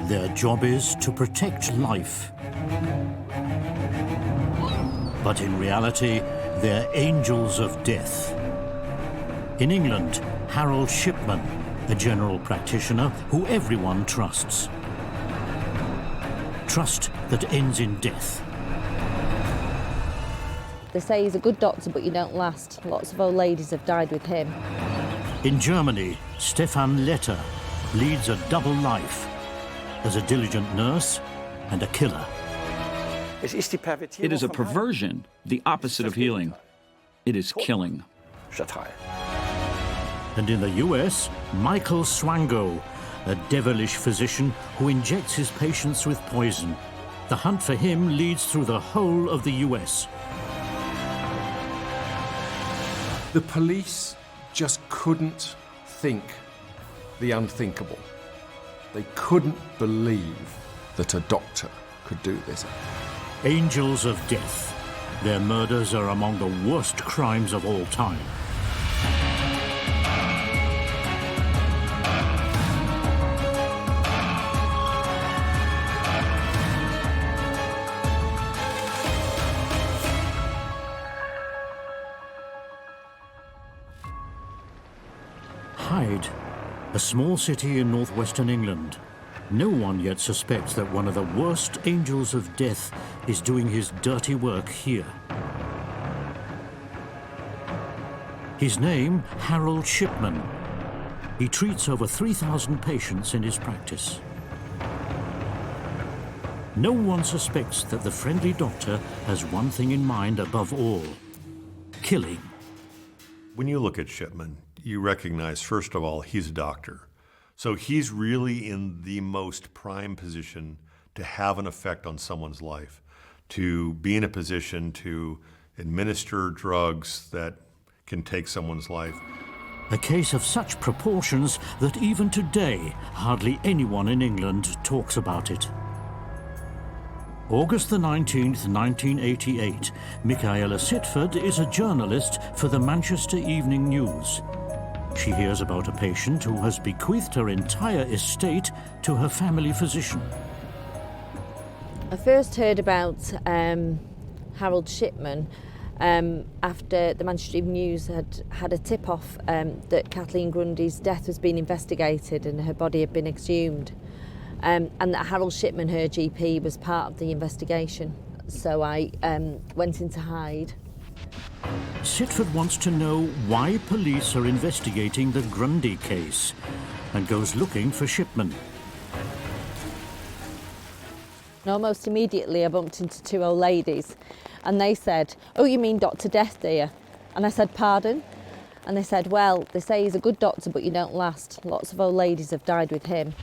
Their job is to protect life. But in reality, they're angels of death. In England, Harold Shipman, a general practitioner who everyone trusts. Trust that ends in death. They say he's a good doctor, but you don't last. Lots of old ladies have died with him. In Germany, Stefan Letter leads a double life as a diligent nurse and a killer. It is a perversion, the opposite of healing. It is killing. And in the US, Michael Swango, a devilish physician who injects his patients with poison. The hunt for him leads through the whole of the US. The police just couldn't think the unthinkable. They couldn't believe that a doctor could do this. Angels of death. Their murders are among the worst crimes of all time. Hyde, a small city in northwestern England. No one yet suspects that one of the worst angels of death is doing his dirty work here. His name, Harold Shipman. He treats over 3,000 patients in his practice. No one suspects that the friendly doctor has one thing in mind above all: killing. When you look at Shipman, you recognize, first of all, he's a doctor. So he's really in the most prime position to have an effect on someone's life, to be in a position to administer drugs that can take someone's life. A case of such proportions that even today, hardly anyone in England talks about it. August the 19th, 1988, Michaela Sitford is a journalist for the Manchester Evening News. She hears about a patient who has bequeathed her entire estate to her family physician. I first heard about Harold Shipman after the Manchester Evening News had a tip-off that Kathleen Grundy's death was being investigated and her body had been exhumed, and that Harold Shipman, her GP, was part of the investigation. So I went into Hyde. Sitford wants to know why police are investigating the Grundy case and goes looking for Shipman. And almost immediately I bumped into two old ladies and they said, "Oh, you mean Dr. Death, dear?" And I said, "Pardon?" And they said, "Well, they say he's a good doctor, but you don't last. Lots of old ladies have died with him."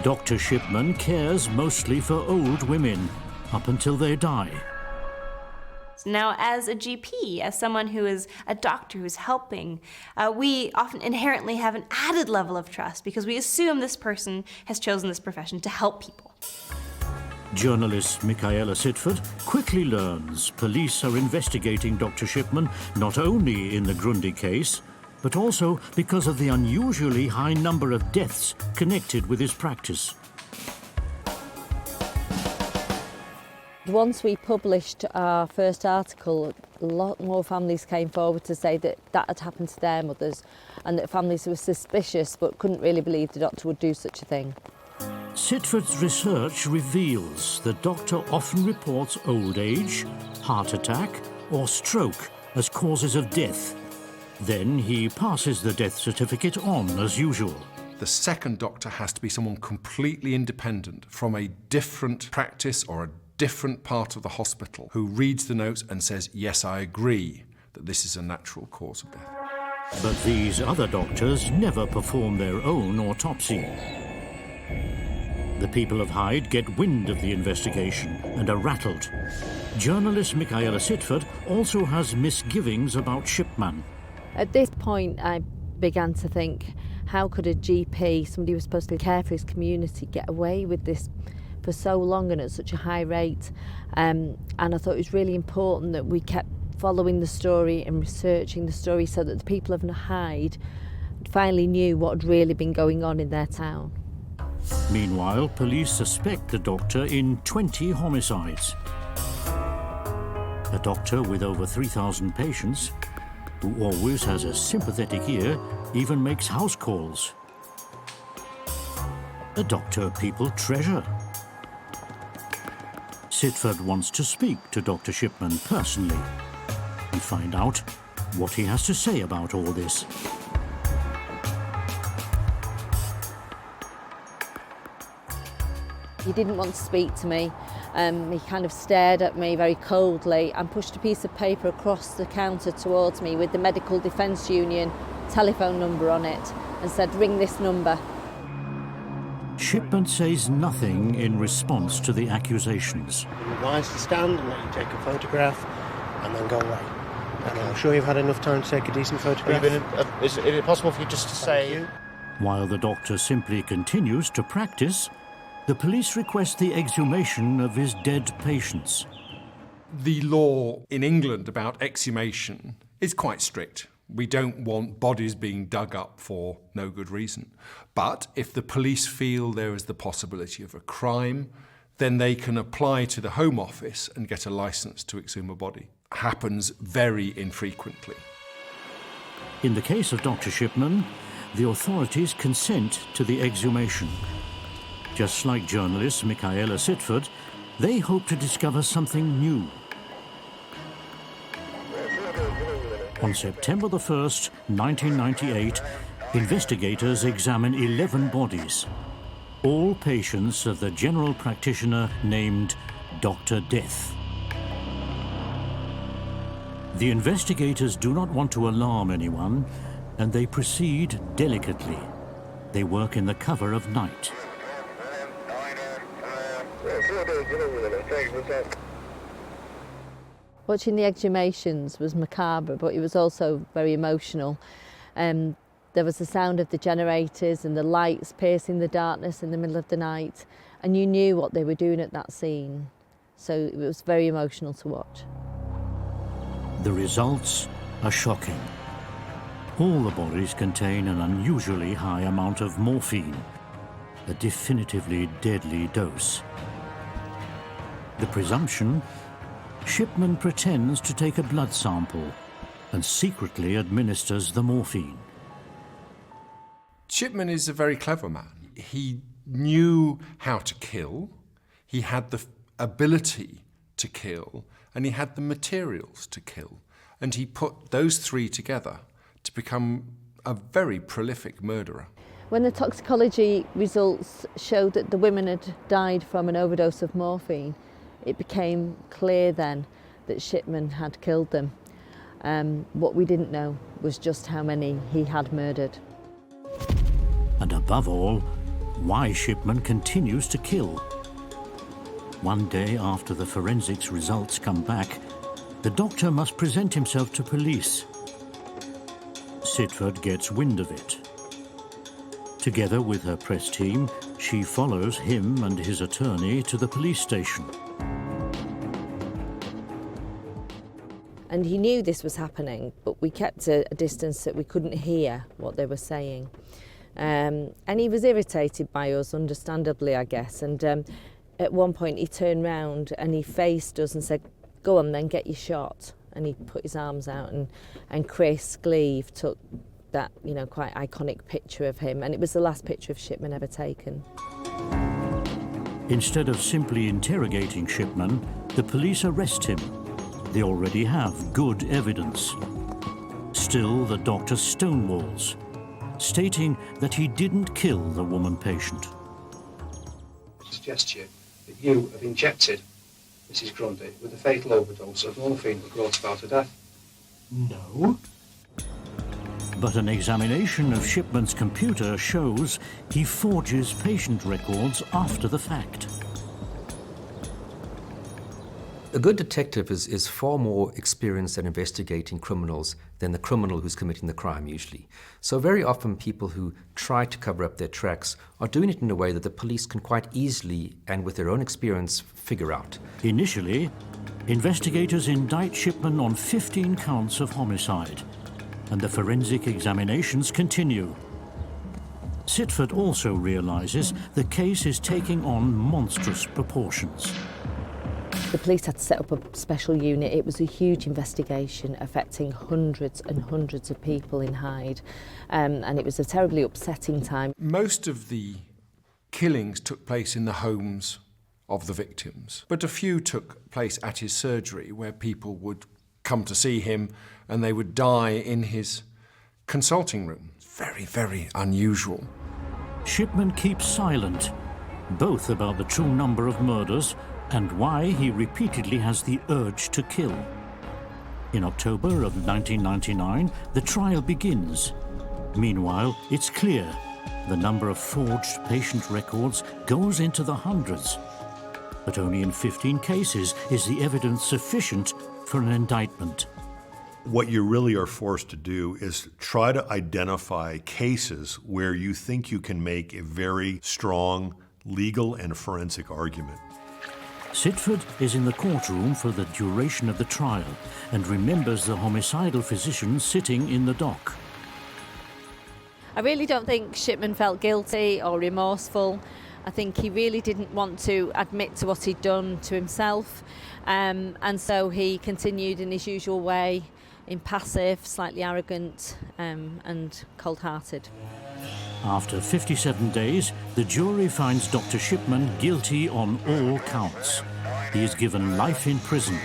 Dr. Shipman cares mostly for old women up until they die. Now, as a GP, as someone who is a doctor who's helping, we often inherently have an added level of trust because we assume this person has chosen this profession to help people. Journalist Michaela Sitford quickly learns police are investigating Dr. Shipman not only in the Grundy case, but also because of the unusually high number of deaths connected with his practice. Once we published our first article, a lot more families came forward to say that that had happened to their mothers and that families were suspicious but couldn't really believe the doctor would do such a thing. Sitford's research reveals the doctor often reports old age, heart attack or stroke as causes of death. Then he passes the death certificate on as usual. The second doctor has to be someone completely independent from a different practice or a different part of the hospital who reads the notes and says, "Yes, I agree that this is a natural cause of death." But these other doctors never perform their own autopsy. The people of Hyde get wind of the investigation and are rattled. Journalist Michaela Sitford also has misgivings about Shipman. At this point, I began to think, how could a GP, somebody who was supposed to care for his community, get away with this for so long and at such a high rate? And I thought it was really important that we kept following the story and researching the story so that the people of Hyde finally knew what had really been going on in their town. Meanwhile, police suspect the doctor in 20 homicides. A doctor with over 3,000 patients, who always has a sympathetic ear, even makes house calls. A doctor people treasure. Sitford wants to speak to Dr. Shipman personally and find out what he has to say about all this. He didn't want to speak to me. He kind of stared at me very coldly and pushed a piece of paper across the counter towards me with the Medical Defence Union telephone number on it and said, "Ring this number." Shipman says nothing in response to the accusations. You're advised to stand and let you take a photograph and then go away. And I'm sure you've had enough time to take a decent photograph. Is it possible for you just to say... While the doctor simply continues to practice, the police request the exhumation of his dead patients. The law in England about exhumation is quite strict. We don't want bodies being dug up for no good reason. But if the police feel there is the possibility of a crime, then they can apply to the Home Office and get a licence to exhume a body. Happens very infrequently. In the case of Dr. Shipman, the authorities consent to the exhumation. Just like journalist Michaela Sitford, they hope to discover something new. On September the 1st, 1998, investigators examine 11 bodies, all patients of the general practitioner named Dr. Death. The investigators do not want to alarm anyone, and they proceed delicately. They work in the cover of night. Watching the exhumations was macabre, but it was also very emotional. There was the sound of the generators and the lights piercing the darkness in the middle of the night, and you knew what they were doing at that scene. So it was very emotional to watch. The results are shocking. All the bodies contain an unusually high amount of morphine, a definitively deadly dose. The presumption: Shipman pretends to take a blood sample and secretly administers the morphine. Shipman is a very clever man. He knew how to kill, he had the ability to kill, and he had the materials to kill. And he put those three together to become a very prolific murderer. When the toxicology results showed that the women had died from an overdose of morphine, it became clear then that Shipman had killed them. What we didn't know was just how many he had murdered. And above all, why Shipman continues to kill. One day after the forensics results come back, the doctor must present himself to police. Sitford gets wind of it. Together with her press team, she follows him and his attorney to the police station. And he knew this was happening, but we kept a distance that we couldn't hear what they were saying. And he was irritated by us, understandably, I guess. And at one point he turned round and he faced us and said, "Go on then, get your shot." And he put his arms out, and Chris Gleave took that, you know, quite iconic picture of him. And it was the last picture of Shipman ever taken. Instead of simply interrogating Shipman, the police arrest him. They already have good evidence. Still, the doctor stonewalls, stating that he didn't kill the woman patient. I suggest to you that you have injected Mrs. Grundy with a fatal overdose of morphine that brought about her death. No. But an examination of Shipman's computer shows he forges patient records after the fact. A good detective is far more experienced at investigating criminals than the criminal who's committing the crime usually. So very often people who try to cover up their tracks are doing it in a way that the police can quite easily and with their own experience figure out. Initially, investigators indict Shipman on 15 counts of homicide, and the forensic examinations continue. Sitford also realizes the case is taking on monstrous proportions. The police had to set up a special unit. It was a huge investigation affecting hundreds and hundreds of people in Hyde, and it was a terribly upsetting time. Most of the killings took place in the homes of the victims, but a few took place at his surgery, where people would come to see him and they would die in his consulting room. Very, very unusual. Shipman keeps silent, both about the true number of murders and why he repeatedly has the urge to kill. In October of 1999, the trial begins. Meanwhile, it's clear the number of forged patient records goes into the hundreds. But only in 15 cases is the evidence sufficient for an indictment. What you really are forced to do is try to identify cases where you think you can make a very strong legal and forensic argument. Sitford is in the courtroom for the duration of the trial and remembers the homicidal physician sitting in the dock. I really don't think Shipman felt guilty or remorseful. I think he really didn't want to admit to what he'd done to himself, and so he continued in his usual way, impassive, slightly arrogant, and cold-hearted. After 57 days, the jury finds Dr. Shipman guilty on all counts. He is given life in prison.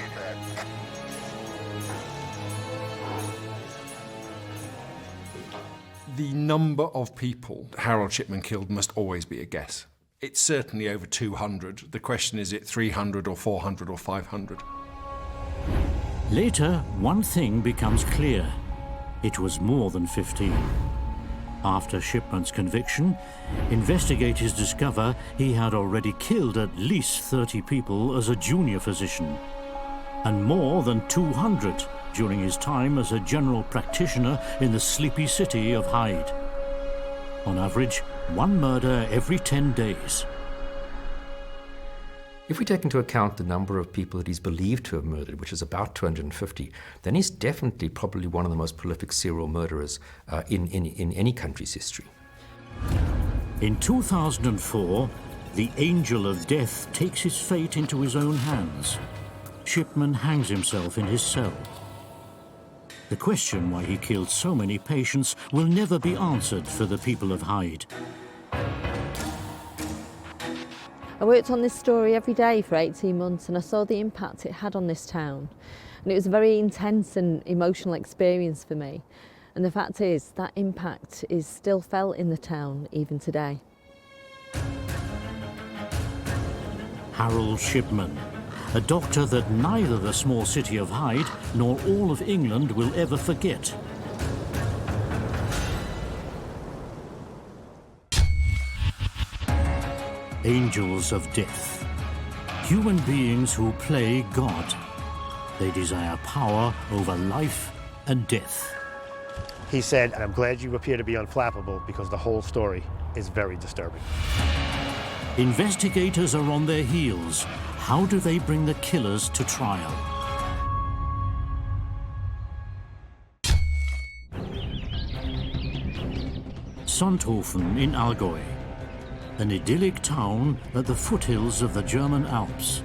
The number of people Harold Shipman killed must always be a guess. It's certainly over 200. The question is it 300 or 400 or 500? Later, one thing becomes clear. It was more than 15. After Shipman's conviction, investigators discover he had already killed at least 30 people as a junior physician, and more than 200 during his time as a general practitioner in the sleepy city of Hyde. On average, one murder every 10 days. If we take into account the number of people that he's believed to have murdered, which is about 250, then he's definitely probably one of the most prolific serial murderers in any country's history. In 2004, the Angel of Death takes his fate into his own hands. Shipman hangs himself in his cell. The question why he killed so many patients will never be answered for the people of Hyde. I worked on this story every day for 18 months and I saw the impact it had on this town. And it was a very intense and emotional experience for me. And the fact is, that impact is still felt in the town even today. Harold Shipman, a doctor that neither the small city of Hyde nor all of England will ever forget. Angels of death, human beings who play God. They desire power over life and death. He said, I'm glad you appear to be unflappable because the whole story is very disturbing. Investigators are on their heels. How do they bring the killers to trial? Sonthofen in Allgäu, an idyllic town at the foothills of the German Alps,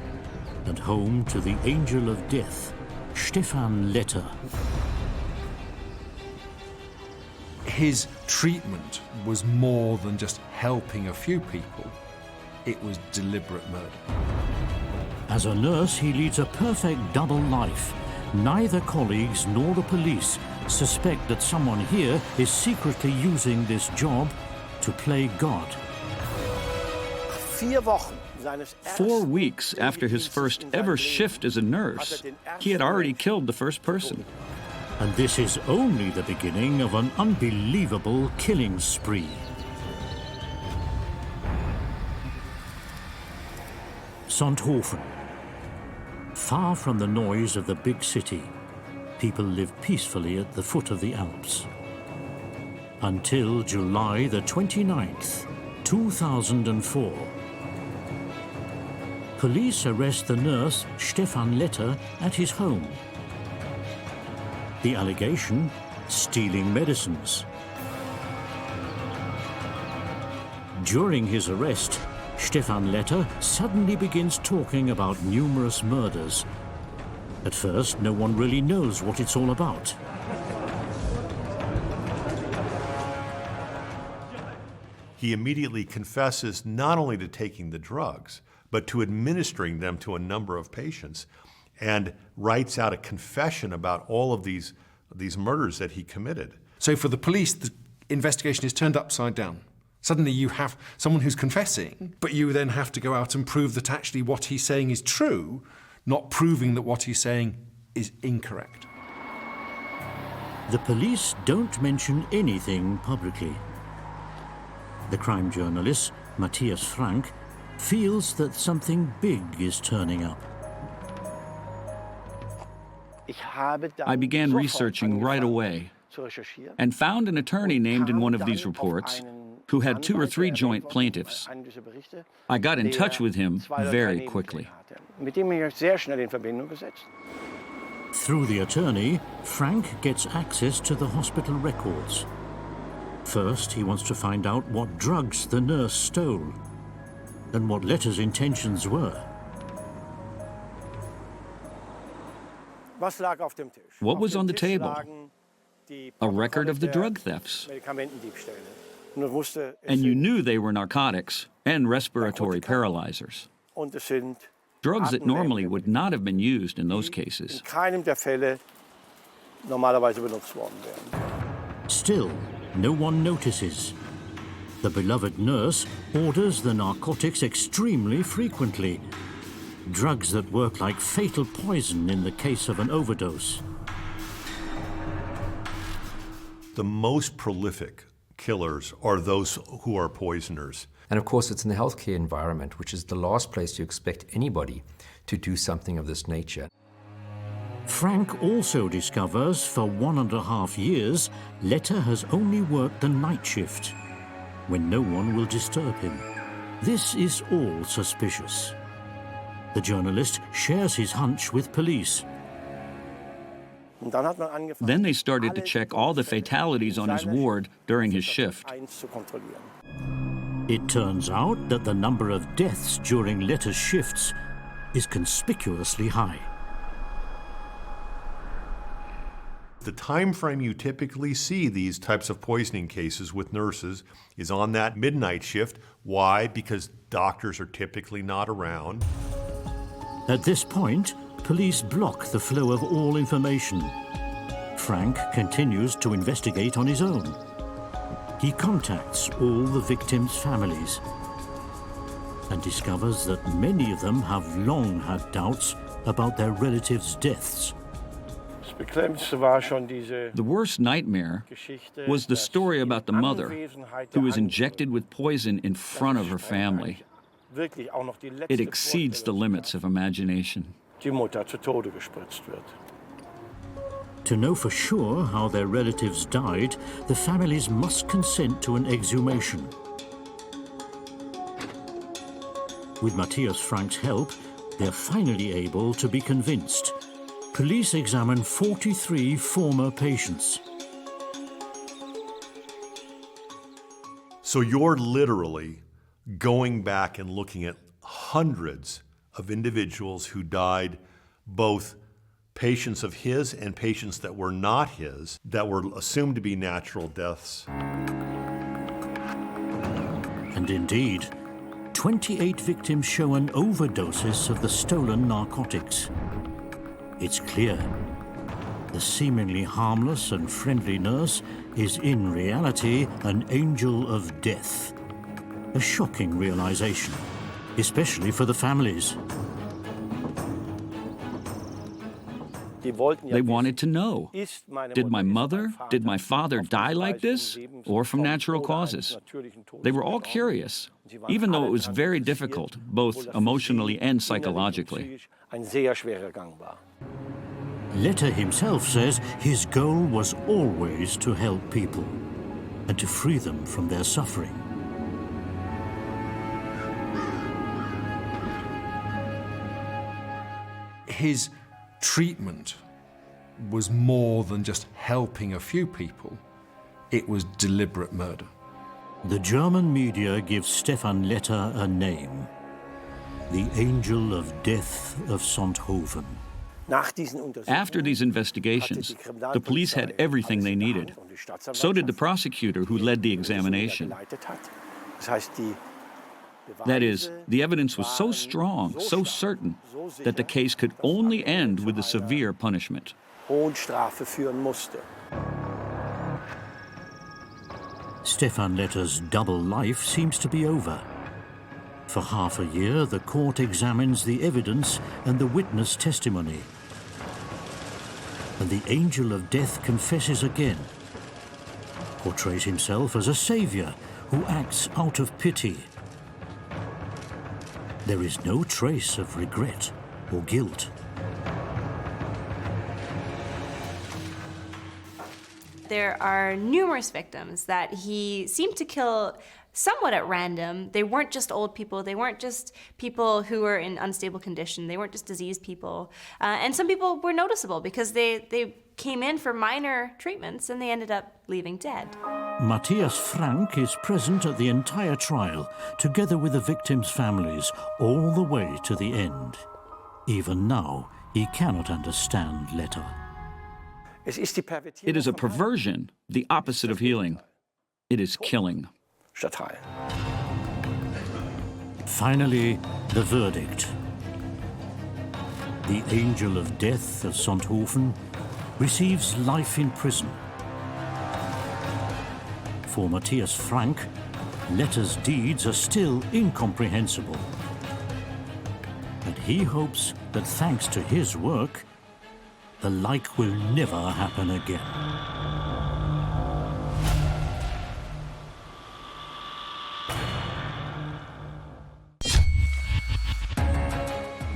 and home to the Angel of Death, Stefan Letter. His treatment was more than just helping a few people. It was deliberate murder. As a nurse, he leads a perfect double life. Neither colleagues nor the police suspect that someone here is secretly using this job to play God. 4 weeks after his first ever shift as a nurse, he had already killed the first person. And this is only the beginning of an unbelievable killing spree. Sonthofen. Far from the noise of the big city, people live peacefully at the foot of the Alps. Until July the 29th, 2004. Police arrest the nurse Stefan Letter at his home. The allegation, stealing medicines. During his arrest, Stefan Letter suddenly begins talking about numerous murders. At first, no one really knows what it's all about. He immediately confesses not only to taking the drugs, but to administering them to a number of patients, and writes out a confession about all of these murders that he committed. So for the police, the investigation is turned upside down. Suddenly you have someone who's confessing, but you then have to go out and prove that actually what he's saying is true, not proving that what he's saying is incorrect. The police don't mention anything publicly. The crime journalist, Matthias Frank, feels that something big is turning up. I began researching right away and found an attorney named in one of these reports who had 2 or 3 joint plaintiffs. I got in touch with him very quickly. Through the attorney, Frank gets access to the hospital records. First, he wants to find out what drugs the nurse stole and what Letter's intentions were. What was on the table? A record of the drug thefts. And you knew they were narcotics and respiratory paralyzers. Drugs that normally would not have been used in those cases. Still, no one notices. The beloved nurse orders the narcotics extremely frequently. Drugs that work like fatal poison in the case of an overdose. The most prolific killers are those who are poisoners. And of course, it's in the healthcare environment, which is the last place you expect anybody to do something of this nature. Frank also discovers for 1.5 years, Letter has only worked the night shift, when no one will disturb him. This is all suspicious. The journalist shares his hunch with police. Then they started to check all the fatalities on his ward during his shift. It turns out that the number of deaths during Letter's shifts is conspicuously high. The time frame you typically see these types of poisoning cases with nurses is on that midnight shift. Why? Because doctors are typically not around. At this point, police block the flow of all information. Frank continues to investigate on his own. He contacts all the victims' families and discovers that many of them have long had doubts about their relatives' deaths. The worst nightmare was the story about the mother who was injected with poison in front of her family. It exceeds the limits of imagination. To know for sure how their relatives died, the families must consent to an exhumation. With Matthias Frank's help, they're finally able to be convinced. Police examine 43 former patients. So you're literally going back and looking at hundreds of individuals who died, both patients of his and patients that were not his, that were assumed to be natural deaths. And indeed, 28 victims show an overdoses of the stolen narcotics. It's clear. The seemingly harmless and friendly nurse is in reality an angel of death. A shocking realization, especially for the families. They wanted to know, did my mother, did my father die like this, or from natural causes? They were all curious, even though it was very difficult, both emotionally and psychologically. Letter himself says his goal was always to help people and to free them from their suffering. His treatment was more than just helping a few people. It was deliberate murder. The German media gives Stefan Letter a name: the Angel of Death of Sonthofen. After these investigations, the police had everything they needed. So did the prosecutor who led the examination. That is, the evidence was so strong, so certain, that the case could only end with a severe punishment. Stefan Letter's double life seems to be over. For half a year, the court examines the evidence and the witness testimony. And the Angel of Death confesses again, portrays himself as a savior who acts out of pity. There is no trace of regret or guilt. There are numerous victims that he seemed to kill somewhat at random. They weren't just old people. They weren't just people who were in unstable condition. They weren't just diseased people. And some people were noticeable because they came in for minor treatments and they ended up leaving dead. Matthias Frank is present at the entire trial, together with the victims' families, all the way to the end. Even now, he cannot understand Letter. It is a perversion, the opposite of healing. It is killing. Finally, the verdict. The Angel of Death of Sonthofen receives life in prison. For Matthias Frank, Letter's deeds are still incomprehensible. But he hopes that thanks to his work, the like will never happen again.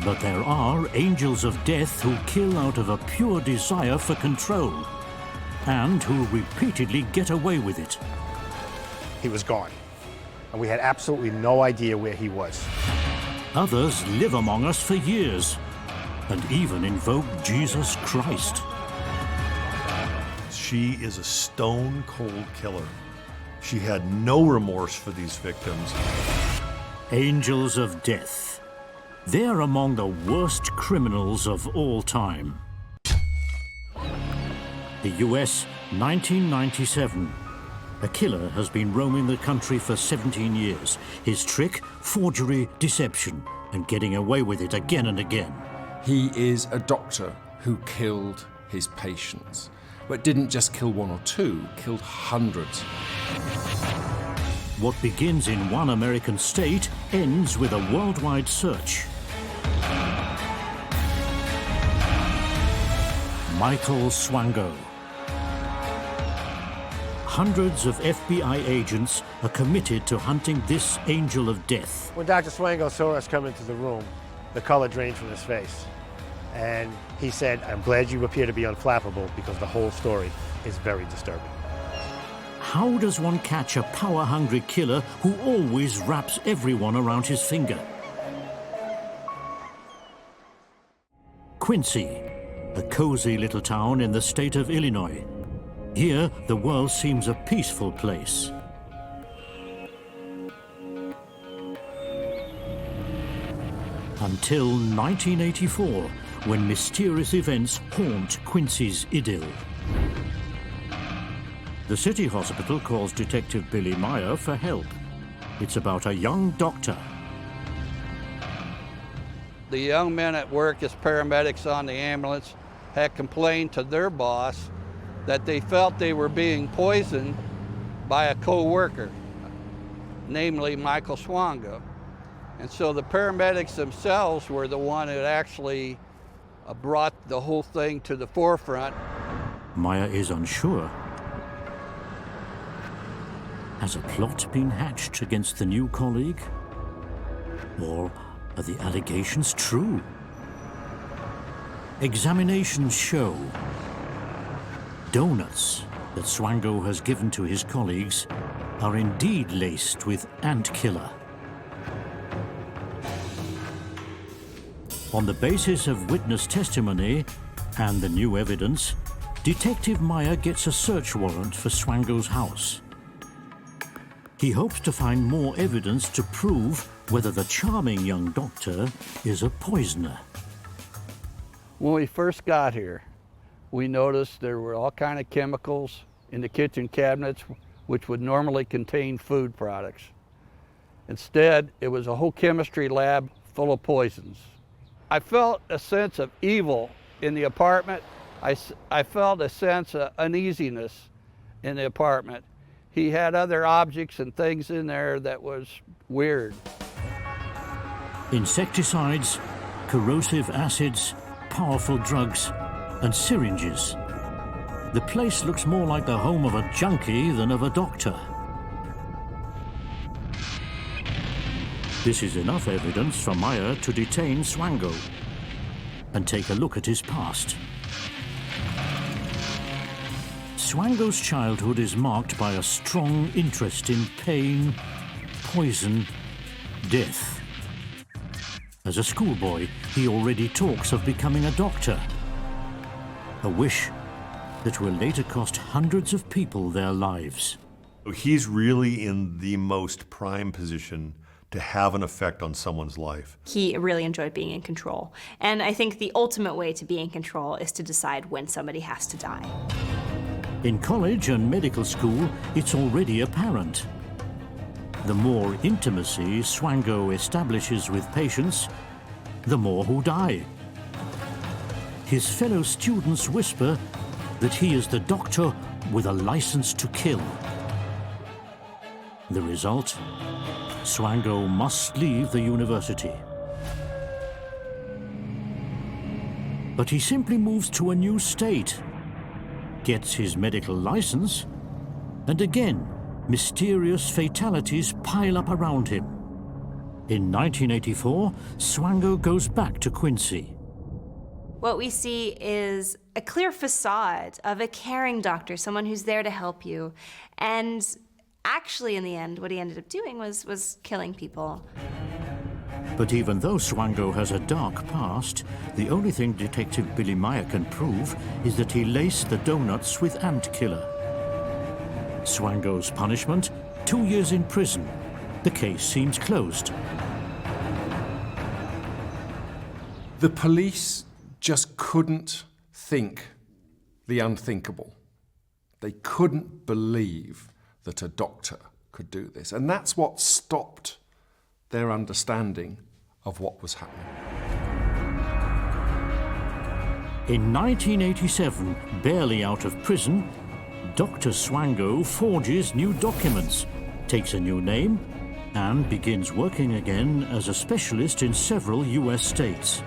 But there are angels of death who kill out of a pure desire for control, and who repeatedly get away with it. He was gone, and we had absolutely no idea where he was. Others live among us for years, and even invoke Jesus Christ. She is a stone-cold killer. She had no remorse for these victims. Angels of death. They're among the worst criminals of all time. The US, 1997. A killer has been roaming the country for 17 years. His trick, forgery, deception, and getting away with it again and again. He is a doctor who killed his patients, but didn't just kill one or two, killed hundreds. What begins in one American state ends with a worldwide search. Michael Swango. Hundreds of FBI agents are committed to hunting this angel of death. When Dr. Swango saw us come into the room, the color drained from his face. And he said, "I'm glad you appear to be unflappable because the whole story is very disturbing." How does one catch a power-hungry killer who always wraps everyone around his finger? Quincy, a cozy little town in the state of Illinois. Here, the world seems a peaceful place. Until 1984, when mysterious events haunt Quincy's idyll. The city hospital calls Detective Billy Meyer for help. It's about a young doctor. The young men at work as paramedics on the ambulance had complained to their boss that they felt they were being poisoned by a co-worker, namely Michael Swango. And so the paramedics themselves were the one that actually brought the whole thing to the forefront. Meyer is unsure. Has a plot been hatched against the new colleague? Or are the allegations true? Examinations show donuts that Swango has given to his colleagues are indeed laced with ant killer. On the basis of witness testimony and the new evidence, Detective Meyer gets a search warrant for Swango's house. He hopes to find more evidence to prove whether the charming young doctor is a poisoner. When we first got here, we noticed there were all kinds of chemicals in the kitchen cabinets which would normally contain food products. Instead, it was a whole chemistry lab full of poisons. I felt a sense of evil in the apartment. I felt a sense of uneasiness in the apartment. He had other objects and things in there that was weird. Insecticides, corrosive acids, powerful drugs, and syringes. The place looks more like the home of a junkie than of a doctor. This is enough evidence for Meyer to detain Swango and take a look at his past. Swango's childhood is marked by a strong interest in pain, poison, death. As a schoolboy, he already talks of becoming a doctor, a wish that will later cost hundreds of people their lives. He's really in the most prime position to have an effect on someone's life. He really enjoyed being in control. And I think the ultimate way to be in control is to decide when somebody has to die. In college and medical school, it's already apparent. The more intimacy Swango establishes with patients, the more who die. His fellow students whisper that he is the doctor with a license to kill. The result? Swango must leave the university. But he simply moves to a new state, gets his medical license, and again, mysterious fatalities pile up around him. In 1984, Swango goes back to Quincy. What we see is a clear facade of a caring doctor, someone who's there to help you. And actually, in the end, what he ended up doing was killing people. But even though Swango has a dark past, the only thing Detective Billy Meyer can prove is that he laced the donuts with ant killer. Swango's punishment? 2 years in prison. The case seems closed. The police just couldn't think the unthinkable. They couldn't believe that a doctor could do this. And that's what stopped their understanding of what was happening. In 1987, barely out of prison, Dr. Swango forges new documents, takes a new name, and begins working again as a specialist in several US states.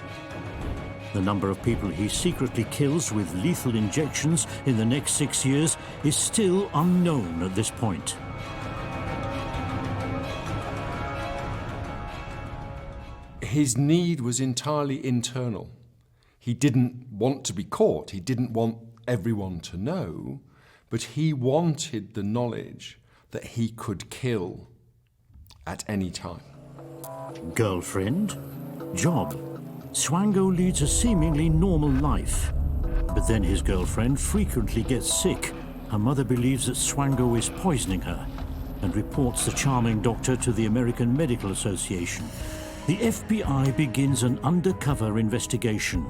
The number of people he secretly kills with lethal injections in the next 6 years is still unknown at this point. His need was entirely internal. He didn't want to be caught. He didn't want everyone to know, but he wanted the knowledge that he could kill at any time. Girlfriend, job. Swango leads a seemingly normal life. But then his girlfriend frequently gets sick. Her mother believes that Swango is poisoning her and reports the charming doctor to the American Medical Association. The FBI begins an undercover investigation.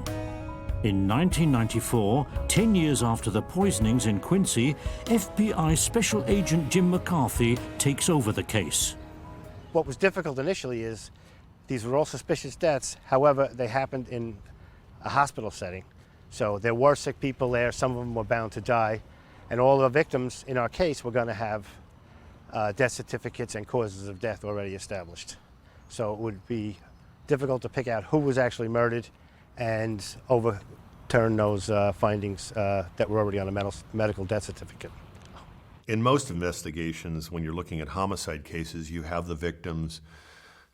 In 1994, 10 years after the poisonings in Quincy, FBI Special Agent Jim McCarthy takes over the case. What was difficult initially is these were all suspicious deaths. However, they happened in a hospital setting. So there were sick people there. Some of them were bound to die. And all the victims in our case were going to have death certificates and causes of death already established. So it would be difficult to pick out who was actually murdered and overturn those findings that were already on a medical death certificate. In most investigations, when you're looking at homicide cases, you have the victims,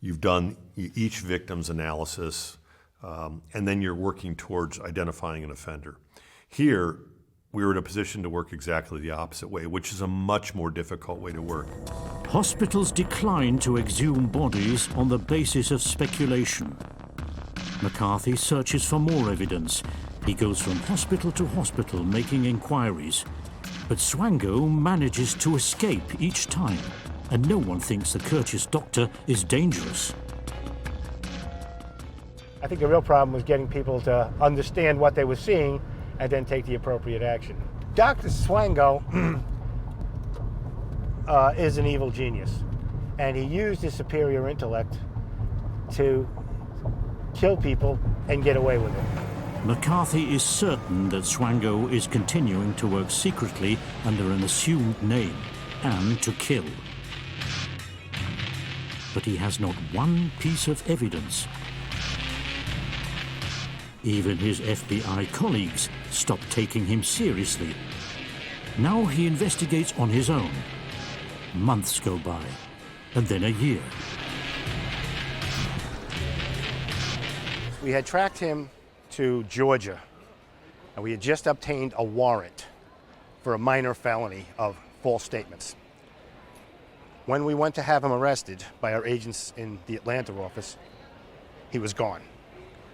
you've done each victim's analysis, and then you're working towards identifying an offender. Here, we were in a position to work exactly the opposite way, which is a much more difficult way to work. Hospitals decline to exhume bodies on the basis of speculation. McCarthy searches for more evidence. He goes from hospital to hospital making inquiries. But Swango manages to escape each time. and no one thinks the courteous doctor is dangerous. I think the real problem was getting people to understand what they were seeing and then take the appropriate action. Dr. Swango is an evil genius, and he used his superior intellect to kill people and get away with it. McCarthy is certain that Swango is continuing to work secretly under an assumed name and to kill. But he has not one piece of evidence. Even his FBI colleagues stopped taking him seriously. Now he investigates on his own. Months go by, and then a year. We had tracked him to Georgia, and we had just obtained a warrant for a minor felony of false statements. When we went to have him arrested by our agents in the Atlanta office, he was gone,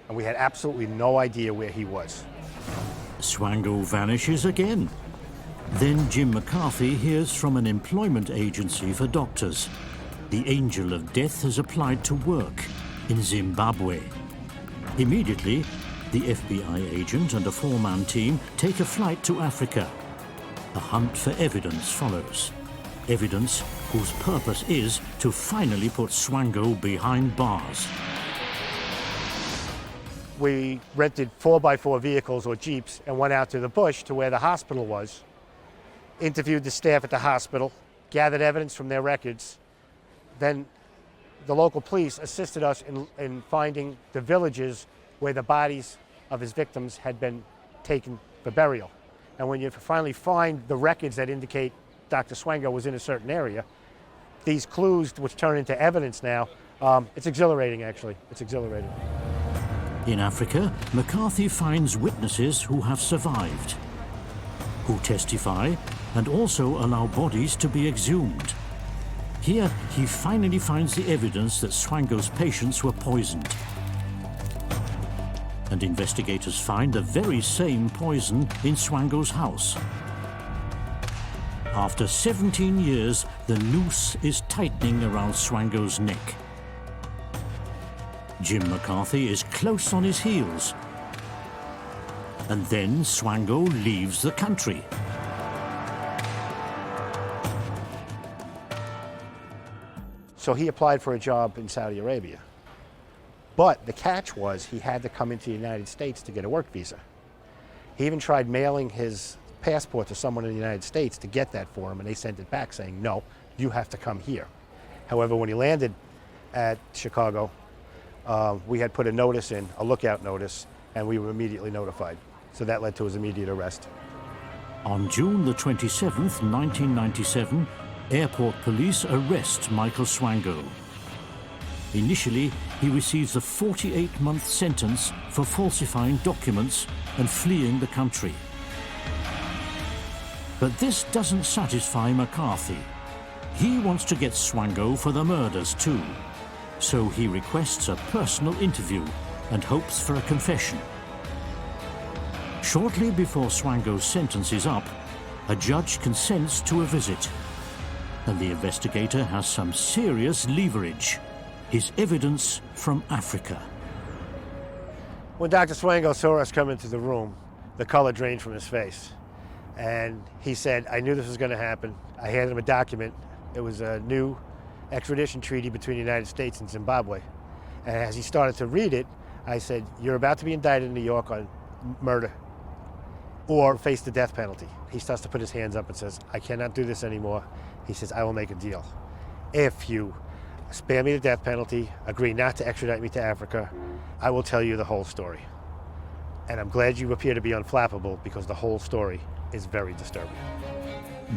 and we had absolutely no idea where he was. Swango vanishes again. Then Jim McCarthy hears from an employment agency for doctors. The angel of death has applied to work in Zimbabwe. Immediately, the FBI agent and a four-man team take a flight to Africa. A hunt for evidence follows. Evidence whose purpose is to finally put Swango behind bars. We rented 4x4 vehicles or jeeps and went out to the bush to where the hospital was, interviewed the staff at the hospital, gathered evidence from their records. Then the local police assisted us in finding the villages where the bodies of his victims had been taken for burial. And when you finally find the records that indicate Dr. Swango was in a certain area, these clues which turn into evidence now, it's exhilarating actually, it's exhilarating. In Africa, McCarthy finds witnesses who have survived, who testify and also allow bodies to be exhumed. Here, he finally finds the evidence that Swango's patients were poisoned. And investigators find the very same poison in Swango's house. After 17 years, the noose is tightening around Swango's neck. Jim McCarthy is close on his heels. And then Swango leaves the country. So he applied for a job in Saudi Arabia. But the catch was he had to come into the United States to get a work visa. He even tried mailing his passport to someone in the United States to get that for him, and they sent it back saying, no, you have to come here. However, when he landed at Chicago, we had put a notice in, a lookout notice, and we were immediately notified. So that led to his immediate arrest. On June the 27th, 1997, airport police arrest Michael Swango. Initially, he receives a 48-month sentence for falsifying documents and fleeing the country. But this doesn't satisfy McCarthy. He wants to get Swango for the murders too. So he requests a personal interview and hopes for a confession. Shortly before Swango's sentence is up, a judge consents to a visit. And the investigator has some serious leverage. His evidence from Africa. When Dr. Swango saw us come into the room, the color drained from his face. And he said, I knew this was going to happen. I handed him a document. It was a new extradition treaty between the United States and Zimbabwe. And as he started to read it, I said, you're about to be indicted in New York on murder or face the death penalty. He starts to put his hands up and says, I cannot do this anymore. He says, I will make a deal. If you spare me the death penalty, agree not to extradite me to Africa, I will tell you the whole story. And I'm glad you appear to be unflappable because the whole story is very disturbing.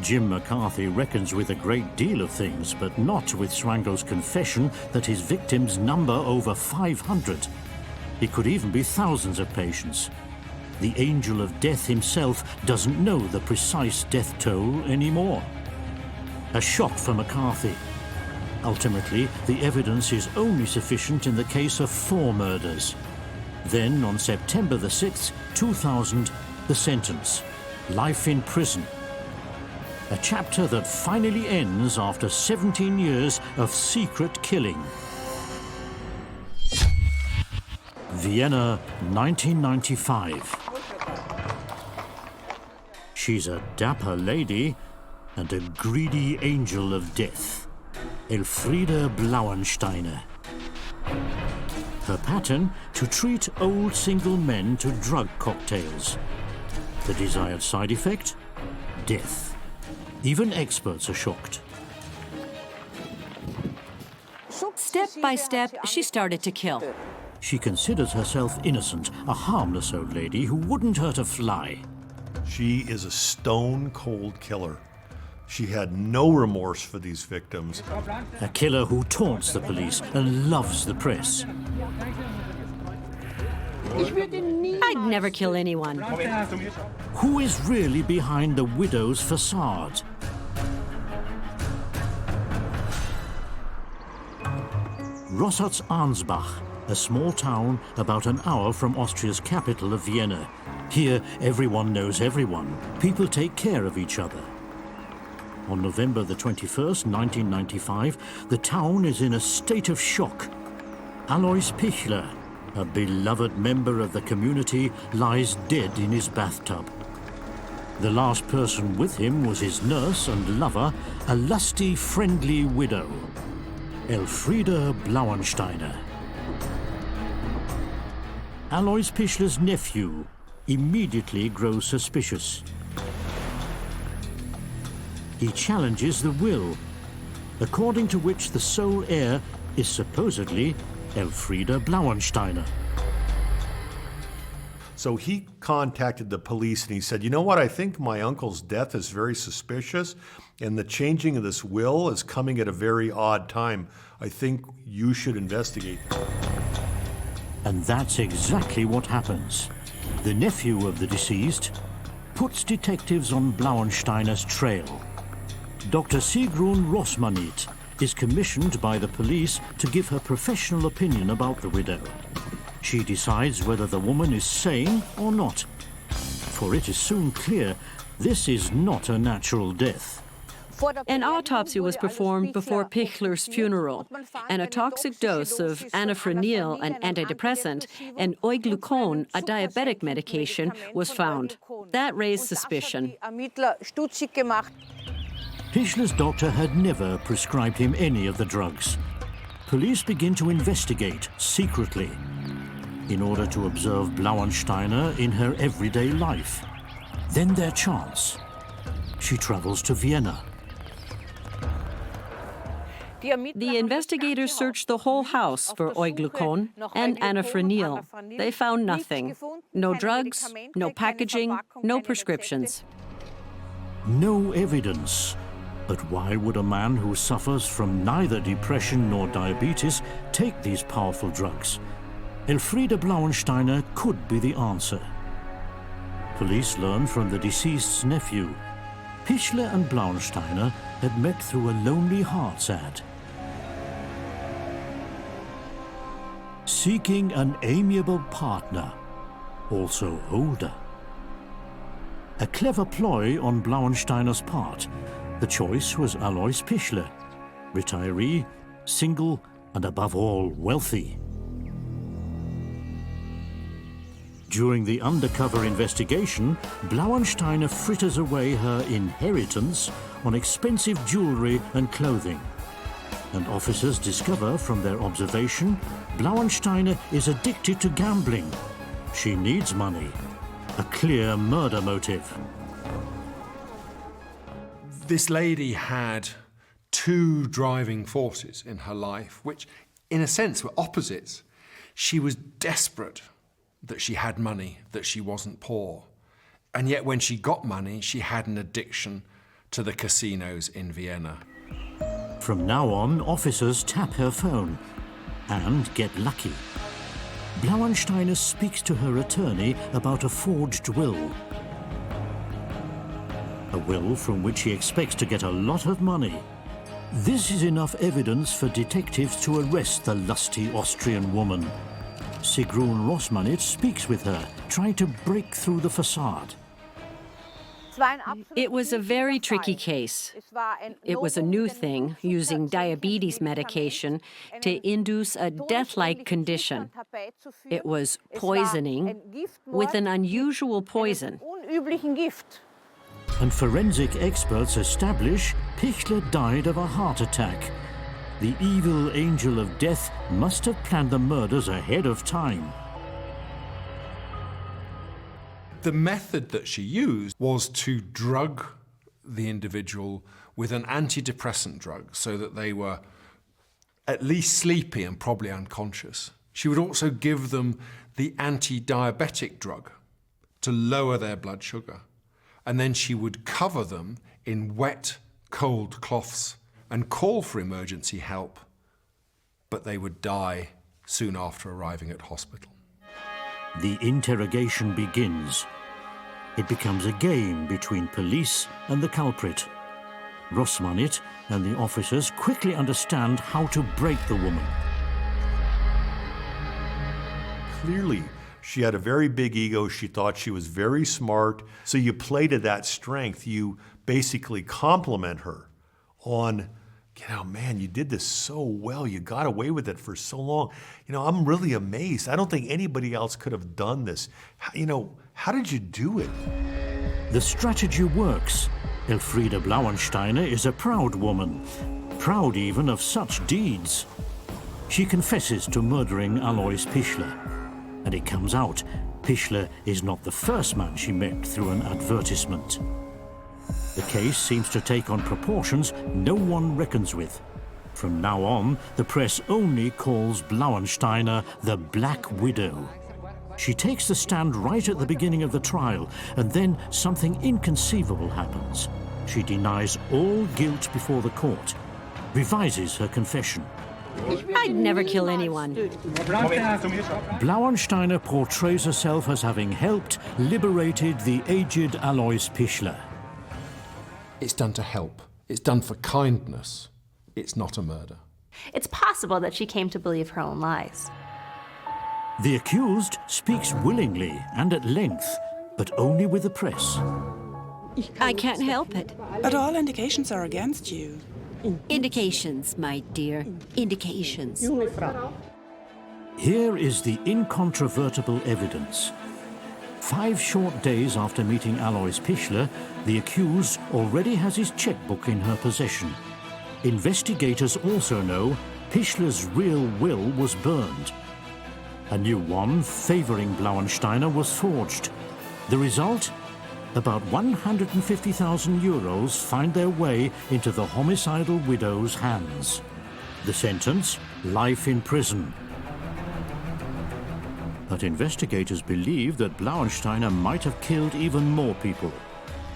Jim McCarthy reckons with a great deal of things, but not with Swango's confession that his victims number over 500. It could even be thousands of patients. The angel of death himself doesn't know the precise death toll anymore. A shock for McCarthy. Ultimately, the evidence is only sufficient in the case of 4 murders. Then, on September the 6th, 2000, the sentence: life in prison. a chapter that finally ends after 17 years of secret killing. Vienna, 1995. She's a dapper lady and a greedy angel of death, Elfriede Blauensteiner. Her pattern, to treat old single men to drug cocktails. The desired side effect? Death. Even experts are shocked. Step by step, she started to kill. She considers herself innocent, a harmless old lady who wouldn't hurt a fly. She is a stone-cold killer. She had no remorse for these victims. A killer who taunts the police and loves the press. I'd never kill anyone. Who is really behind the widow's facade? Rossertz-Arnsbach, a small town about an hour from Austria's capital of Vienna. Here, everyone knows everyone. People take care of each other. On November the 21st, 1995, the town is in a state of shock. Alois Pichler, a beloved member of the community, lies dead in his bathtub. The last person with him was his nurse and lover, a lusty, friendly widow, Elfriede Blauensteiner. Alois Pichler's nephew immediately grows suspicious. He challenges the will, according to which the sole heir is supposedly Elfriede Blauensteiner. So he contacted the police and he said, you know what, I think my uncle's death is very suspicious and the changing of this will is coming at a very odd time. I think you should investigate. And that's exactly what happens. The nephew of the deceased puts detectives on Blauensteiner's trail. Dr. Sigrun Rosmanit is commissioned by the police to give her professional opinion about the widow. She decides whether the woman is sane or not. For it is soon clear this is not a natural death. An autopsy was performed before Pichler's funeral, and a toxic dose of anafranil, an antidepressant, and euglucone, a diabetic medication, was found. That raised suspicion. Pichler's doctor had never prescribed him any of the drugs. Police begin to investigate secretly in order to observe Blauensteiner in her everyday life. Then their chance. She travels to Vienna. The investigators searched the whole house for euglucone and anafranil. They found nothing. No drugs, no packaging, no prescriptions. No evidence. But why would a man who suffers from neither depression nor diabetes take these powerful drugs? Elfriede Blauensteiner could be the answer. Police learn from the deceased's nephew. Pichler and Blauensteiner had met through a Lonely Hearts ad. Seeking an amiable partner, also older. A clever ploy on Blauensteiner's part. The choice was Alois Pichler, retiree, single, and above all, wealthy. During the undercover investigation, Blauensteiner fritters away her inheritance on expensive jewelry and clothing. And officers discover from their observation, Blauensteiner is addicted to gambling. She needs money. A clear murder motive. This lady had two driving forces in her life, which in a sense were opposites. She was desperate that she had money, that she wasn't poor. And yet when she got money, she had an addiction to the casinos in Vienna. From now on, officers tap her phone and get lucky. Blauensteiner speaks to her attorney about a forged will. A will from which he expects to get a lot of money. This is enough evidence for detectives to arrest the lusty Austrian woman. Sigrun Rosmanit speaks with her, trying to break through the facade. It was a very tricky case. It was a new thing, using diabetes medication to induce a death-like condition. It was poisoning with an unusual poison. And forensic experts establish Pichler died of a heart attack. The evil angel of death must have planned the murders ahead of time. The method that she used was to drug the individual with an antidepressant drug so that they were at least sleepy and probably unconscious. She would also give them the anti-diabetic drug to lower their blood sugar. And then she would cover them in wet, cold cloths and call for emergency help, but they would die soon after arriving at hospital. The interrogation begins. It becomes a game between police and the culprit. Rosmanit and the officers quickly understand how to break the woman. Clearly, she had a very big ego. She thought she was very smart. So you play to that strength. You basically compliment her on, man, you did this so well. You got away with it for so long. I'm really amazed. I don't think anybody else could have done this. How did you do it? The strategy works. Elfriede Blauensteiner is a proud woman, proud even of such deeds. She confesses to murdering Alois Pichler. And it comes out, Pichler is not the first man she met through an advertisement. The case seems to take on proportions no one reckons with. From now on, the press only calls Blauensteiner the Black Widow. She takes the stand right at the beginning of the trial, and then something inconceivable happens. She denies all guilt before the court, revises her confession. I'd never kill anyone. Blauensteiner portrays herself as having helped, liberated the aged Alois Pichler. It's done to help. It's done for kindness. It's not a murder. It's possible that she came to believe her own lies. The accused speaks willingly and at length, but only with the press. I can't help it. But all indications are against you. Indications, my dear. Indications. Here is the incontrovertible evidence. 5 short days after meeting Alois Pichler, the accused already has his checkbook in her possession. Investigators also know Pichler's real will was burned. A new one, favouring Blauensteiner, was forged. The result? About 150,000 euros find their way into the homicidal widow's hands. The sentence? Life in prison. But investigators believe that Blauensteiner might have killed even more people.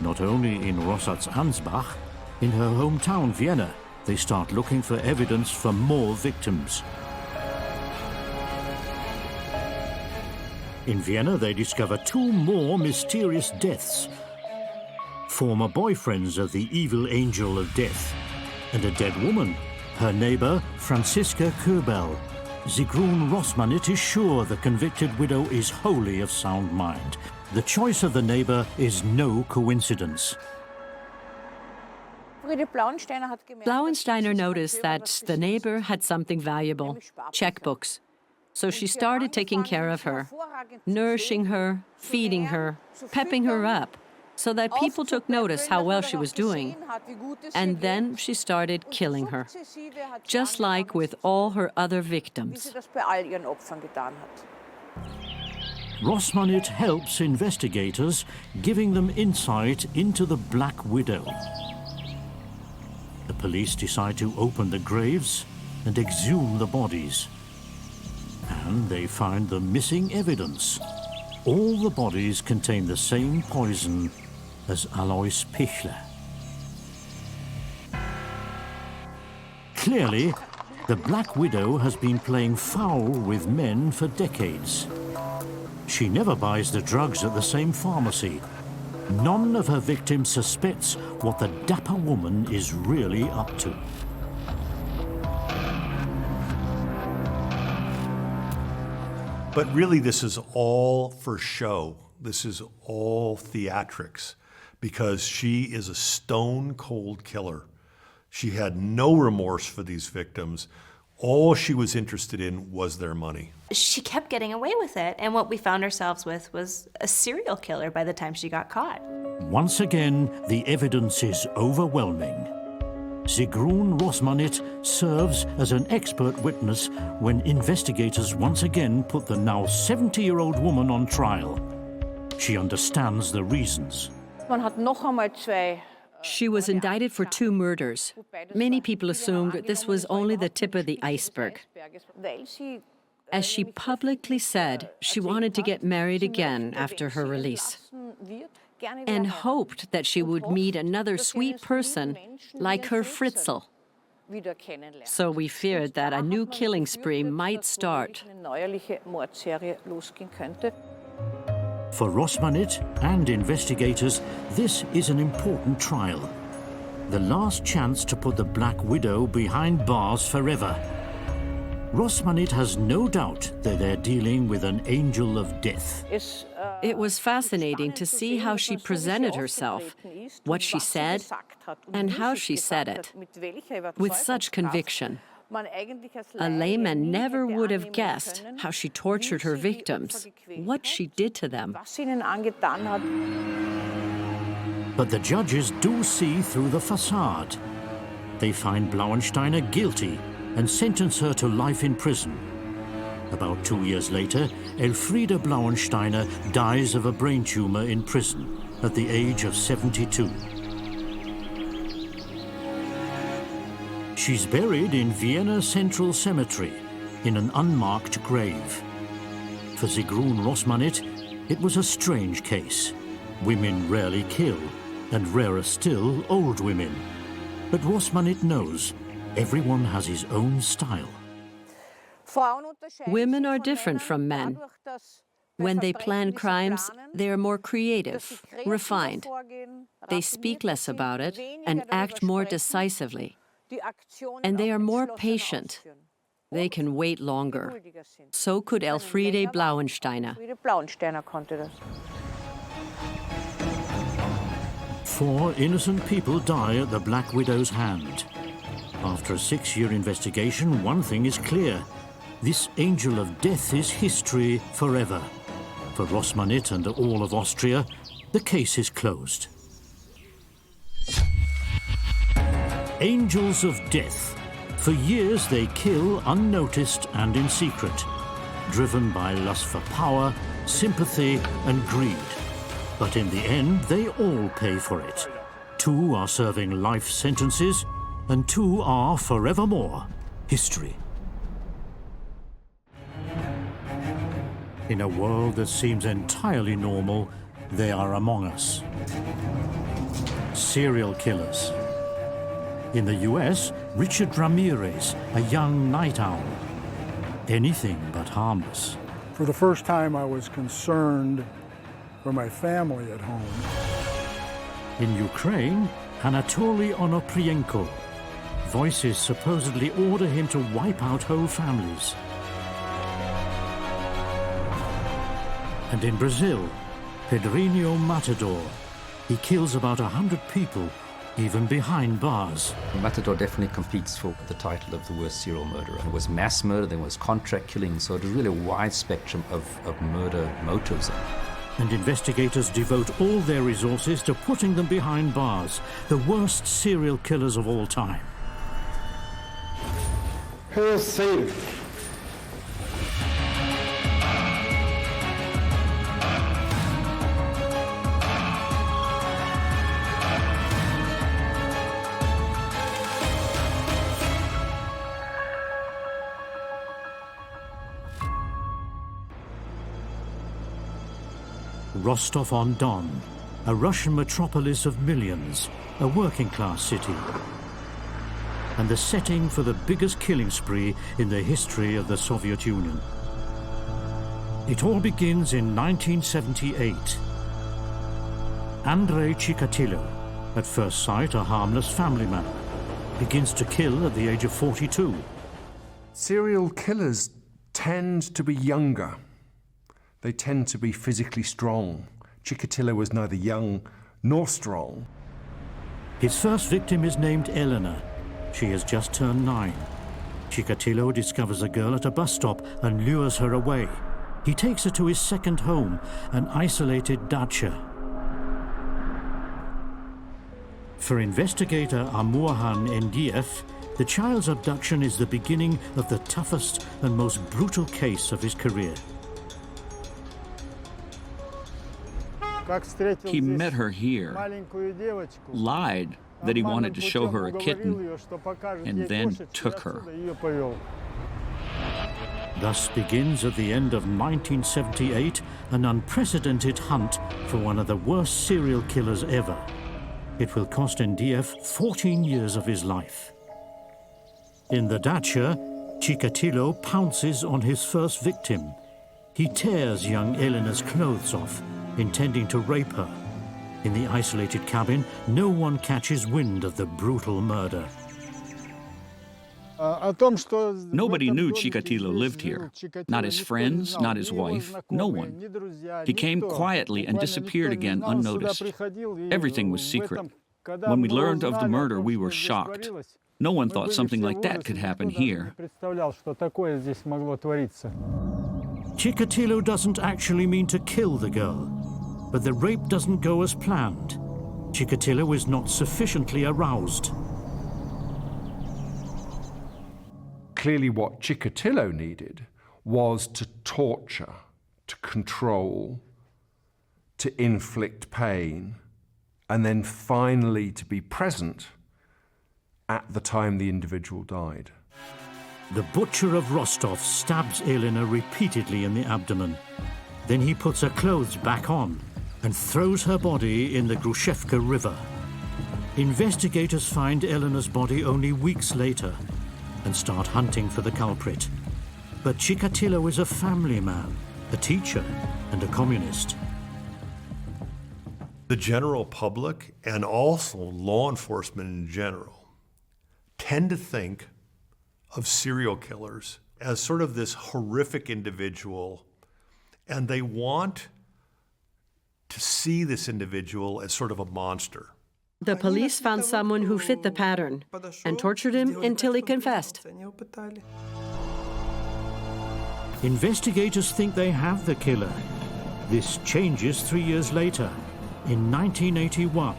Not only in Rossatz-Ansbach, in her hometown Vienna, they start looking for evidence for more victims. In Vienna, they discover 2 more mysterious deaths. Former boyfriends of the evil angel of death. And a dead woman, her neighbour, Franziska Köberl. Sigrun Rosmanit is sure the convicted widow is wholly of sound mind. The choice of the neighbour is no coincidence. Blauensteiner noticed that the neighbor had something valuable, checkbooks. So she started taking care of her, nourishing her, feeding her, pepping her up, so that people took notice how well she was doing. And then she started killing her, just like with all her other victims. Rosmanit helps investigators, giving them insight into the Black Widow. The police decide to open the graves and exhume the bodies. And they find the missing evidence. All the bodies contain the same poison as Alois Pichler. Clearly, the Black Widow has been playing foul with men for decades. She never buys the drugs at the same pharmacy. None of her victims suspects what the dapper woman is really up to. But really, this is all for show. This is all theatrics. because she is a stone-cold killer. She had no remorse for these victims. All she was interested in was their money. She kept getting away with it, and what we found ourselves with was a serial killer by the time she got caught. Once again, the evidence is overwhelming. Sigrun Rosmanit serves as an expert witness when investigators once again put the now 70-year-old woman on trial. She understands the reasons. She was indicted for 2 murders. Many people assumed that this was only the tip of the iceberg. As she publicly said, she wanted to get married again after her release and hoped that she would meet another sweet person like her Fritzl. So we feared that a new killing spree might start. For Rosmanit and investigators, this is an important trial. The last chance to put the Black Widow behind bars forever. Rosmanit has no doubt that they're dealing with an angel of death. It was fascinating to see how she presented herself, what she said, and how she said it, with such conviction. A layman never would have guessed how she tortured her victims, what she did to them. But the judges do see through the facade. They find Blauensteiner guilty and sentence her to life in prison. About 2 years later, Elfriede Blauensteiner dies of a brain tumor in prison at the age of 72. She's buried in Vienna Central Cemetery in an unmarked grave. For Sigrun Rosmanit, it was a strange case. Women rarely kill, and rarer still, old women. But Rosmanit knows everyone has his own style. Women are different from men. When they plan crimes, they are more creative, refined. They speak less about it and act more decisively. And they are more patient. They can wait longer. So could Elfriede Blauensteiner. 4 innocent people die at the Black Widow's hand. After a 6-year investigation, one thing is clear. This angel of death is history forever. For Rosmanit and all of Austria, the case is closed. Angels of death. For years they kill unnoticed and in secret, driven by lust for power, sympathy and greed. But in the end, they all pay for it. 2 are serving life sentences, and 2 are forevermore history. In a world that seems entirely normal, they are among us. Serial killers. In the US, Richard Ramirez, a young night owl. Anything but harmless. For the first time, I was concerned for my family at home. In Ukraine, Anatoly Onoprienko. Voices supposedly order him to wipe out whole families. And in Brazil, Pedrino Matador. He kills about 100 people, even behind bars. Matador definitely competes for the title of the worst serial murderer. There was mass murder, there was contract killing, so it was really a wide spectrum of murder motives. And investigators devote all their resources to putting them behind bars, the worst serial killers of all time. Hail Satan! Rostov-on-Don, a Russian metropolis of millions, a working-class city, and the setting for the biggest killing spree in the history of the Soviet Union. It all begins in 1978. Andrei Chikatilo, at first sight a harmless family man, begins to kill at the age of 42. Serial killers tend to be younger. They tend to be physically strong. Chikatilo was neither young nor strong. His first victim is named Elena. She has just turned 9. Chikatilo discovers a girl at a bus stop and lures her away. He takes her to his second home, an isolated dacha. For investigator Amurhan Endiev, the child's abduction is the beginning of the toughest and most brutal case of his career. He met her here, lied that he wanted to show her a kitten, and then took her. Thus begins at the end of 1978 an unprecedented hunt for one of the worst serial killers ever. It will cost Endiev 14 years of his life. In the dacha, Chikatilo pounces on his first victim. He tears young Elena's clothes off, intending to rape her. In the isolated cabin, no one catches wind of the brutal murder. Nobody knew Chikatilo lived here. Not his friends, not his wife, no one. He came quietly and disappeared again unnoticed. Everything was secret. When we learned of the murder, we were shocked. No one thought something like that could happen here. Chikatilo doesn't actually mean to kill the girl, but the rape doesn't go as planned. Chikatilo is not sufficiently aroused. Clearly what Chikatilo needed was to torture, to control, to inflict pain, and then finally to be present at the time the individual died. The butcher of Rostov stabs Elena repeatedly in the abdomen. Then he puts her clothes back on and throws her body in the Grushevka River. Investigators find Elena's body only weeks later and start hunting for the culprit. But Chikatilo is a family man, a teacher, and a communist. The general public and also law enforcement in general tend to think of serial killers as sort of this horrific individual, and they want to see this individual as sort of a monster. The police found someone who fit the pattern and tortured him until he confessed. Investigators think they have the killer. This changes 3 years later. In 1981,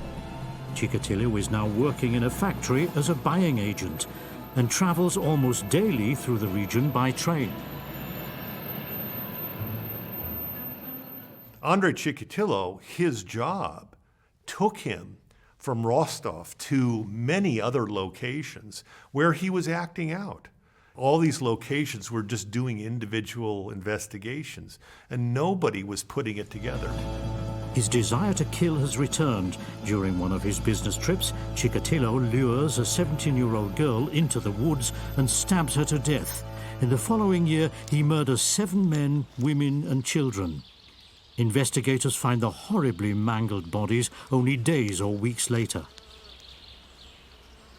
Chikatilo is now working in a factory as a buying agent and travels almost daily through the region by train. Andrei Chikatilo, his job took him from Rostov to many other locations where he was acting out. All these locations were just doing individual investigations, and nobody was putting it together. His desire to kill has returned. During one of his business trips, Chikatilo lures a 17-year-old girl into the woods and stabs her to death. In the following year, he murders 7 men, women, and children. Investigators find the horribly mangled bodies only days or weeks later.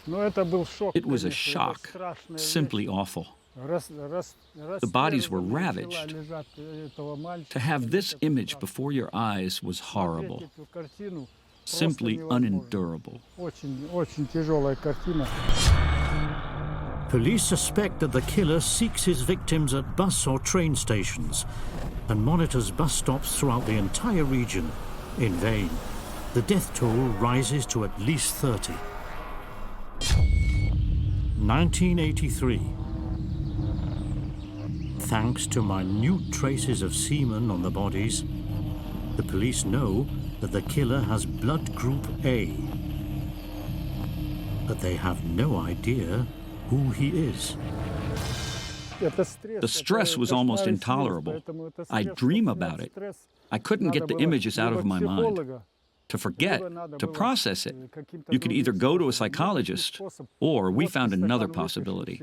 It was a shock, simply awful. The bodies were ravaged. To have this image before your eyes was horrible, simply unendurable. Police suspect that the killer seeks his victims at bus or train stations and monitors bus stops throughout the entire region. In vain. The death toll rises to at least 30. 1983. Thanks to minute traces of semen on the bodies, the police know that the killer has blood group A. But they have no idea who he is. The stress was almost intolerable. I dream about it. I couldn't get the images out of my mind. To forget, to process it, you could either go to a psychologist, or we found another possibility.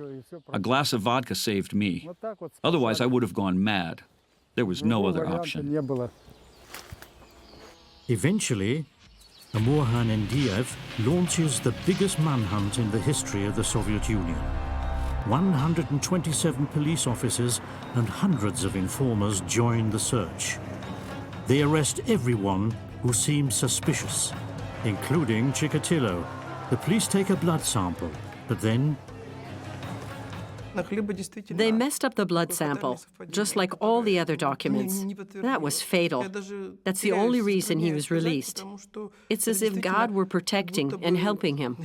A glass of vodka saved me. Otherwise, I would have gone mad. There was no other option. Eventually, Amurhan Endiev launches the biggest manhunt in the history of the Soviet Union. 127 police officers and hundreds of informers join the search. They arrest everyone who seems suspicious. including Chikatilo. The police take a blood sample, but then They messed up the blood sample, just like all the other documents. That was fatal. That's the only reason he was released. It's as if God were protecting and helping him.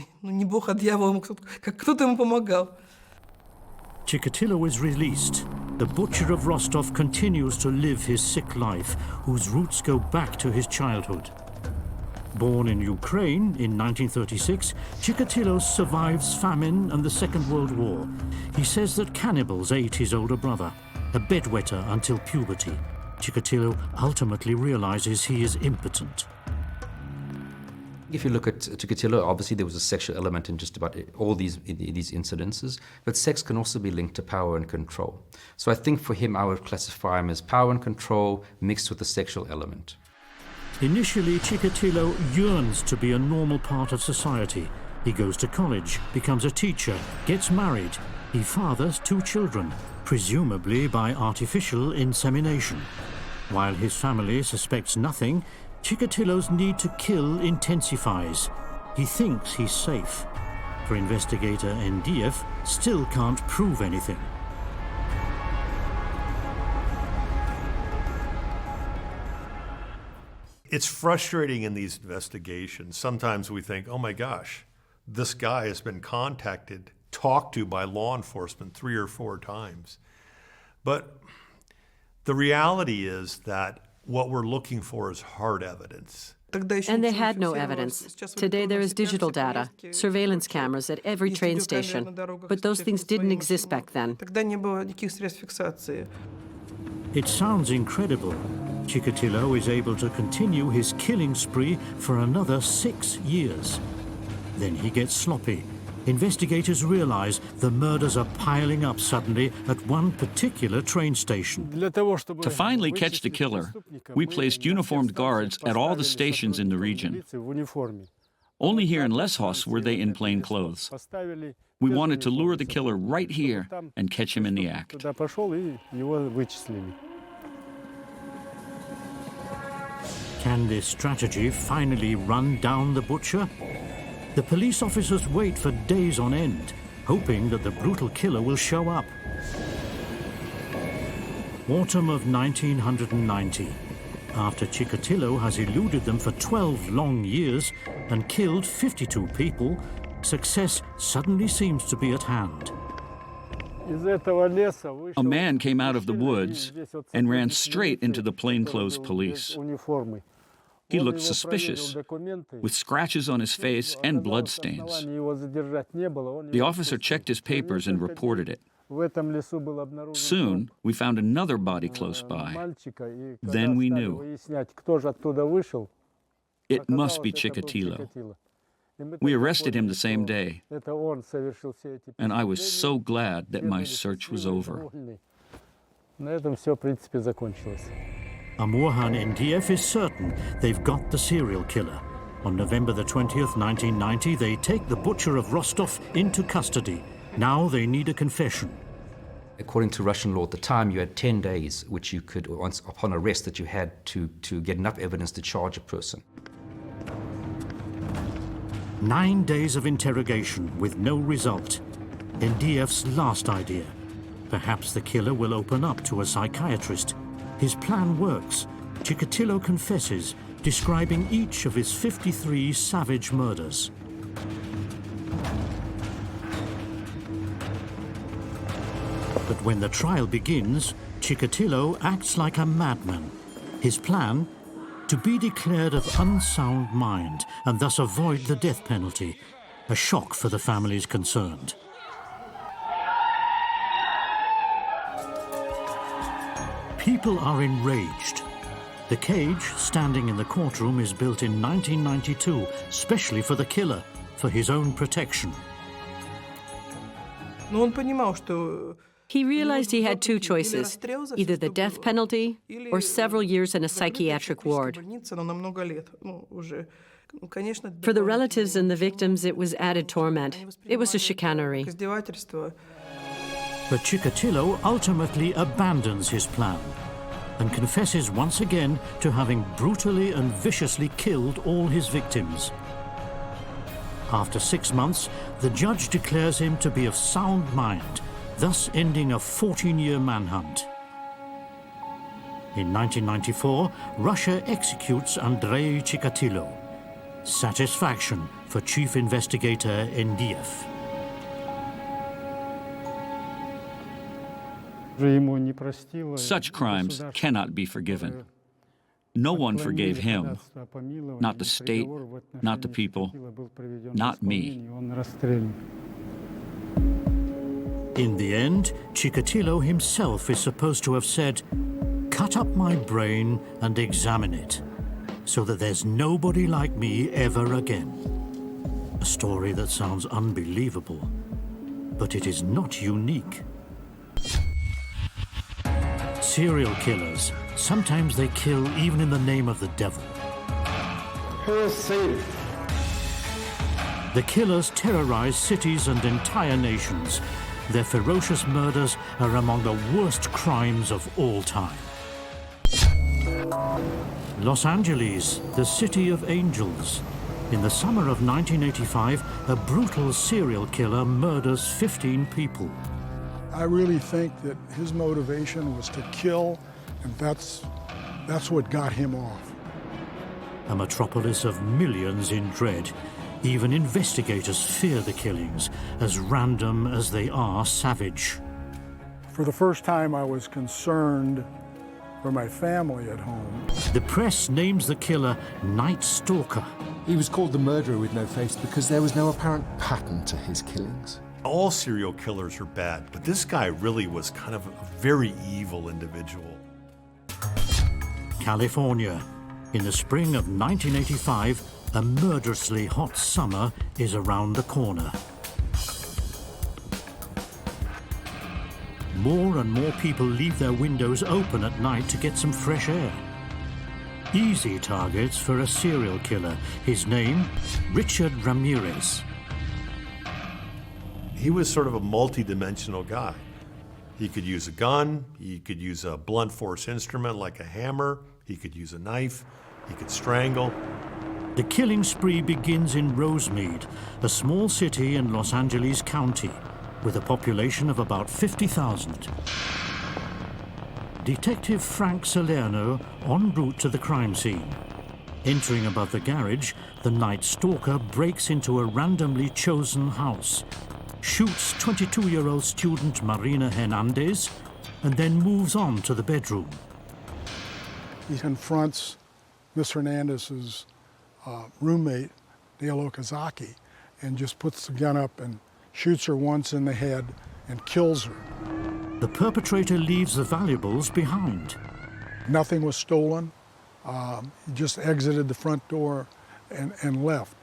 Chikatilo is released. The butcher of Rostov continues to live his sick life, whose roots go back to his childhood. Born in Ukraine in 1936, Chikatilo survives famine and the Second World War. He says that cannibals ate his older brother, a bedwetter until puberty. Chikatilo ultimately realizes he is impotent. If you look at Chikatilo, obviously there was a sexual element in just about all these incidences, but sex can also be linked to power and control. So I think for him, I would classify him as power and control mixed with a sexual element. Initially, Chikatilo yearns to be a normal part of society. He goes to college, becomes a teacher, gets married. He fathers 2 children, presumably by artificial insemination. While his family suspects nothing, Chikatilo's need to kill intensifies. He thinks he's safe. For investigator Andrei still can't prove anything. It's frustrating in these investigations. Sometimes we think, oh my gosh, this guy has been contacted, talked to by law enforcement 3 or 4 times. But the reality is that what we're looking for is hard evidence. And they had no evidence. Today there is digital data, surveillance cameras at every train station. But those things didn't exist back then. It sounds incredible. Chikatilo is able to continue his killing spree for another 6 years. Then he gets sloppy. Investigators realize the murders are piling up suddenly at one particular train station. To finally catch the killer, we placed uniformed guards at all the stations in the region. Only here in Leshoz were they in plain clothes. We wanted to lure the killer right here and catch him in the act. Can this strategy finally run down the butcher? The police officers wait for days on end, hoping that the brutal killer will show up. Autumn of 1990. After Chikatilo has eluded them for 12 long years and killed 52 people, success suddenly seems to be at hand. A man came out of the woods and ran straight into the plainclothes police. He looked suspicious, with scratches on his face and bloodstains. The officer checked his papers and reported it. Soon, we found another body close by. Then we knew. It must be Chikatilo. We arrested him the same day, and I was so glad that my search was over. Amurhan NDF is certain they've got the serial killer. On November the 20th, 1990, they take the butcher of Rostov into custody. Now they need a confession. According to Russian law at the time, you had 10 days, which you could, once upon arrest, that you had to get enough evidence to charge a person. 9 days of interrogation with no result. NDF's last idea. Perhaps the killer will open up to a psychiatrist. His plan works. Chikatilo confesses, describing each of his 53 savage murders. But when the trial begins, Chikatilo acts like a madman. His plan? To be declared of unsound mind and thus avoid the death penalty. A shock for the families concerned. People are enraged. The cage standing in the courtroom is built in 1992, specially for the killer, for his own protection. He realized he had 2 choices, either the death penalty or several years in a psychiatric ward. For the relatives and the victims, it was added torment. It was a chicanery. But Chikatilo ultimately abandons his plan and confesses once again to having brutally and viciously killed all his victims. After 6 months, the judge declares him to be of sound mind, thus ending a 14-year manhunt. In 1994, Russia executes Andrei Chikatilo. Satisfaction for Chief Investigator Ndiev. Such crimes cannot be forgiven. No one forgave him. Not the state, not the people, not me. In the end, Chikatilo himself is supposed to have said, "Cut up my brain and examine it, so that there's nobody like me ever again." A story that sounds unbelievable, but it is not unique. Serial killers, sometimes they kill even in the name of the devil. The killers terrorize cities and entire nations. Their ferocious murders are among the worst crimes of all time. Los Angeles, the city of angels. In the summer of 1985, a brutal serial killer murders 15 people. I really think that his motivation was to kill, and that's what got him off. A metropolis of millions in dread. Even investigators fear the killings, as random as they are savage. For the first time, I was concerned for my family at home. The press names the killer Night Stalker. He was called the murderer with no face because there was no apparent pattern to his killings. All serial killers are bad, but this guy really was kind of a very evil individual. California. In the spring of 1985, a murderously hot summer is around the corner. More and more people leave their windows open at night to get some fresh air. Easy targets for a serial killer. His name, Richard Ramirez. He was sort of a multi-dimensional guy. He could use a gun, he could use a blunt force instrument like a hammer, he could use a knife, he could strangle. The killing spree begins in Rosemead, a small city in Los Angeles County, with a population of about 50,000. Detective Frank Salerno en route to the crime scene. Entering above the garage, the Night Stalker breaks into a randomly chosen house, shoots 22-year-old student Marina Hernandez, and then moves on to the bedroom. He confronts Miss Hernandez's roommate, Dale Okazaki, and just puts the gun up and shoots her once in the head and kills her. The perpetrator leaves the valuables behind. Nothing was stolen. He just exited the front door and left.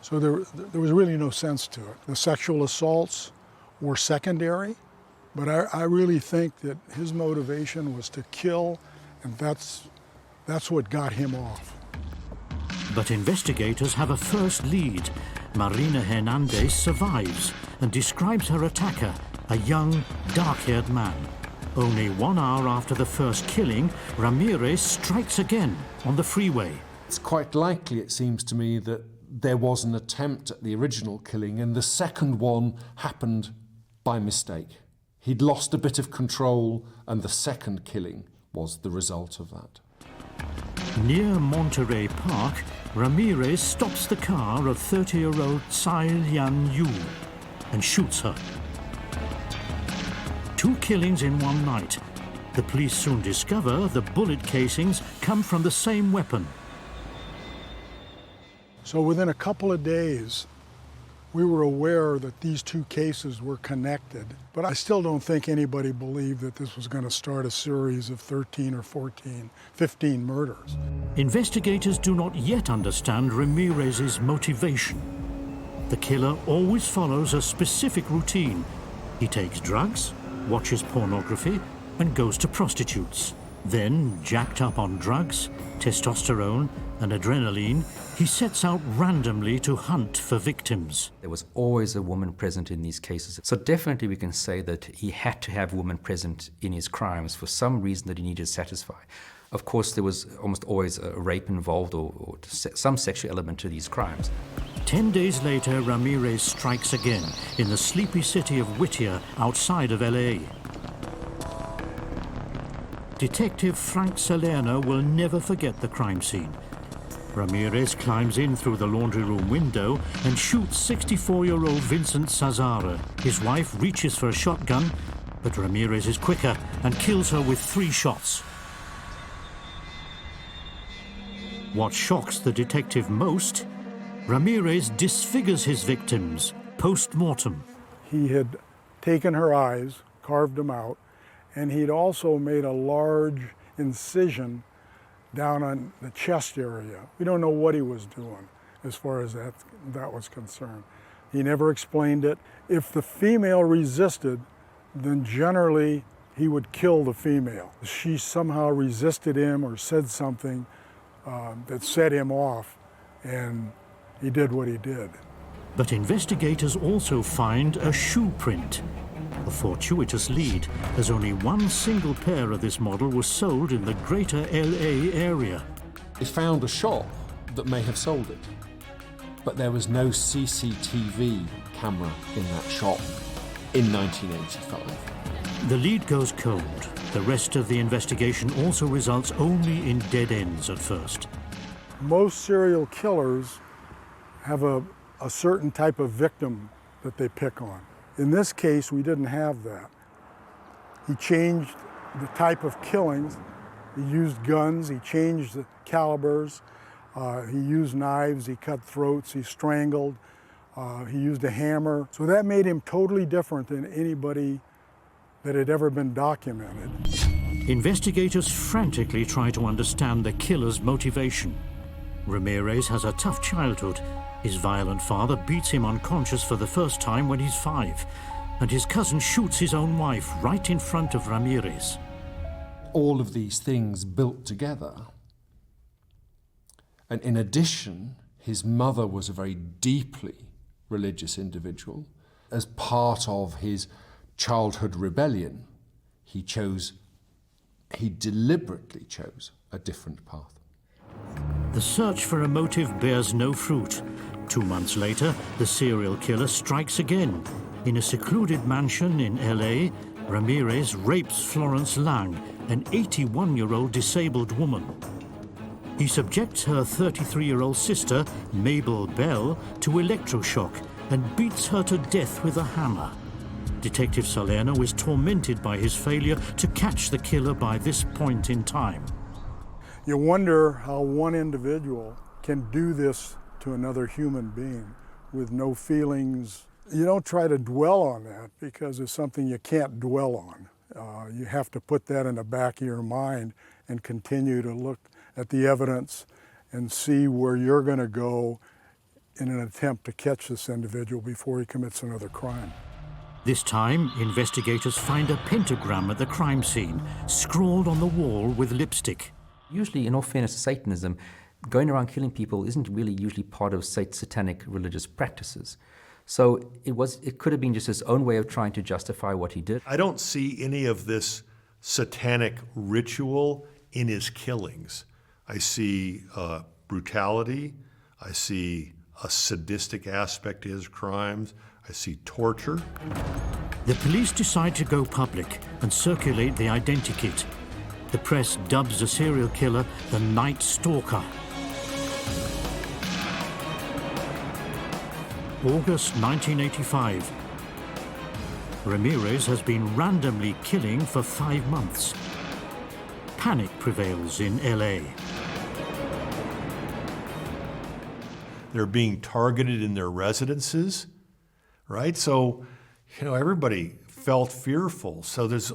So there was really no sense to it. The sexual assaults were secondary, but I really think that his motivation was to kill, and that's what got him off. But investigators have a first lead. Marina Hernandez survives and describes her attacker, a young, dark-haired man. Only 1 hour after the first killing, Ramirez strikes again on the freeway. It's quite likely, it seems to me, that there was an attempt at the original killing and the second one happened by mistake. He'd lost a bit of control and the second killing was the result of that. Near Monterey Park, Ramirez stops the car of 30-year-old Tsai Lian Yu and shoots her. 2 killings in one night. The police soon discover the bullet casings come from the same weapon. So within a couple of days, we were aware that these 2 cases were connected. But I still don't think anybody believed that this was going to start a series of 13 or 14, 15 murders. Investigators do not yet understand Ramirez's motivation. The killer always follows a specific routine. He takes drugs, watches pornography, and goes to prostitutes. Then, jacked up on drugs, testosterone, and adrenaline, he sets out randomly to hunt for victims. There was always a woman present in these cases. So definitely we can say that he had to have women present in his crimes for some reason that he needed to satisfy. Of course, there was almost always a rape involved or some sexual element to these crimes. 10 days later, Ramirez strikes again in the sleepy city of Whittier outside of LA. Detective Frank Salerno will never forget the crime scene. Ramirez climbs in through the laundry room window and shoots 64-year-old Vincent Sazara. His wife reaches for a shotgun, but Ramirez is quicker and kills her with 3 shots. What shocks the detective most, Ramirez disfigures his victims post-mortem. He had taken her eyes, carved them out, and he'd also made a large incision down on the chest area. We don't know what he was doing as far as that was concerned. He never explained it. If the female resisted, then generally he would kill the female. She somehow resisted him or said something that set him off, and he did what he did. But investigators also find a shoe print. A fortuitous lead, as only one single pair of this model was sold in the greater LA area. They found a shop that may have sold it, but there was no CCTV camera in that shop in 1985. The lead goes cold. The rest of the investigation also results only in dead ends at first. Most serial killers have a certain type of victim that they pick on. In this case, we didn't have that. He changed the type of killings. He used guns, he changed the calibers, he used knives, he cut throats, he strangled, he used a hammer. So that made him totally different than anybody that had ever been documented. Investigators frantically try to understand the killer's motivation. Ramirez has a tough childhood. His violent father beats him unconscious for the first time when he's 5, and his cousin shoots his own wife right in front of Ramirez. All of these things built together. And in addition, his mother was a very deeply religious individual. As part of his childhood rebellion, he deliberately chose a different path. The search for a motive bears no fruit. 2 months later, the serial killer strikes again. In a secluded mansion in LA, Ramirez rapes Florence Lang, an 81-year-old disabled woman. He subjects her 33-year-old sister, Mabel Bell, to electroshock and beats her to death with a hammer. Detective Salerno is tormented by his failure to catch the killer by this point in time. You wonder how one individual can do this to another human being with no feelings. You don't try to dwell on that because it's something you can't dwell on. You have to put that in the back of your mind and continue to look at the evidence and see where you're going to go in an attempt to catch this individual before he commits another crime. This time, investigators find a pentagram at the crime scene, scrawled on the wall with lipstick. Usually, in all fairness to Satanism, going around killing people isn't really usually part of satanic religious practices. So it could have been just his own way of trying to justify what he did. I don't see any of this satanic ritual in his killings. I see brutality. I see a sadistic aspect to his crimes. I see torture. The police decide to go public and circulate the identikit. The press dubs the serial killer the Night Stalker. August 1985. Ramirez has been randomly killing for 5 months. Panic prevails in LA. They're being targeted in their residences, right? So, everybody felt fearful. So there's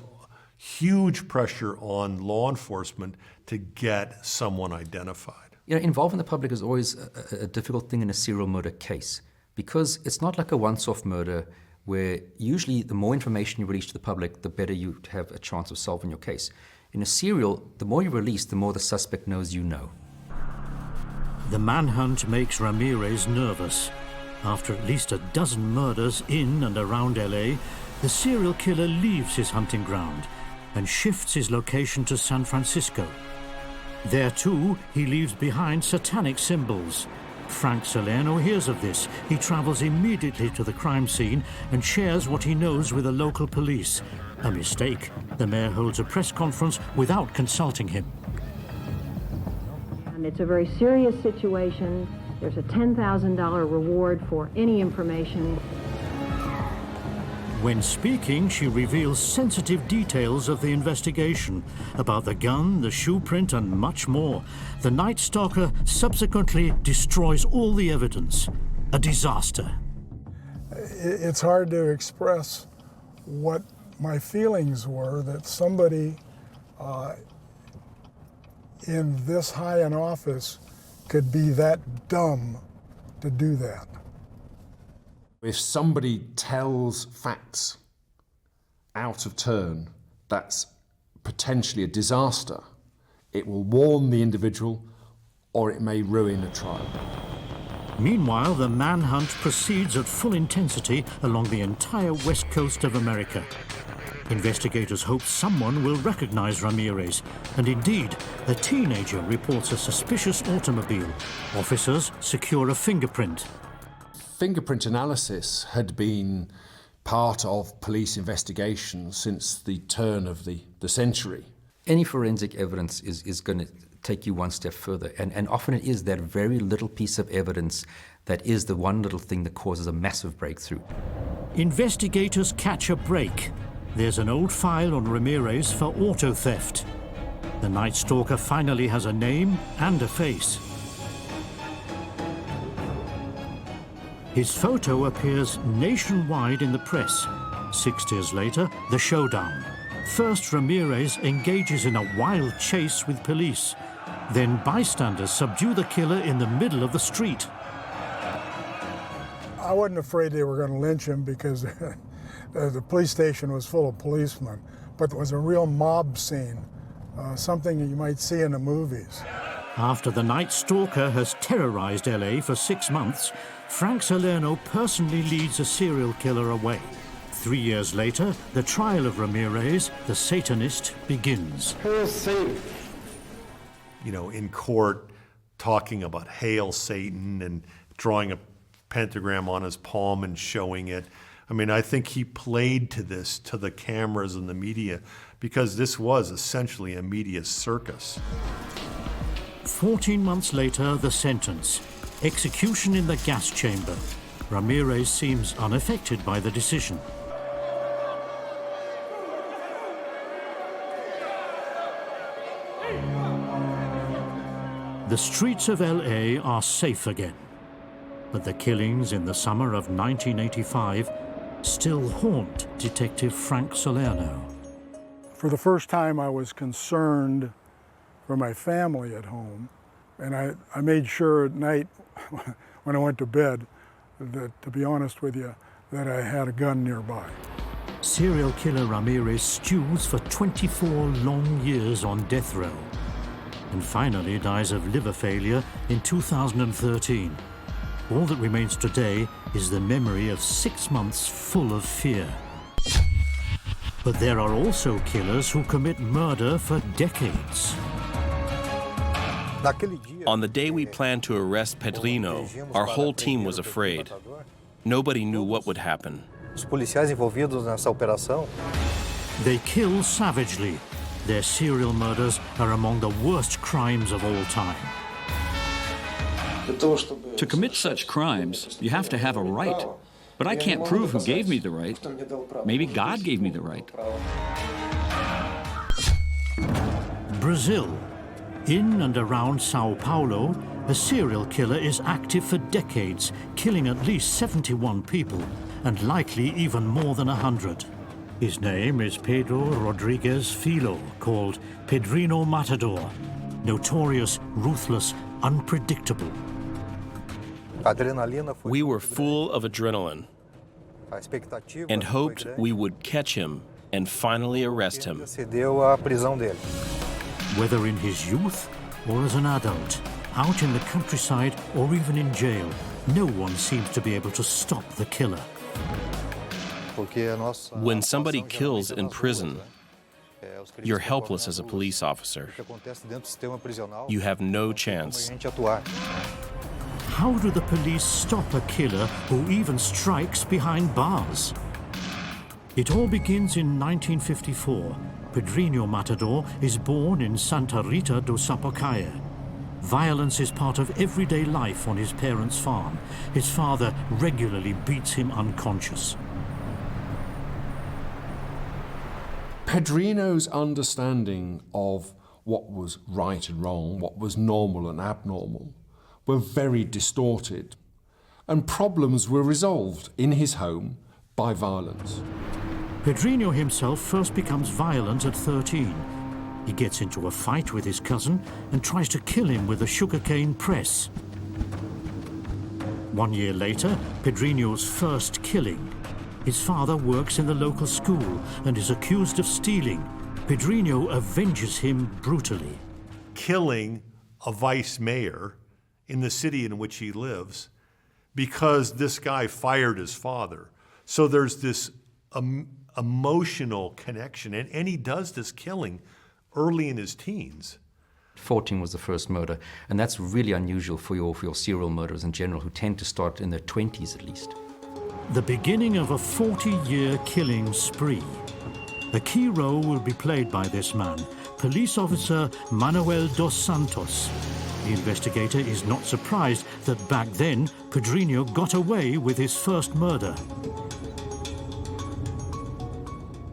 huge pressure on law enforcement to get someone identified. Involving the public is always a difficult thing in a serial murder case because it's not like a once-off murder where usually the more information you release to the public, the better you have a chance of solving your case. In a serial, the more you release, the more the suspect knows you know. The manhunt makes Ramirez nervous. After at least a dozen murders in and around LA, the serial killer leaves his hunting ground and shifts his location to San Francisco. There too, he leaves behind satanic symbols, Frank Salerno hears of this. He travels immediately to the crime scene and shares what he knows with the local police. A mistake. The mayor holds a press conference without consulting him. And it's a very serious situation. There's a $10,000 reward for any information. When speaking, she reveals sensitive details of the investigation about the gun, the shoe print, and much more. The Night Stalker subsequently destroys all the evidence. A disaster. It's hard to express what my feelings were that somebody in this high an office could be that dumb to do that. If somebody tells facts out of turn, that's potentially a disaster. It will warn the individual, or it may ruin a trial. Meanwhile, the manhunt proceeds at full intensity along the entire west coast of America. Investigators hope someone will recognize Ramirez, and indeed, a teenager reports a suspicious automobile. Officers secure a fingerprint. Fingerprint analysis had been part of police investigation since the turn of the century. Any forensic evidence is going to take you one step further, and often it is that very little piece of evidence that is the one little thing that causes a massive breakthrough. Investigators catch a break. There's an old file on Ramirez for auto theft. The Night Stalker finally has a name and a face. His photo appears nationwide in the press. 6 years later, the showdown. First, Ramirez engages in a wild chase with police. Then bystanders subdue the killer in the middle of the street. I wasn't afraid they were going to lynch him because the police station was full of policemen, but it was a real mob scene, something that you might see in the movies. After the Night Stalker has terrorized LA for 6 months, Frank Salerno personally leads a serial killer away. 3 years later, the trial of Ramirez, the Satanist, begins. You know, in court, talking about Hail Satan and drawing a pentagram on his palm and showing it. I mean, I think he played to this, to the cameras and the media, because this was essentially a media circus. 14 months later, the sentence. Execution in the gas chamber. Ramirez seems unaffected by the decision. The streets of LA are safe again. But the killings in the summer of 1985 still haunt Detective Frank Salerno. For the first time, I was concerned for my family at home, and I made sure at night when I went to bed that, to be honest with you, that I had a gun nearby. Serial killer Ramirez stews for 24 long years on death row, and finally dies of liver failure in 2013. All that remains today is the memory of 6 months full of fear. But there are also killers who commit murder for decades. On the day we planned to arrest Pedrino, our whole team was afraid. Nobody knew what would happen. They kill savagely. Their serial murders are among the worst crimes of all time. To commit such crimes, you have to have a right. But I can't prove who gave me the right. Maybe God gave me the right. Brazil. In and around Sao Paulo, a serial killer is active for decades, killing at least 71 people, and likely even more than 100. His name is Pedro Rodriguez Filho, called Pedrino Matador. Notorious, ruthless, unpredictable. We were full of adrenaline and hoped we would catch him and finally arrest him. Whether in his youth or as an adult, out in the countryside or even in jail, no one seems to be able to stop the killer. When somebody kills in prison, you're helpless as a police officer. You have no chance. how do the police stop a killer who even strikes behind bars? It all begins in 1954. Pedrino Matador is born in Santa Rita do Sapucaia. Violence is part of everyday life on his parents' farm. His father regularly beats him unconscious. Pedrino's understanding of what was right and wrong, what was normal and abnormal, were very distorted, and problems were resolved in his home by violence. Pedrino himself first becomes violent at 13. He gets into a fight with his cousin and tries to kill him with a sugarcane press. 1 year later, Pedrino's first killing. His father works in the local school and is accused of stealing. Pedrino avenges him brutally. Killing a vice mayor in the city in which he lives because this guy fired his father. So there's this emotional connection, and he does this killing early in his teens. 14 was the first murder, and that's really unusual for your serial murderers in general, who tend to start in their 20s at least. The beginning of a 40-year killing spree. A key role will be played by this man, police officer Manuel dos Santos. The investigator is not surprised that back then, Pedrino got away with his first murder.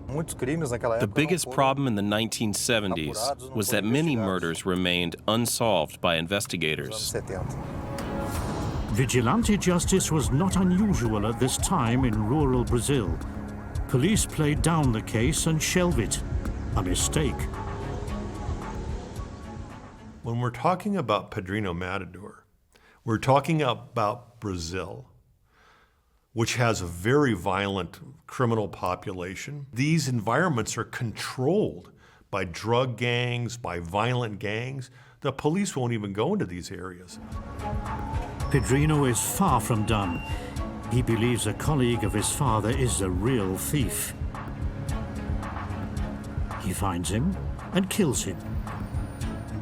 The biggest problem in the 1970s was that many murders remained unsolved by investigators. Vigilante justice was not unusual at this time in rural Brazil. Police played down the case and shelved it. A mistake. When we're talking about Pedrino Matador, we're talking about Brazil, which has a very violent criminal population. These environments are controlled by drug gangs, by violent gangs. The police won't even go into these areas. Pedrino is far from done. He believes a colleague of his father is a real thief. He finds him and kills him.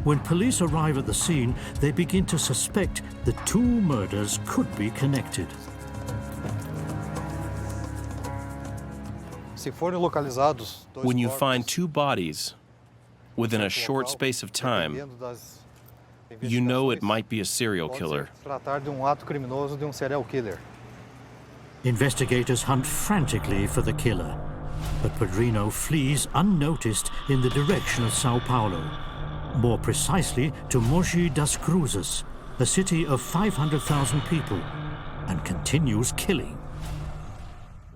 When police arrive at the scene, they begin to suspect the two murders could be connected. When you find two bodies within a short space of time, you know it might be a serial killer. Investigators hunt frantically for the killer, but Pedrino flees unnoticed in the direction of Sao Paulo, more precisely to Mogi das Cruzes, a city of 500,000 people, and continues killing.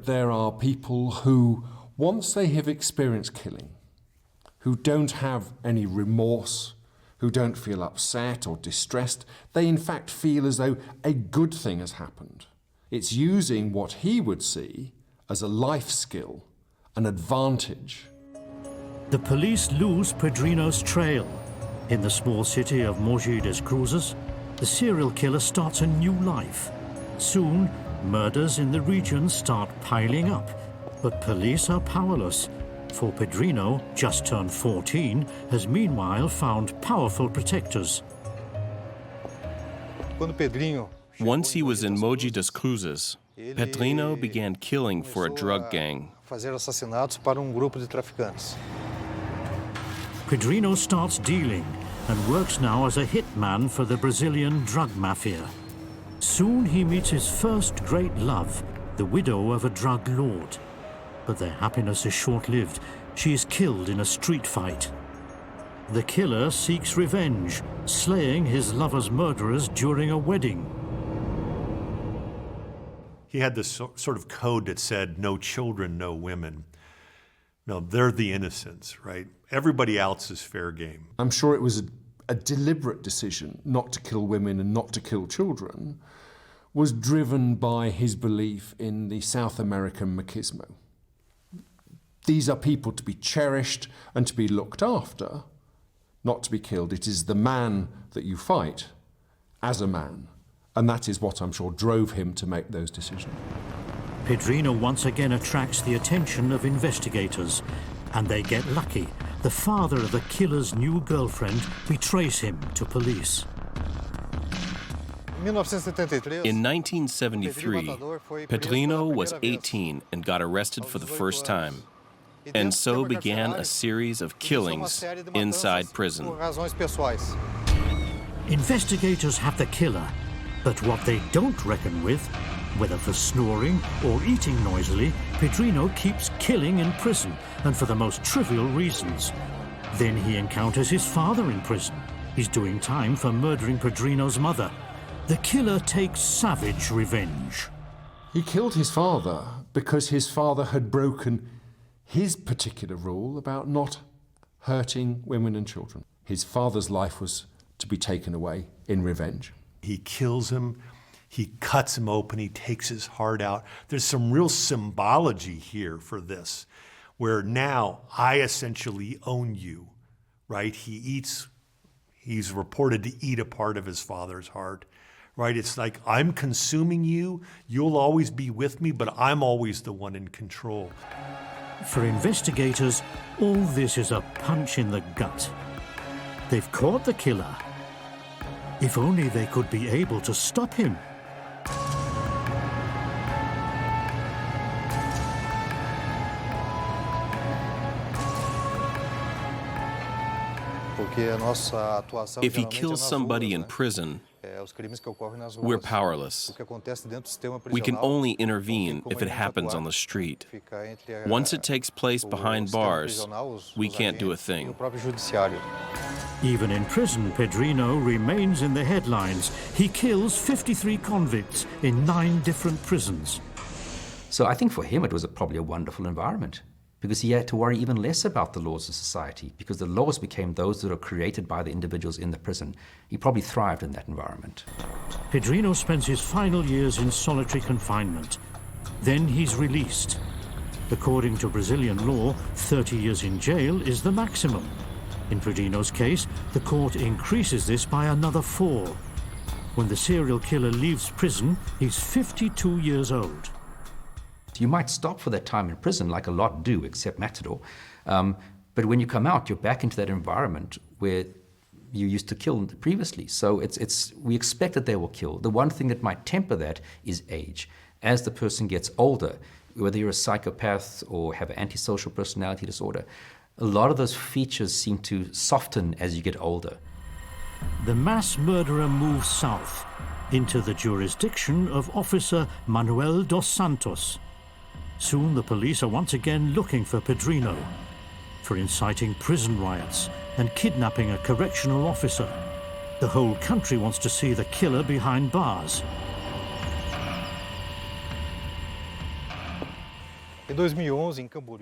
There are people who, once they have experienced killing, who don't have any remorse, who don't feel upset or distressed, they in fact feel as though a good thing has happened. It's using what he would see as a life skill, an advantage. The police lose Pedrino's trail. In the small city of Mogi das Cruzes, the serial killer starts a new life. Soon, murders in the region start piling up, but police are powerless, for Pedrino, just turned 14, has meanwhile found powerful protectors. Once he was in Mogi das Cruzes, Pedrino began killing for a drug gang. Pedrino starts dealing and works now as a hitman for the Brazilian drug mafia. Soon he meets his first great love, the widow of a drug lord. But their happiness is short-lived. She is killed in a street fight. The killer seeks revenge, slaying his lover's murderers during a wedding. He had this sort of code that said, no children, no women. No, they're the innocents, right? Everybody else is fair game. I'm sure it was a deliberate decision not to kill women and not to kill children, was driven by his belief in the South American machismo. These are people to be cherished and to be looked after, not to be killed. It is the man that you fight as a man, and that is what I'm sure drove him to make those decisions. Pedrino once again attracts the attention of investigators, and they get lucky. The father of the killer's new girlfriend betrays him to police. In 1973, Pedrino was 18 and got arrested for the first time. And so began a series of killings inside prison. Investigators have the killer, but what they don't reckon with, whether for snoring or eating noisily, Pedrino keeps killing in prison, and for the most trivial reasons. Then he encounters his father in prison. He's doing time for murdering Pedrino's mother. The killer takes savage revenge. He killed his father because his father had broken his particular rule about not hurting women and children. His father's life was to be taken away in revenge. He kills him, he cuts him open, he takes his heart out. There's some real symbology here for this, where now I essentially own you, right? He's reported to eat a part of his father's heart, right? It's like, I'm consuming you, you'll always be with me, but I'm always the one in control. For investigators, all this is a punch in the gut. They've caught the killer. If only they could be able to stop him. If he kills somebody in prison, we're powerless. We can only intervene if it happens on the street. Once it takes place behind bars, we can't do a thing. Even in prison, Pedrino remains in the headlines. He kills 53 convicts in 9 different prisons. So I think for him it was probably a wonderful environment, because he had to worry even less about the laws of society, because the laws became those that are created by the individuals in the prison. He probably thrived in that environment. Pedrino spends his final years in solitary confinement. Then he's released. According to Brazilian law, 30 years in jail is the maximum. In Pedrino's case, the court increases this by another 4. When the serial killer leaves prison, he's 52 years old. You might stop for that time in prison, like a lot do, except Matador. But when you come out, you're back into that environment where you used to kill previously. So we expect that they will kill. The one thing that might temper that is age. As the person gets older, whether you're a psychopath or have an antisocial personality disorder, a lot of those features seem to soften as you get older. The mass murderer moves south into the jurisdiction of Officer Manuel dos Santos. Soon the police are once again looking for Pedrino for inciting prison riots and kidnapping a correctional officer. The whole country wants to see the killer behind bars.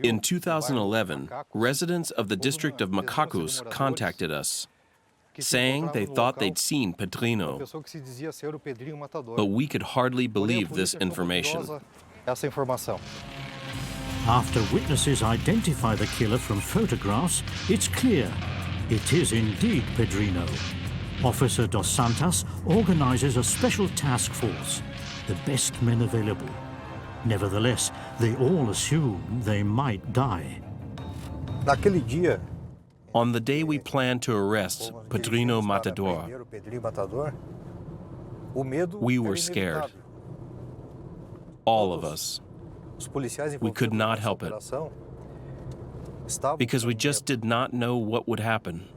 In 2011, residents of the district of Macacos contacted us, saying they thought they'd seen Pedrino. But we could hardly believe this information. After witnesses identify the killer from photographs, it's clear it is indeed Pedrino. Officer Dos Santos organizes a special task force, the best men available. Nevertheless, they all assume they might die. On the day we planned to arrest Pedrino Matador, we were scared. All of us. We could not help it, because we just did not know what would happen.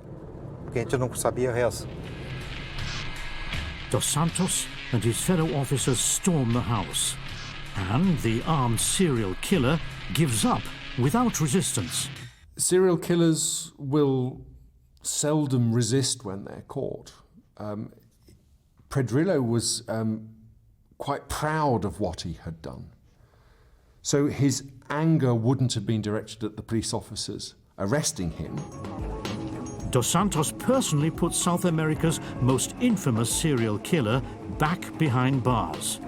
Dos Santos and his fellow officers storm the house, and the armed serial killer gives up without resistance. Serial killers will seldom resist when they're caught. Pedrino was quite proud of what he had done. So his anger wouldn't have been directed at the police officers arresting him. Dos Santos personally put South America's most infamous serial killer back behind bars.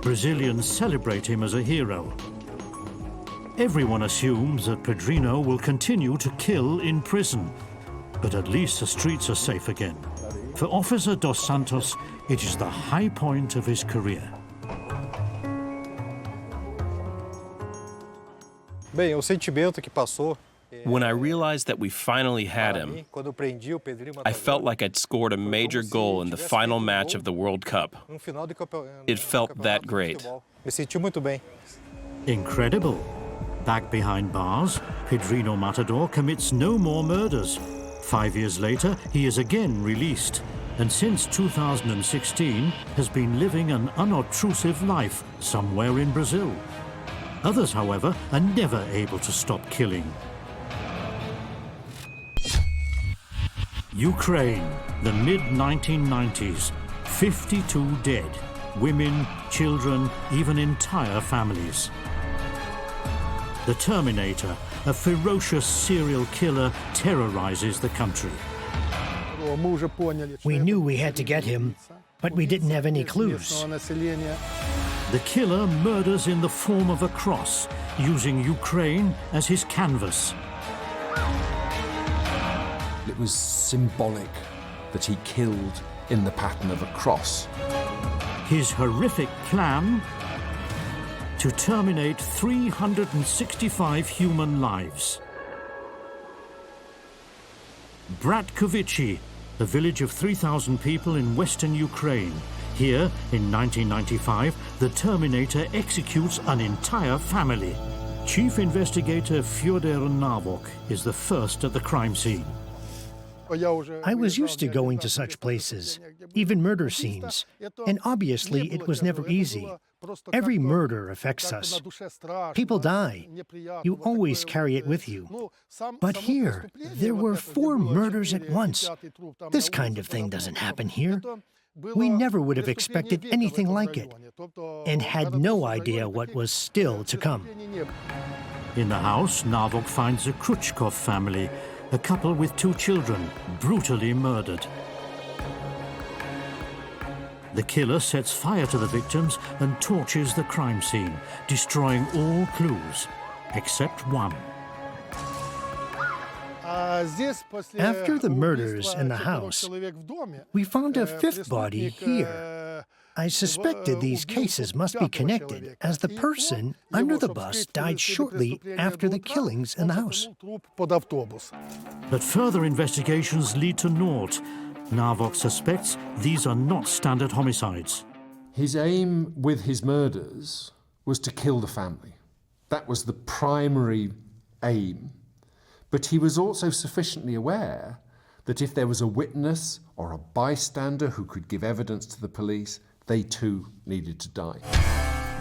Brazilians celebrate him as a hero. Everyone assumes that Pedrino will continue to kill in prison, but at least the streets are safe again. For Officer Dos Santos, it is the high point of his career. When I realized that we finally had him, I felt like I'd scored a major goal in the final match of the World Cup. It felt that great. Incredible. Back behind bars, Pedrino Matador commits no more murders. 5 years later, he is again released, and since 2016 has been living an unobtrusive life somewhere in Brazil. Others, however, are never able to stop killing. Ukraine, the mid-1990s, 52 dead, women, children, even entire families. The Terminator, a ferocious serial killer, terrorizes the country. We knew we had to get him, but we didn't have any clues. The killer murders in the form of a cross, using Ukraine as his canvas. It was symbolic that he killed in the pattern of a cross. His horrific plan: to terminate 365 human lives. Bratkovichi, a village of 3,000 people in western Ukraine. Here, in 1995, the Terminator executes an entire family. Chief investigator Fyodor Navok is the first at the crime scene. I was used to going to such places, even murder scenes, and obviously it was never easy. Every murder affects us. People die. You always carry it with you. But here, there were 4 murders at once. This kind of thing doesn't happen here. We never would have expected anything like it, and had no idea what was still to come. In the house, Navok finds the Khrushchev family, a couple with 2 children, brutally murdered. The killer sets fire to the victims and torches the crime scene, destroying all clues, except one. After the murders in the house, we found a 5th body here. I suspected these cases must be connected, as the person under the bus died shortly after the killings in the house. But further investigations lead to naught. Navok suspects these are not standard homicides. His aim with his murders was to kill the family. That was the primary aim. But he was also sufficiently aware that if there was a witness or a bystander who could give evidence to the police, they too needed to die.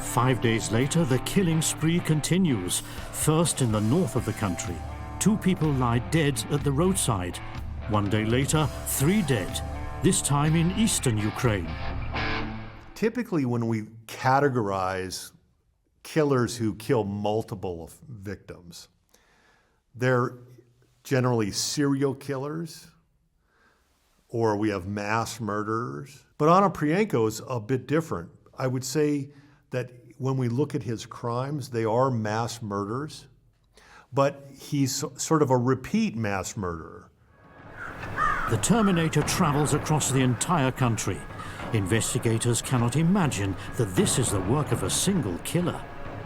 5 days later, the killing spree continues. First in the north of the country. 2 people lie dead at the roadside. 1 day later, 3 dead, this time in eastern Ukraine. Typically, when we categorize killers who kill multiple victims, they're generally serial killers, or we have mass murderers. But Onoprienko is a bit different. I would say that when we look at his crimes, they are mass murders, but he's sort of a repeat mass murderer. The Terminator travels across the entire country. Investigators cannot imagine that this is the work of a single killer.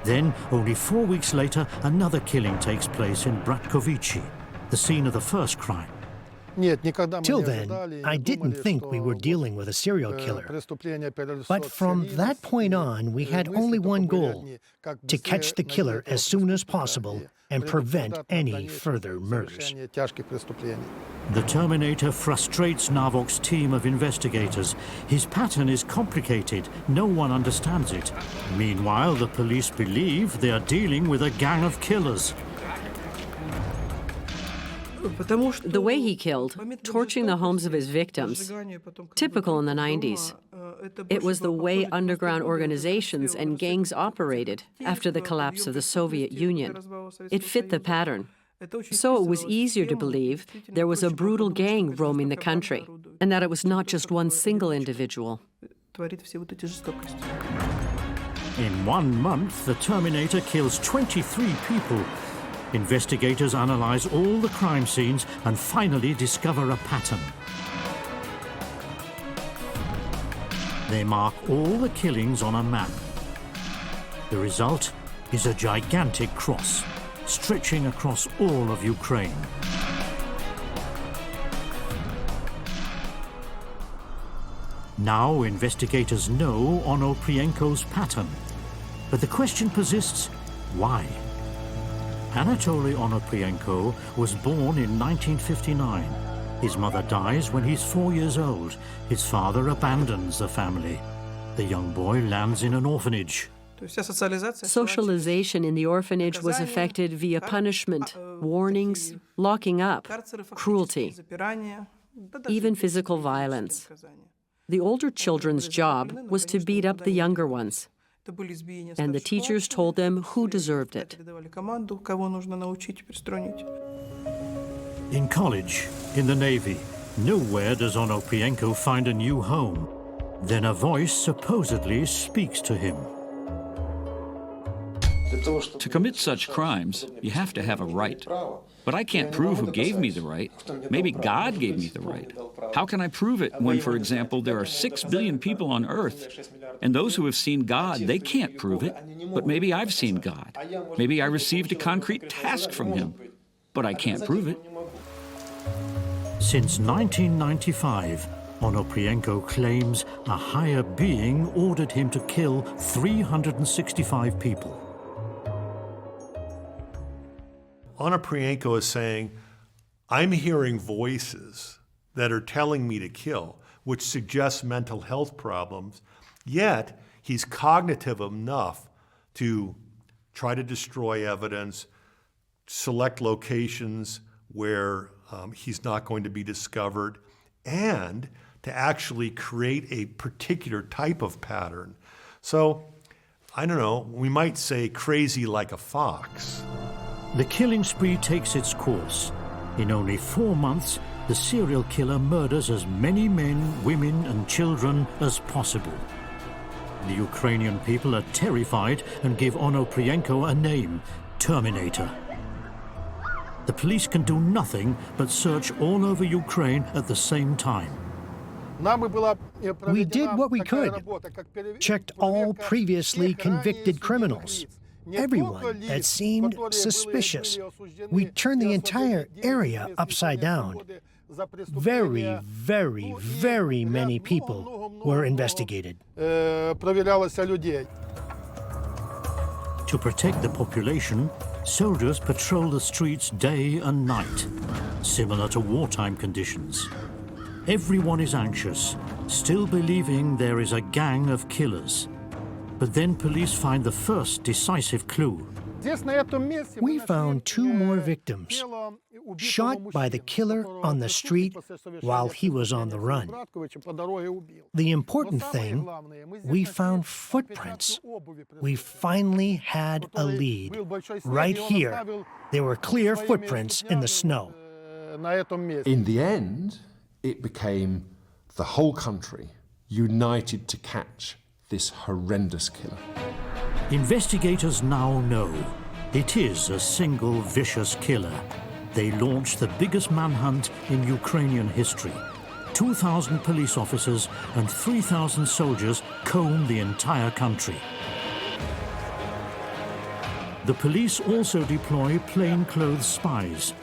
Then, only 4 weeks later, another killing takes place in Bratkovichi, the scene of the first crime. Till then, I didn't think we were dealing with a serial killer. But from that point on, we had only one goal: to catch the killer as soon as possible and prevent any further murders. The Terminator frustrates Navok's team of investigators. His pattern is complicated. No one understands it. Meanwhile, the police believe they are dealing with a gang of killers. The way he killed, torching the homes of his victims, typical in the 90s. It was the way underground organizations and gangs operated after the collapse of the Soviet Union. It fit the pattern. So it was easier to believe there was a brutal gang roaming the country, and that it was not just one single individual. In 1 month, the Terminator kills 23 people. Investigators analyze all the crime scenes and finally discover a pattern. They mark all the killings on a map. The result is a gigantic cross. stretching across all of Ukraine. Now investigators know Onoprienko's pattern, but the question persists, why? Anatoly Onoprienko was born in 1959. His mother dies when he's 4 years old. His father abandons the family. The young boy lands in an orphanage. Socialization in the orphanage was effected via punishment, warnings, locking up, cruelty, even physical violence. The older children's job was to beat up the younger ones, and the teachers told them who deserved it. In college, in the Navy, nowhere does Onoprienko find a new home. Then a voice supposedly speaks to him. To commit such crimes, you have to have a right. But I can't prove who gave me the right. Maybe God gave me the right. How can I prove it when, for example, there are 6 billion people on Earth, and those who have seen God, they can't prove it, but maybe I've seen God. Maybe I received a concrete task from him, but I can't prove it. Since 1995, Onoprienko claims a higher being ordered him to kill 365 people. Onoprienko is saying, I'm hearing voices that are telling me to kill, which suggests mental health problems, yet he's cognitive enough to try to destroy evidence, select locations where he's not going to be discovered, and to actually create a particular type of pattern. So, I don't know, we might say crazy like a fox. The killing spree takes its course. In only 4 months, the serial killer murders as many men, women, and children as possible. The Ukrainian people are terrified and give Onoprienko a name, Terminator. The police can do nothing but search all over Ukraine at the same time. We did what we could, checked all previously convicted criminals, everyone that seemed suspicious. We turned the entire area upside down. Very, very, very many people were investigated. To protect the population, soldiers patrol the streets day and night, similar to wartime conditions. Everyone is anxious, still believing there is a gang of killers. But then police find the first decisive clue. We found 2 more victims, shot by the killer on the street while he was on the run. The important thing, we found footprints. We finally had a lead. Right here, there were clear footprints in the snow. In the end, it became the whole country united to catch this horrendous killer. Investigators now know it is a single vicious killer. They launched the biggest manhunt in Ukrainian history. 2,000 police officers and 3,000 soldiers combed the entire country. The police also deploy plainclothes spies.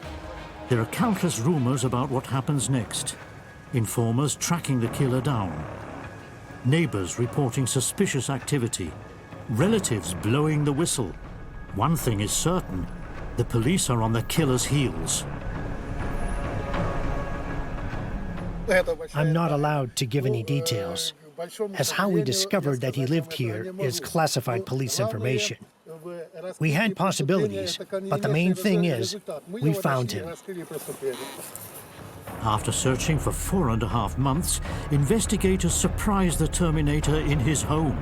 There are countless rumors about what happens next. Informers tracking the killer down. Neighbors reporting suspicious activity. Relatives blowing the whistle. One thing is certain, the police are on the killer's heels. I'm not allowed to give any details, as how we discovered that he lived here is classified police information. We had possibilities, but the main thing is, we found him. After searching for 4.5 months, investigators surprised the Terminator in his home.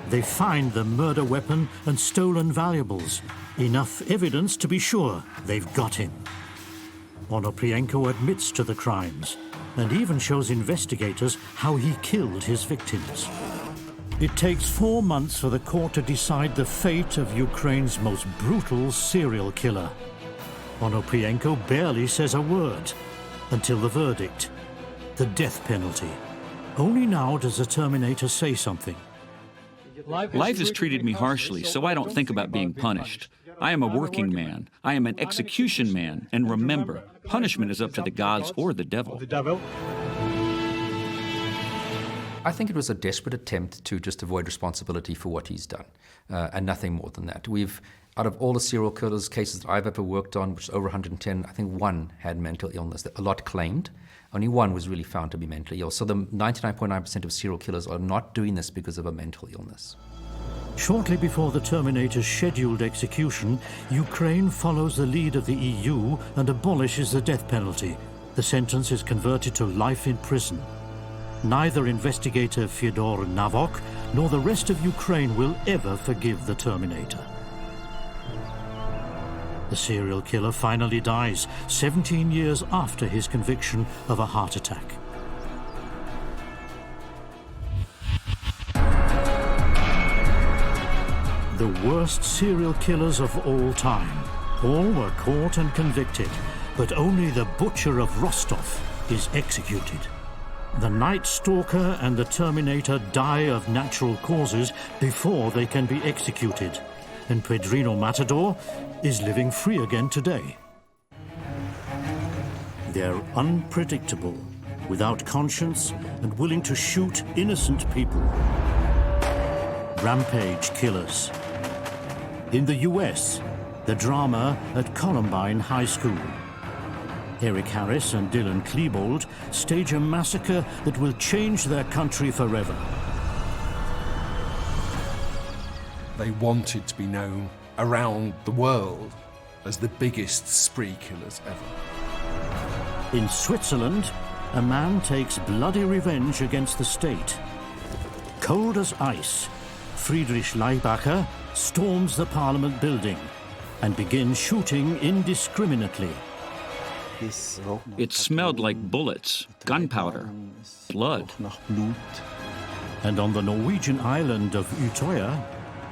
They find the murder weapon and stolen valuables. Enough evidence to be sure they've got him. Onoprienko admits to the crimes and even shows investigators how he killed his victims. It takes 4 months for the court to decide the fate of Ukraine's most brutal serial killer. Onoprienko barely says a word until the verdict, the death penalty. Only now does the Terminator say something. Life has treated me harshly, so I don't think about being punished. I am a working man. I am an execution man. And remember, punishment is up to the gods or the devil. I think it was a desperate attempt to just avoid responsibility for what he's done, and nothing more than that. Out of all the serial killers cases that I've ever worked on, which is over 110, I think one had mental illness. A lot claimed. Only one was really found to be mentally ill. So the 99.9% of serial killers are not doing this because of a mental illness. Shortly before the Terminator's scheduled execution, Ukraine follows the lead of the EU and abolishes the death penalty. The sentence is converted to life in prison. Neither investigator Fyodor Navok nor the rest of Ukraine will ever forgive the Terminator. The serial killer finally dies 17 years after his conviction of a heart attack. The worst serial killers of all time. All were caught and convicted, but only the Butcher of Rostov is executed. The Night Stalker and the Terminator die of natural causes before they can be executed. And Pedrino Matador is living free again today. They're unpredictable, without conscience, and willing to shoot innocent people. Rampage killers. In the US, the drama at Columbine High School. Eric Harris and Dylan Klebold stage a massacre that will change their country forever. They wanted to be known around the world as the biggest spree killers ever. In Switzerland, a man takes bloody revenge against the state. Cold as ice, Friedrich Leibacher storms the Parliament building and begins shooting indiscriminately. It smelled like bullets, gunpowder, blood. And on the Norwegian island of Utøya,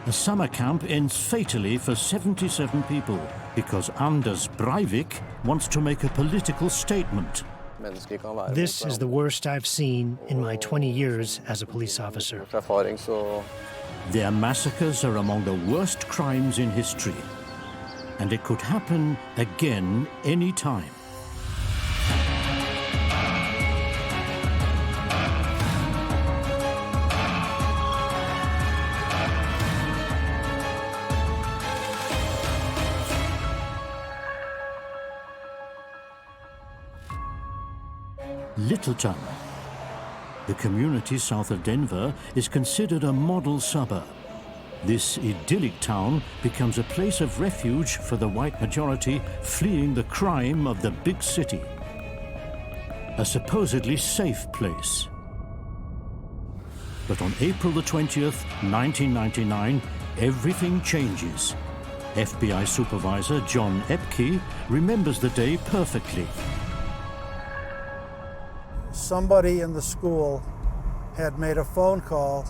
a summer camp ends fatally for 77 people because Anders Breivik wants to make a political statement. This is the worst I've seen in my 20 years as a police officer. Their massacres are among the worst crimes in history, and it could happen again any time. Littleton. The community south of Denver is considered a model suburb. This idyllic town becomes a place of refuge for the white majority fleeing the crime of the big city. A supposedly safe place. But on April the 20th, 1999, everything changes. FBI supervisor John Epke remembers the day perfectly. Somebody in the school had made a phone call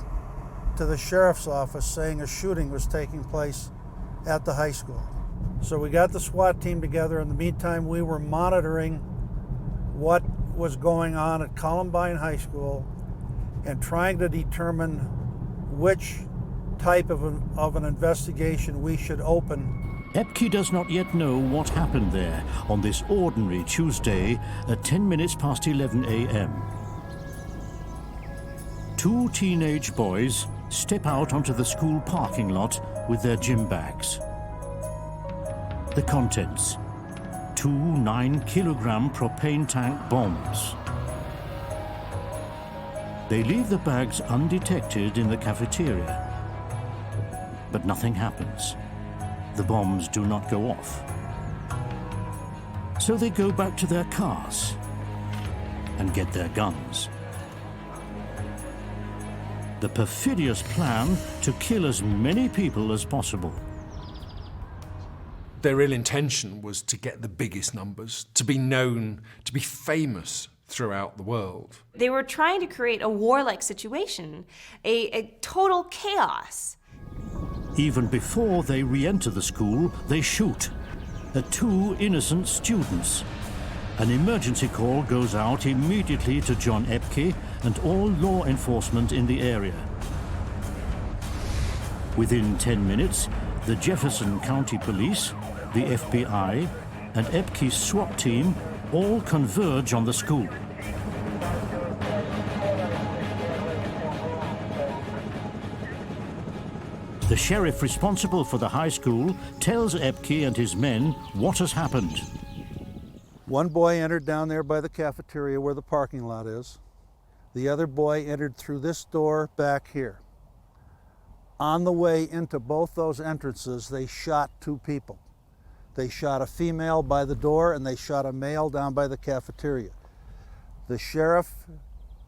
to the sheriff's office saying a shooting was taking place at the high school. So we got the SWAT team together. In the meantime, we were monitoring what was going on at Columbine High School and trying to determine which type of an investigation we should open. Epke does not yet know what happened there on this ordinary Tuesday at 10 minutes past 11 a.m. Two teenage boys step out onto the school parking lot with their gym bags. The contents: 2 9-kilogram propane tank bombs. They leave the bags undetected in the cafeteria, but nothing happens. The bombs do not go off. So they go back to their cars and get their guns. The perfidious plan to kill as many people as possible. Their real intention was to get the biggest numbers, to be known, to be famous throughout the world. They were trying to create a warlike situation, a total chaos. Even before they re-enter the school, they shoot at 2 innocent students. An emergency call goes out immediately to John Epke and all law enforcement in the area. Within 10 minutes, the Jefferson County Police, the FBI, and Epke's SWAT team all converge on the school. The sheriff responsible for the high school tells Epke and his men what has happened. One boy entered down there by the cafeteria where the parking lot is. The other boy entered through this door back here. On the way into both those entrances, they shot two people. They shot a female by the door and they shot a male down by the cafeteria. The sheriff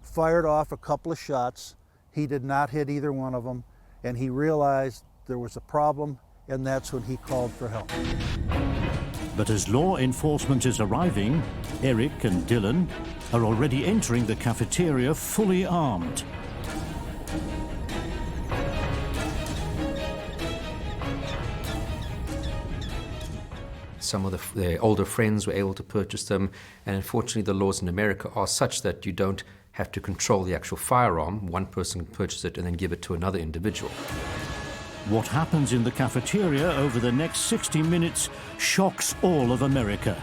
fired off a couple of shots. He did not hit either one of them, and he realized there was a problem, and that's when he called for help. But as law enforcement is arriving, Eric and Dylan are already entering the cafeteria fully armed. Some of their older friends were able to purchase them, and unfortunately the laws in America are such that you don't have to control the actual firearm. One person can purchase it and then give it to another individual. What happens in the cafeteria over the next 60 minutes shocks all of America.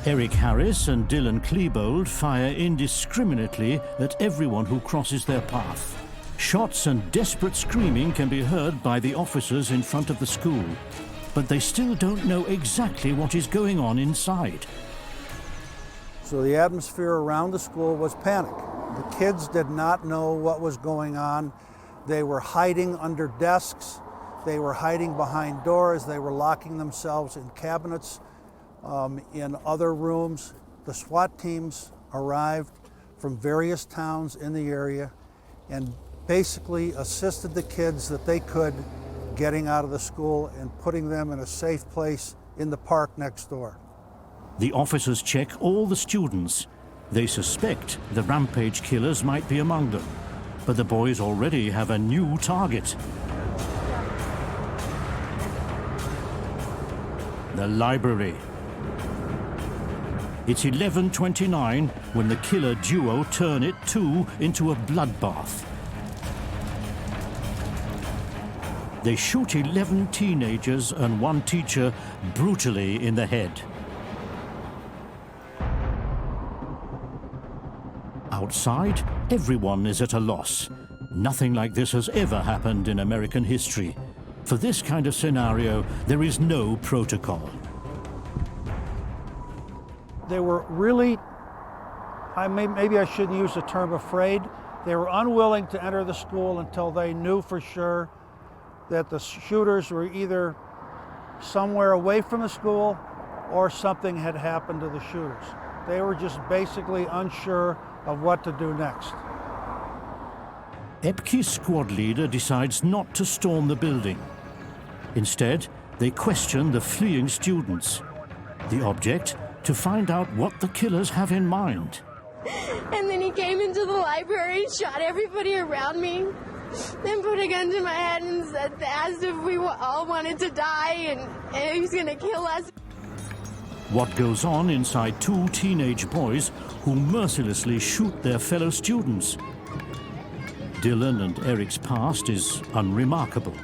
Eric Harris and Dylan Klebold fire indiscriminately at everyone who crosses their path. Shots and desperate screaming can be heard by the officers in front of the school, but they still don't know exactly what is going on inside. So the atmosphere around the school was panic. The kids did not know what was going on. They were hiding under desks. They were hiding behind doors. They were locking themselves in cabinets, in other rooms. The SWAT teams arrived from various towns in the area and basically assisted the kids that they could getting out of the school and putting them in a safe place in the park next door. The officers check all the students. They suspect the rampage killers might be among them, but the boys already have a new target. The library. It's 11:29 when the killer duo turn it too into a bloodbath. They shoot 11 teenagers and one teacher brutally in the head. Outside, everyone is at a loss. Nothing like this has ever happened in American history. For this kind of scenario, there is no protocol. They were really, maybe I shouldn't use the term afraid. They were unwilling to enter the school until they knew for sure that the shooters were either somewhere away from the school or something had happened to the shooters. They were just basically unsure of what to do next. Epke's squad leader decides not to storm the building. Instead, they question the fleeing students. The object, to find out what the killers have in mind. And then he came into the library, shot everybody around me, then put a gun to my head and asked if we all wanted to die and he was going to kill us. What goes on inside two teenage boys who mercilessly shoot their fellow students? Dylan and Eric's past is unremarkable.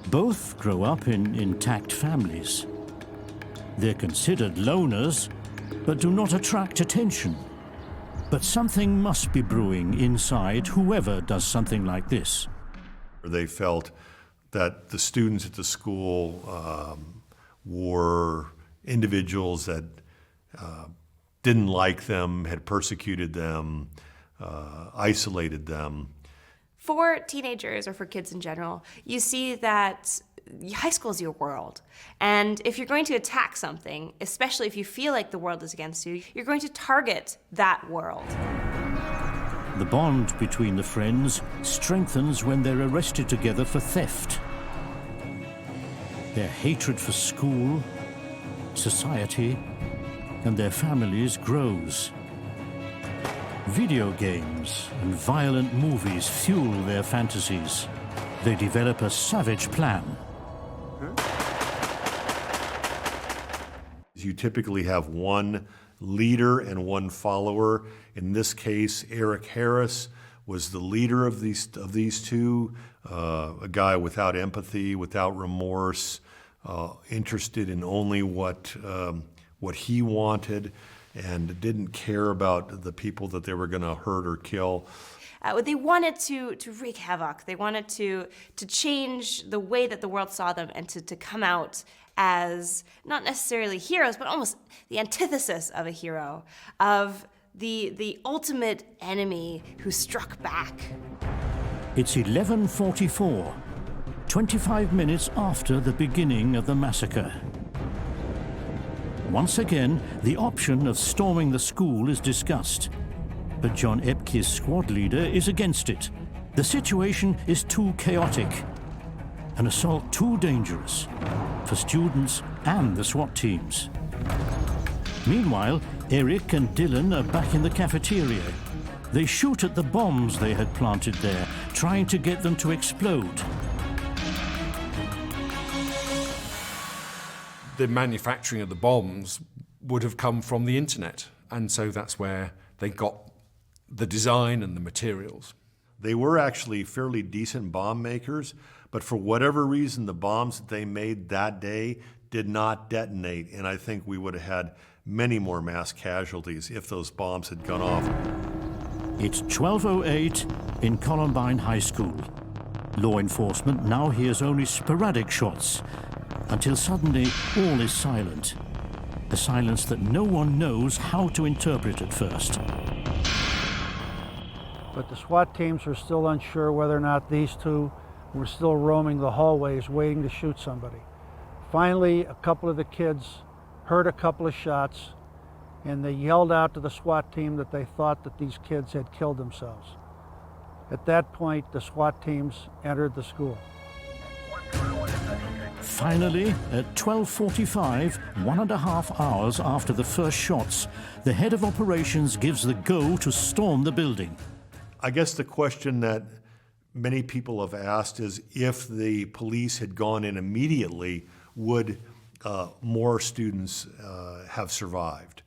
Both grow up in intact families. They're considered loners, but do not attract attention. But something must be brewing inside whoever does something like this. They felt that the students at the school were individuals that didn't like them, had persecuted them, isolated them. For teenagers, or for kids in general, you see that high school is your world. And if you're going to attack something, especially if you feel like the world is against you, you're going to target that world. The bond between the friends strengthens when they're arrested together for theft. Their hatred for school, society, and their families grows. Video games and violent movies fuel their fantasies. They develop a savage plan. You typically have one leader and one follower. In this case, Eric Harris was the leader of these two, a guy without empathy, without remorse, interested in only what he wanted, and didn't care about the people that they were going to hurt or kill. They wanted to wreak havoc. They wanted to change the way that the world saw them and to come out as not necessarily heroes, but almost the antithesis of a hero, of the ultimate enemy who struck back. It's 11:44, 25 minutes after the beginning of the massacre. Once again, the option of storming the school is discussed. But John Epke's squad leader is against it. The situation is too chaotic, an assault too dangerous for students and the SWAT teams. Meanwhile, Eric and Dylan are back in the cafeteria. They shoot at the bombs they had planted there, trying to get them to explode. The manufacturing of the bombs would have come from the internet, and so that's where they got the design and the materials. They were actually fairly decent bomb makers, but for whatever reason, the bombs that they made that day did not detonate, and I think we would have had many more mass casualties if those bombs had gone off. It's 12:08 in Columbine High School. Law enforcement now hears only sporadic shots, until suddenly all is silent. A silence that no one knows how to interpret at first. But the SWAT teams were still unsure whether or not these two were still roaming the hallways waiting to shoot somebody. Finally, a couple of the kids heard a couple of shots, and they yelled out to the SWAT team that they thought that these kids had killed themselves. At that point, the SWAT teams entered the school. Finally, at 12:45, 1.5 hours after the first shots, the head of operations gives the go to storm the building. I guess the question that many people have asked is if the police had gone in immediately, would more students have survived?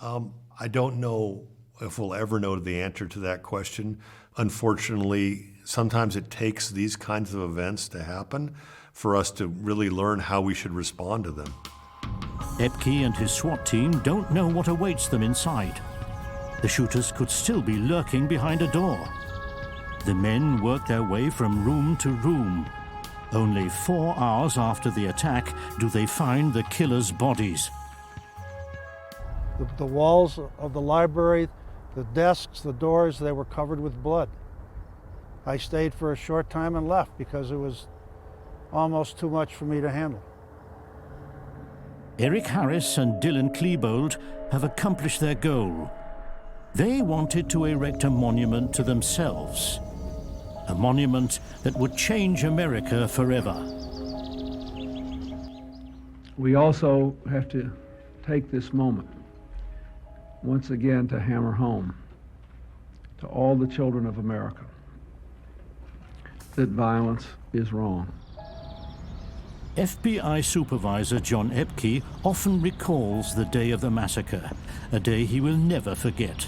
I don't know if we'll ever know the answer to that question. Unfortunately, sometimes it takes these kinds of events to happen for us to really learn how we should respond to them. Epke and his SWAT team don't know what awaits them inside. The shooters could still be lurking behind a door. The men work their way from room to room. Only 4 hours after the attack do they find the killers' bodies. The walls of the library, the desks, the doors, they were covered with blood. I stayed for a short time and left because it was almost too much for me to handle. Eric Harris and Dylan Klebold have accomplished their goal. They wanted to erect a monument to themselves. A monument that would change America forever. We also have to take this moment once again to hammer home to all the children of America that violence is wrong. FBI Supervisor John Epke often recalls the day of the massacre, a day he will never forget.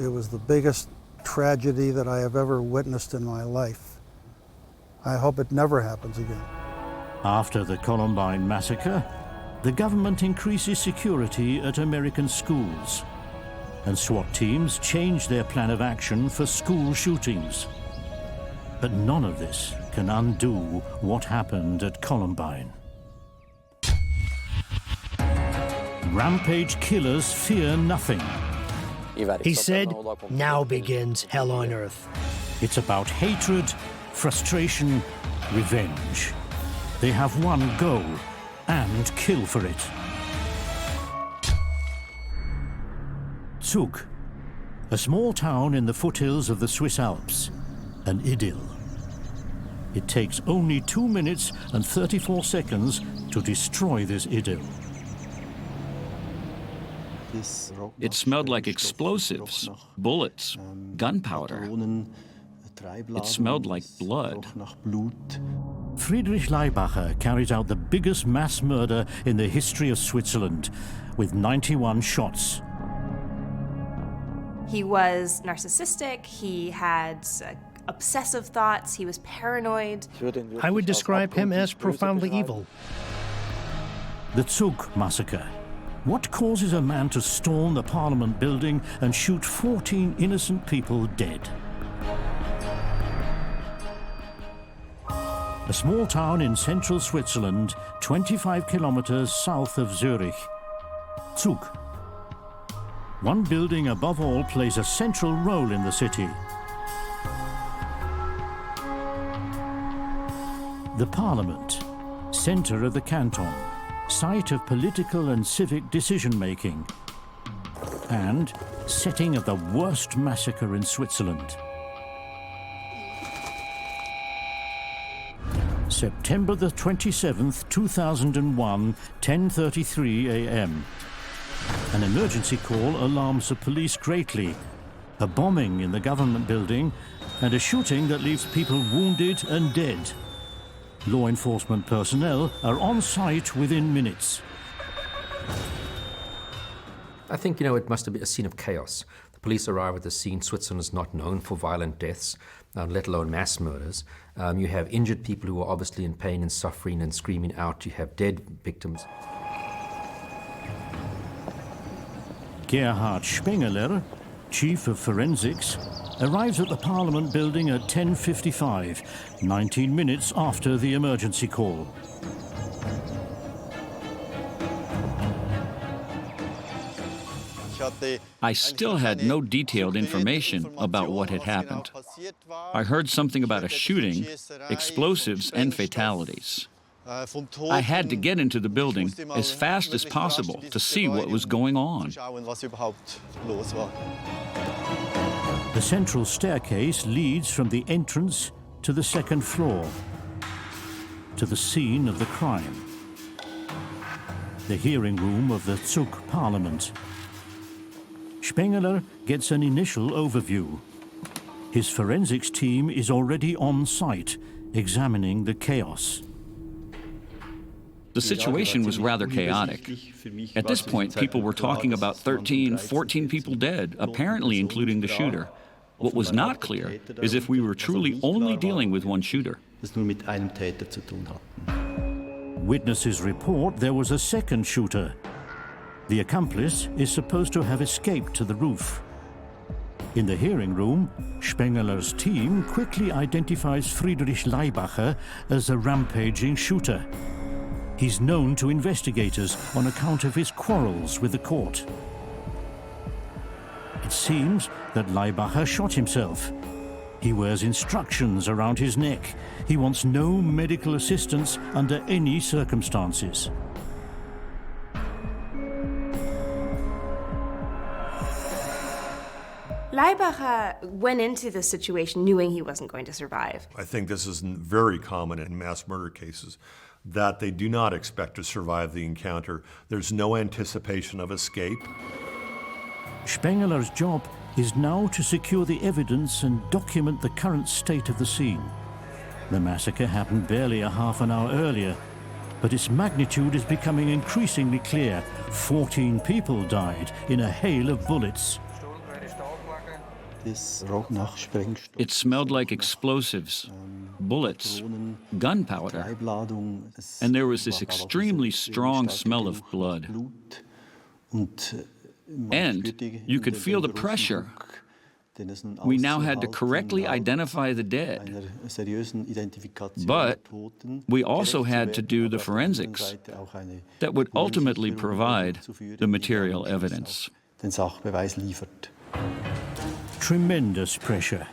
It was the biggest tragedy that I have ever witnessed in my life. I hope it never happens again. After the Columbine massacre, the government increases security at American schools, and SWAT teams change their plan of action for school shootings. But none of this can undo what happened at Columbine. Rampage killers fear nothing. He said, "Now begins hell on earth." It's about hatred, frustration, revenge. They have one goal, and kill for it. Zug, a small town in the foothills of the Swiss Alps, an idyll. It takes only 2 minutes and 34 seconds to destroy this idyll. It smelled like explosives, bullets, gunpowder. It smelled like blood. Friedrich Leibacher carries out the biggest mass murder in the history of Switzerland, with 91 shots. He was narcissistic, he had obsessive thoughts, he was paranoid. I would describe him as profoundly evil. The Zug massacre. What causes a man to storm the Parliament building and shoot 14 innocent people dead? A small town in central Switzerland, 25 kilometers south of Zurich. Zug. One building above all plays a central role in the city. The Parliament, centre of the canton, site of political and civic decision-making, and setting of the worst massacre in Switzerland. September the 27th, 2001, 10:33 a.m. An emergency call alarms the police greatly. A bombing in the government building and a shooting that leaves people wounded and dead. Law enforcement personnel are on site within minutes. I think, it must have been a scene of chaos. The police arrive at the scene. Switzerland is not known for violent deaths, let alone mass murders. You have injured people who are obviously in pain and suffering and screaming out. You have dead victims. Gerhard Spengeler, Chief of Forensics, arrives at the Parliament building at 10:55, 19 minutes after the emergency call. I still had no detailed information about what had happened. I heard something about a shooting, explosives, and fatalities. I had to get into the building as fast as possible to see what was going on. The central staircase leads from the entrance to the second floor, to the scene of the crime. The hearing room of the Zug Parliament. Spengeler gets an initial overview. His forensics team is already on site, examining the chaos. The situation was rather chaotic. At this point, people were talking about 13, 14 people dead, apparently including the shooter. What was not clear is if we were truly only dealing with one shooter. Witnesses report there was a second shooter. The accomplice is supposed to have escaped to the roof. In the hearing room, Spengeler's team quickly identifies Friedrich Leibacher as the rampaging shooter. He's known to investigators on account of his quarrels with the court. It seems that Leibacher shot himself. He wears instructions around his neck. He wants no medical assistance under any circumstances. Leibacher went into this situation knowing he wasn't going to survive. I think this is very common in mass murder cases, that they do not expect to survive the encounter. There's no anticipation of escape. Spengeler's job is now to secure the evidence and document the current state of the scene. The massacre happened barely a half an hour earlier, but its magnitude is becoming increasingly clear. 14 people died in a hail of bullets. It smelled like explosives, bullets, gunpowder, and there was this extremely strong smell of blood. And you could feel the pressure. We now had to correctly identify the dead. But we also had to do the forensics that would ultimately provide the material evidence. Tremendous pressure.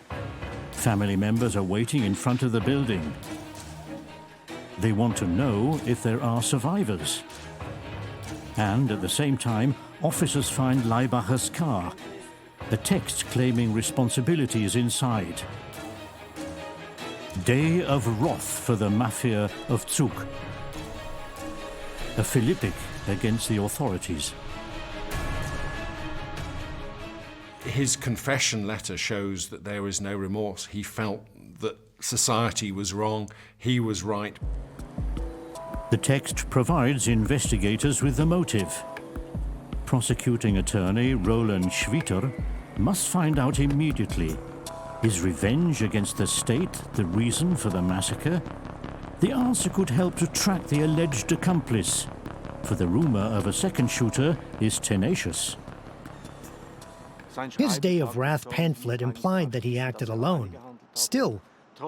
Family members are waiting in front of the building. They want to know if there are survivors. And at the same time, officers find Leibacher's car. A text claiming responsibility is inside. Day of wrath for the mafia of Zug. A Philippic against the authorities. His confession letter shows that there is no remorse. He felt that society was wrong, he was right. The text provides investigators with the motive. Prosecuting attorney Roland Schwitter must find out immediately. Is revenge against the state the reason for the massacre? The answer could help to track the alleged accomplice, for the rumor of a second shooter is tenacious. His Day of Wrath pamphlet implied that he acted alone. Still,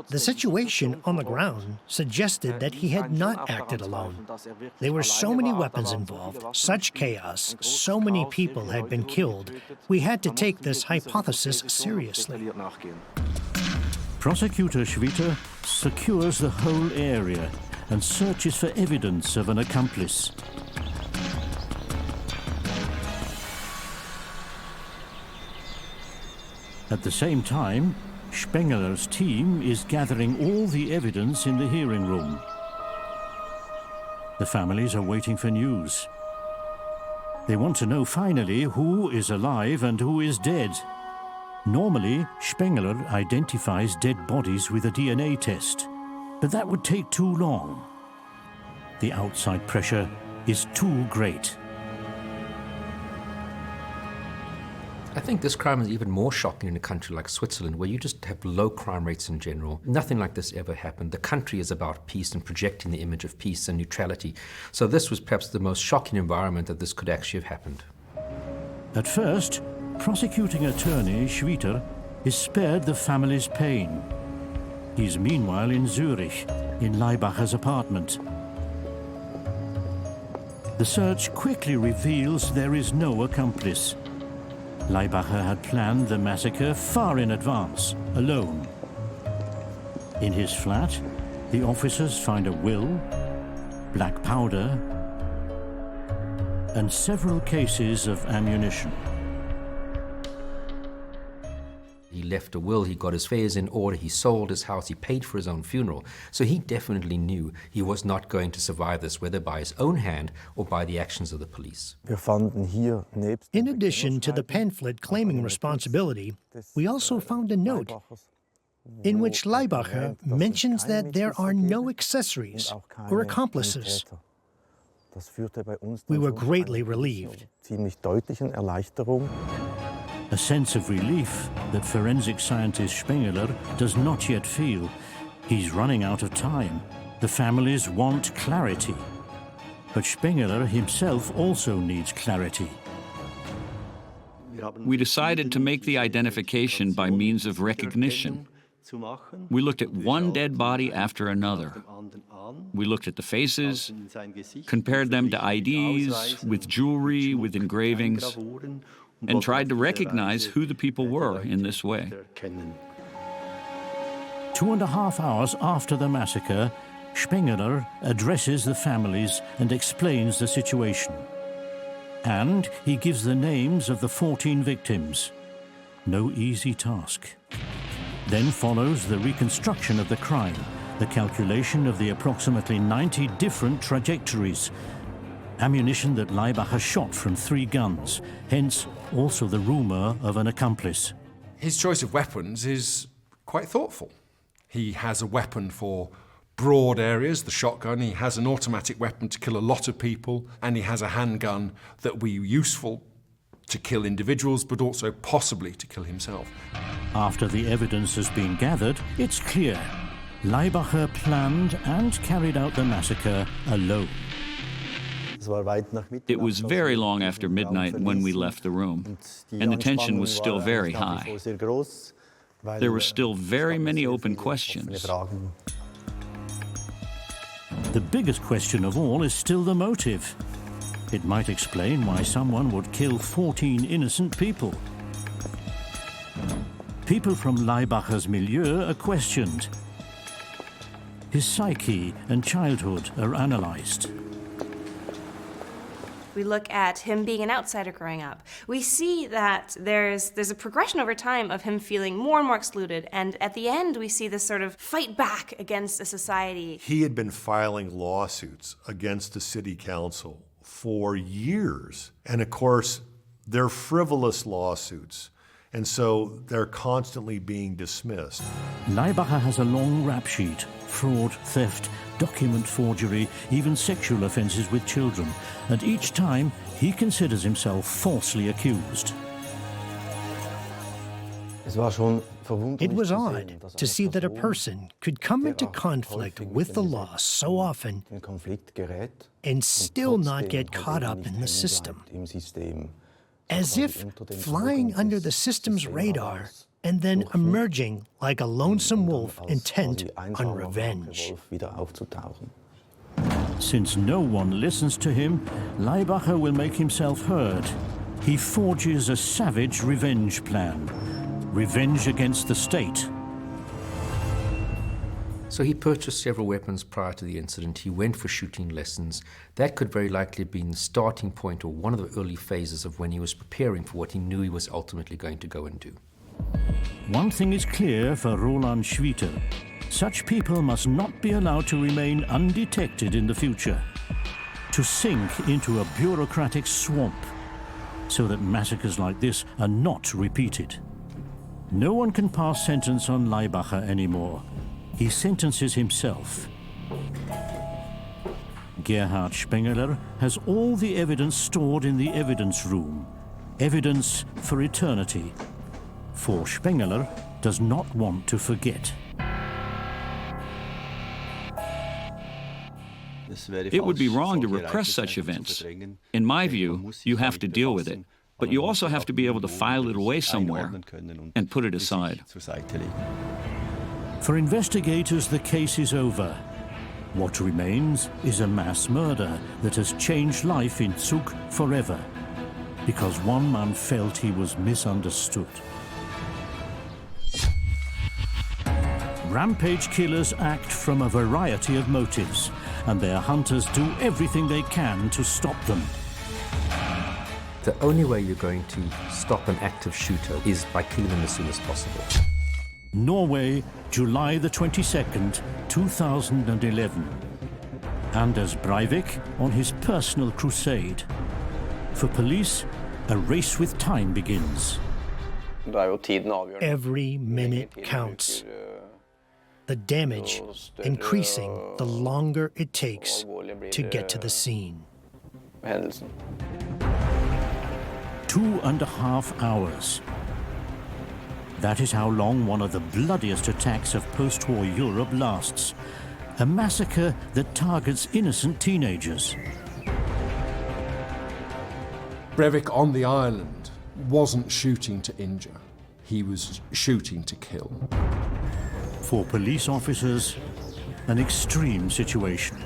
the situation on the ground suggested that he had not acted alone. There were so many weapons involved, such chaos, so many people had been killed. We had to take this hypothesis seriously. Prosecutor Schwitter secures the whole area and searches for evidence of an accomplice. At the same time, Spengler's team is gathering all the evidence in the hearing room. The families are waiting for news. They want to know finally who is alive and who is dead. Normally, Spengler identifies dead bodies with a DNA test, but that would take too long. The outside pressure is too great. I think this crime is even more shocking in a country like Switzerland, where you just have low crime rates in general. Nothing like this ever happened. The country is about peace and projecting the image of peace and neutrality. So this was perhaps the most shocking environment that this could actually have happened. At first, prosecuting attorney Schwitter is spared the family's pain. He's meanwhile in Zurich, in Leibacher's apartment. The search quickly reveals there is no accomplice. Leibacher had planned the massacre far in advance, alone. In his flat, the officers find a will, black powder, and several cases of ammunition. He left a will, he got his affairs in order, he sold his house, he paid for his own funeral. So he definitely knew he was not going to survive this, whether by his own hand or by the actions of the police. In addition to the pamphlet claiming responsibility, we also found a note in which Leibacher mentions that there are no accessories or accomplices. We were greatly relieved. A sense of relief that forensic scientist Spengler does not yet feel. He's running out of time. The families want clarity. But Spengler himself also needs clarity. We decided to make the identification by means of recognition. We looked at one dead body after another. We looked at the faces, compared them to IDs, with jewelry, with engravings, and tried to recognize who the people were in this way. 2.5 hours after the massacre, Spengler addresses the families and explains the situation. And he gives the names of the 14 victims. No easy task. Then follows the reconstruction of the crime, the calculation of the approximately 90 different trajectories, ammunition that Leibacher shot from 3 guns, hence also the rumor of an accomplice. His choice of weapons is quite thoughtful. He has a weapon for broad areas, the shotgun, he has an automatic weapon to kill a lot of people, and he has a handgun that will be useful to kill individuals, but also possibly to kill himself. After the evidence has been gathered, it's clear Leibacher planned and carried out the massacre alone. It was very long after midnight when we left the room, and the tension was still very high. There were still very many open questions. The biggest question of all is still the motive. It might explain why someone would kill 14 innocent people. People from Leibacher's milieu are questioned. His psyche and childhood are analyzed. We look at him being an outsider growing up. We see that there's a progression over time of him feeling more and more excluded, and at the end we see this sort of fight back against a society. He had been filing lawsuits against the city council for years, and of course they're frivolous lawsuits, and so they're constantly being dismissed. Leibacher has a long rap sheet: fraud, theft, document forgery, even sexual offenses with children, and each time he considers himself falsely accused. It was odd to see that a person could come into conflict with the law so often and still not get caught up in the system, as if flying under the system's radar and then emerging like a lonesome wolf intent on revenge. Since no one listens to him, Leibacher will make himself heard. He forges a savage revenge plan. Revenge against the state. So he purchased several weapons prior to the incident. He went for shooting lessons. That could very likely have been the starting point or one of the early phases of when he was preparing for what he knew he was ultimately going to go and do. One thing is clear for Roland Schwitter. Such people must not be allowed to remain undetected in the future, to sink into a bureaucratic swamp, so that massacres like this are not repeated. No one can pass sentence on Leibacher anymore. He sentences himself. Gerhard Spengeler has all the evidence stored in the evidence room. Evidence for eternity. For Spengeler does not want to forget. It would be wrong to repress such events. In my view, you have to deal with it, but you also have to be able to file it away somewhere and put it aside. For investigators, the case is over. What remains is a mass murder that has changed life in Zug forever, because one man felt he was misunderstood. Rampage killers act from a variety of motives, and their hunters do everything they can to stop them. The only way you're going to stop an active shooter is by killing him as soon as possible. Norway, July the 22nd, 2011. Anders Breivik on his personal crusade. For police, a race with time begins. Every minute counts. The damage increasing the longer it takes to get to the scene. 2.5 hours. That is how long one of the bloodiest attacks of post-war Europe lasts. A massacre that targets innocent teenagers. Breivik on the island wasn't shooting to injure. He was shooting to kill. For police officers, an extreme situation.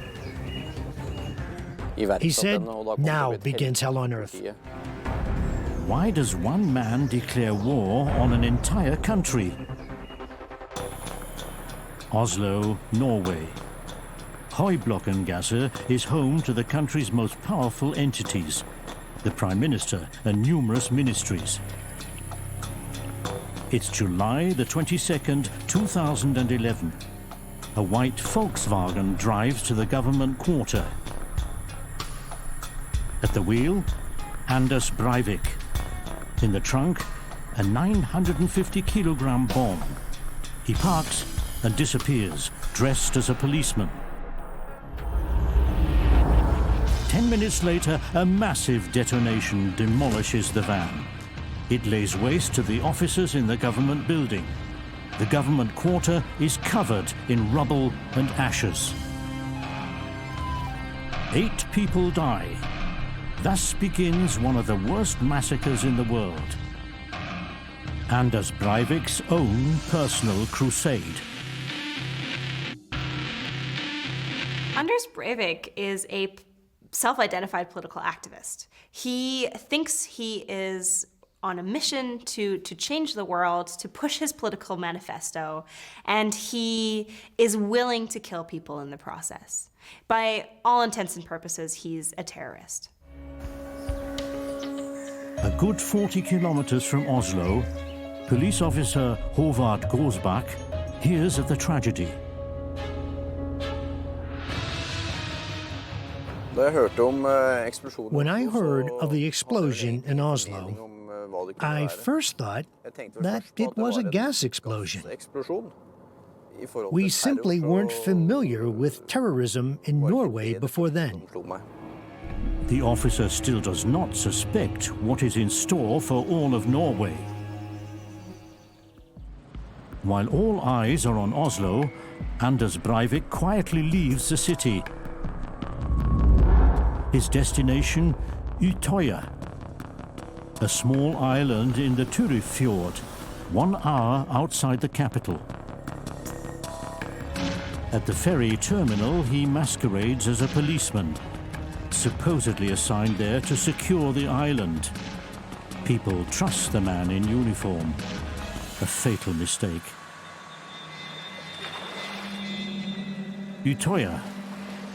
He said, now begins hell on earth. Why does one man declare war on an entire country? Oslo, Norway. Høyblokkengasse is home to the country's most powerful entities, the Prime Minister and numerous ministries. It's July the 22nd, 2011. A white Volkswagen drives to the government quarter. At the wheel, Anders Breivik. In the trunk, a 950-kilogram bomb. He parks and disappears, dressed as a policeman. 10 minutes later, a massive detonation demolishes the van. It lays waste to the offices in the government building. The government quarter is covered in rubble and ashes. 8 people die. Thus begins one of the worst massacres in the world. Anders Breivik's own personal crusade. Anders Breivik is a self-identified political activist. He thinks he is on a mission to change the world, to push his political manifesto, and he is willing to kill people in the process. By all intents and purposes, he's a terrorist. A good 40 kilometers from Oslo, police officer Håvard Gåsbakk hears of the tragedy. When I heard of the explosion in Oslo, I first thought that it was a gas explosion. We simply weren't familiar with terrorism in Norway before then. The officer still does not suspect what is in store for all of Norway. While all eyes are on Oslo, Anders Breivik quietly leaves the city. His destination, Utøya, a small island in the Turif Fjord, 1 hour outside the capital. At the ferry terminal, he masquerades as a policeman, supposedly assigned there to secure the island. People trust the man in uniform. A fatal mistake. Utøya,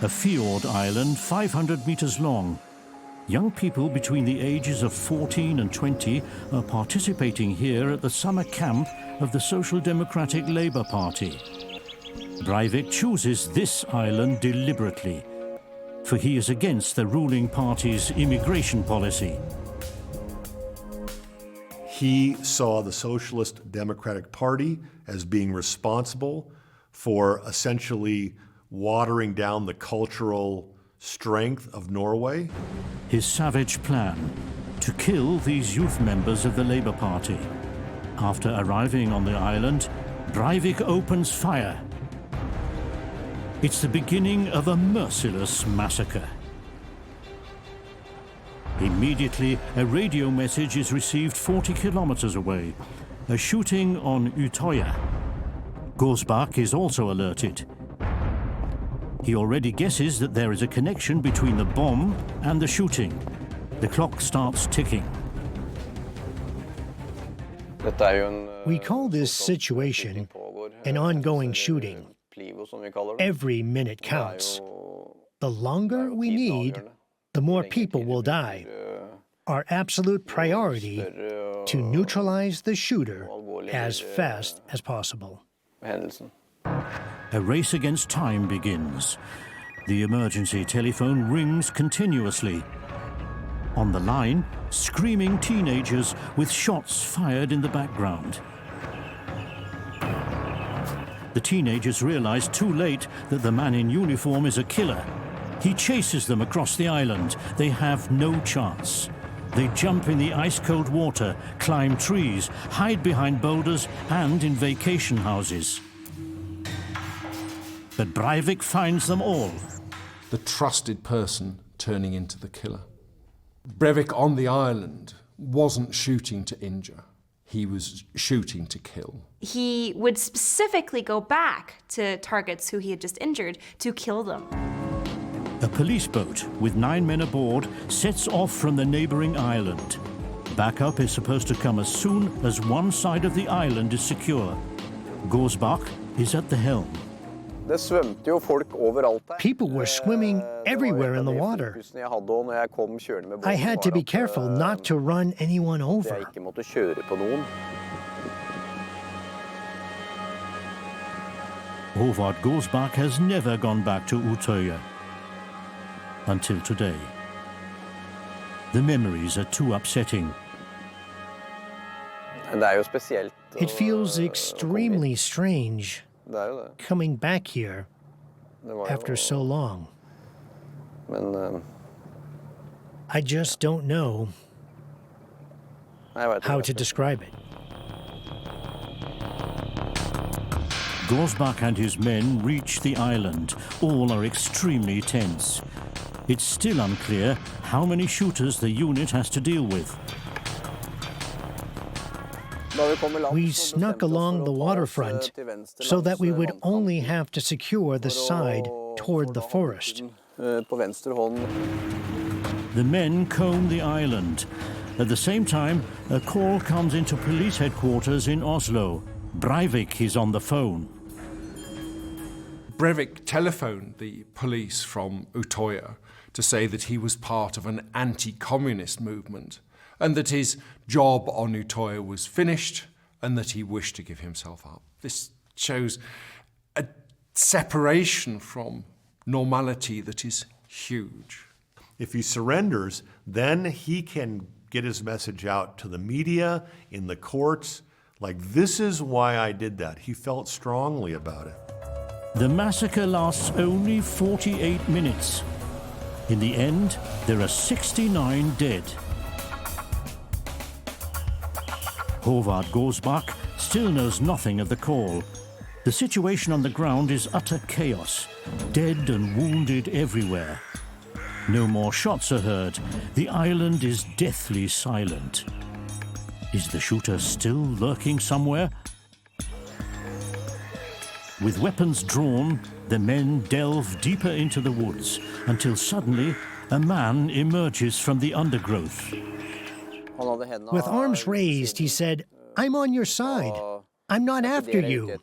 a fjord island 500 meters long. Young people between the ages of 14 and 20 are participating here at the summer camp of the Social Democratic Labour Party. Breivik chooses this island deliberately, for he is against the ruling party's immigration policy. He saw the Socialist Democratic Party as being responsible for essentially watering down the cultural strength of Norway. His savage plan, to kill these youth members of the Labour Party. After arriving on the island, Breivik opens fire. It's the beginning of a merciless massacre. Immediately, a radio message is received 40 kilometers away. A shooting on Utøya. Gåsbak is also alerted. He already guesses that there is a connection between the bomb and the shooting. The clock starts ticking. We call this situation an ongoing shooting. Every minute counts. The longer we need, the more people will die. Our absolute priority to neutralize the shooter as fast as possible. A race against time begins. The emergency telephone rings continuously. On the line, screaming teenagers with shots fired in the background. The teenagers realize too late that the man in uniform is a killer. He chases them across the island. They have no chance. They jump in the ice-cold water, climb trees, hide behind boulders and in vacation houses. But Breivik finds them all. The trusted person turning into the killer. Breivik on the island wasn't shooting to injure. He was shooting to kill. He would specifically go back to targets who he had just injured to kill them. A police boat with 9 men aboard sets off from the neighboring island. Backup is supposed to come as soon as one side of the island is secure. Gåsbak is at the helm. People were swimming everywhere in the water. I had to be careful not to run anyone over. Håvard Gåsbak has never gone back to Utøya. Until today. The memories are too upsetting. It feels extremely strange coming back here after so long. I just don't know how to describe it. Gåsbak and his men reach the island. All are extremely tense. It's still unclear how many shooters the unit has to deal with. We snuck along the waterfront so that we would only have to secure the side toward the forest. The men comb the island. At the same time, a call comes into police headquarters in Oslo. Breivik is on the phone. Breivik telephoned the police from Utøya to say that he was part of an anti-communist movement and that his job on Utøya was finished and that he wished to give himself up. This shows a separation from normality that is huge. If he surrenders, then he can get his message out to the media, in the courts, like, this is why I did that. He felt strongly about it. The massacre lasts only 48 minutes. In the end, there are 69 dead. Håvard Gåsbak still knows nothing of the call. The situation on the ground is utter chaos, dead and wounded everywhere. No more shots are heard. The island is deathly silent. Is the shooter still lurking somewhere? With weapons drawn, the men delve deeper into the woods until suddenly a man emerges from the undergrowth. With arms raised, he said, "I'm on your side. I'm not after you,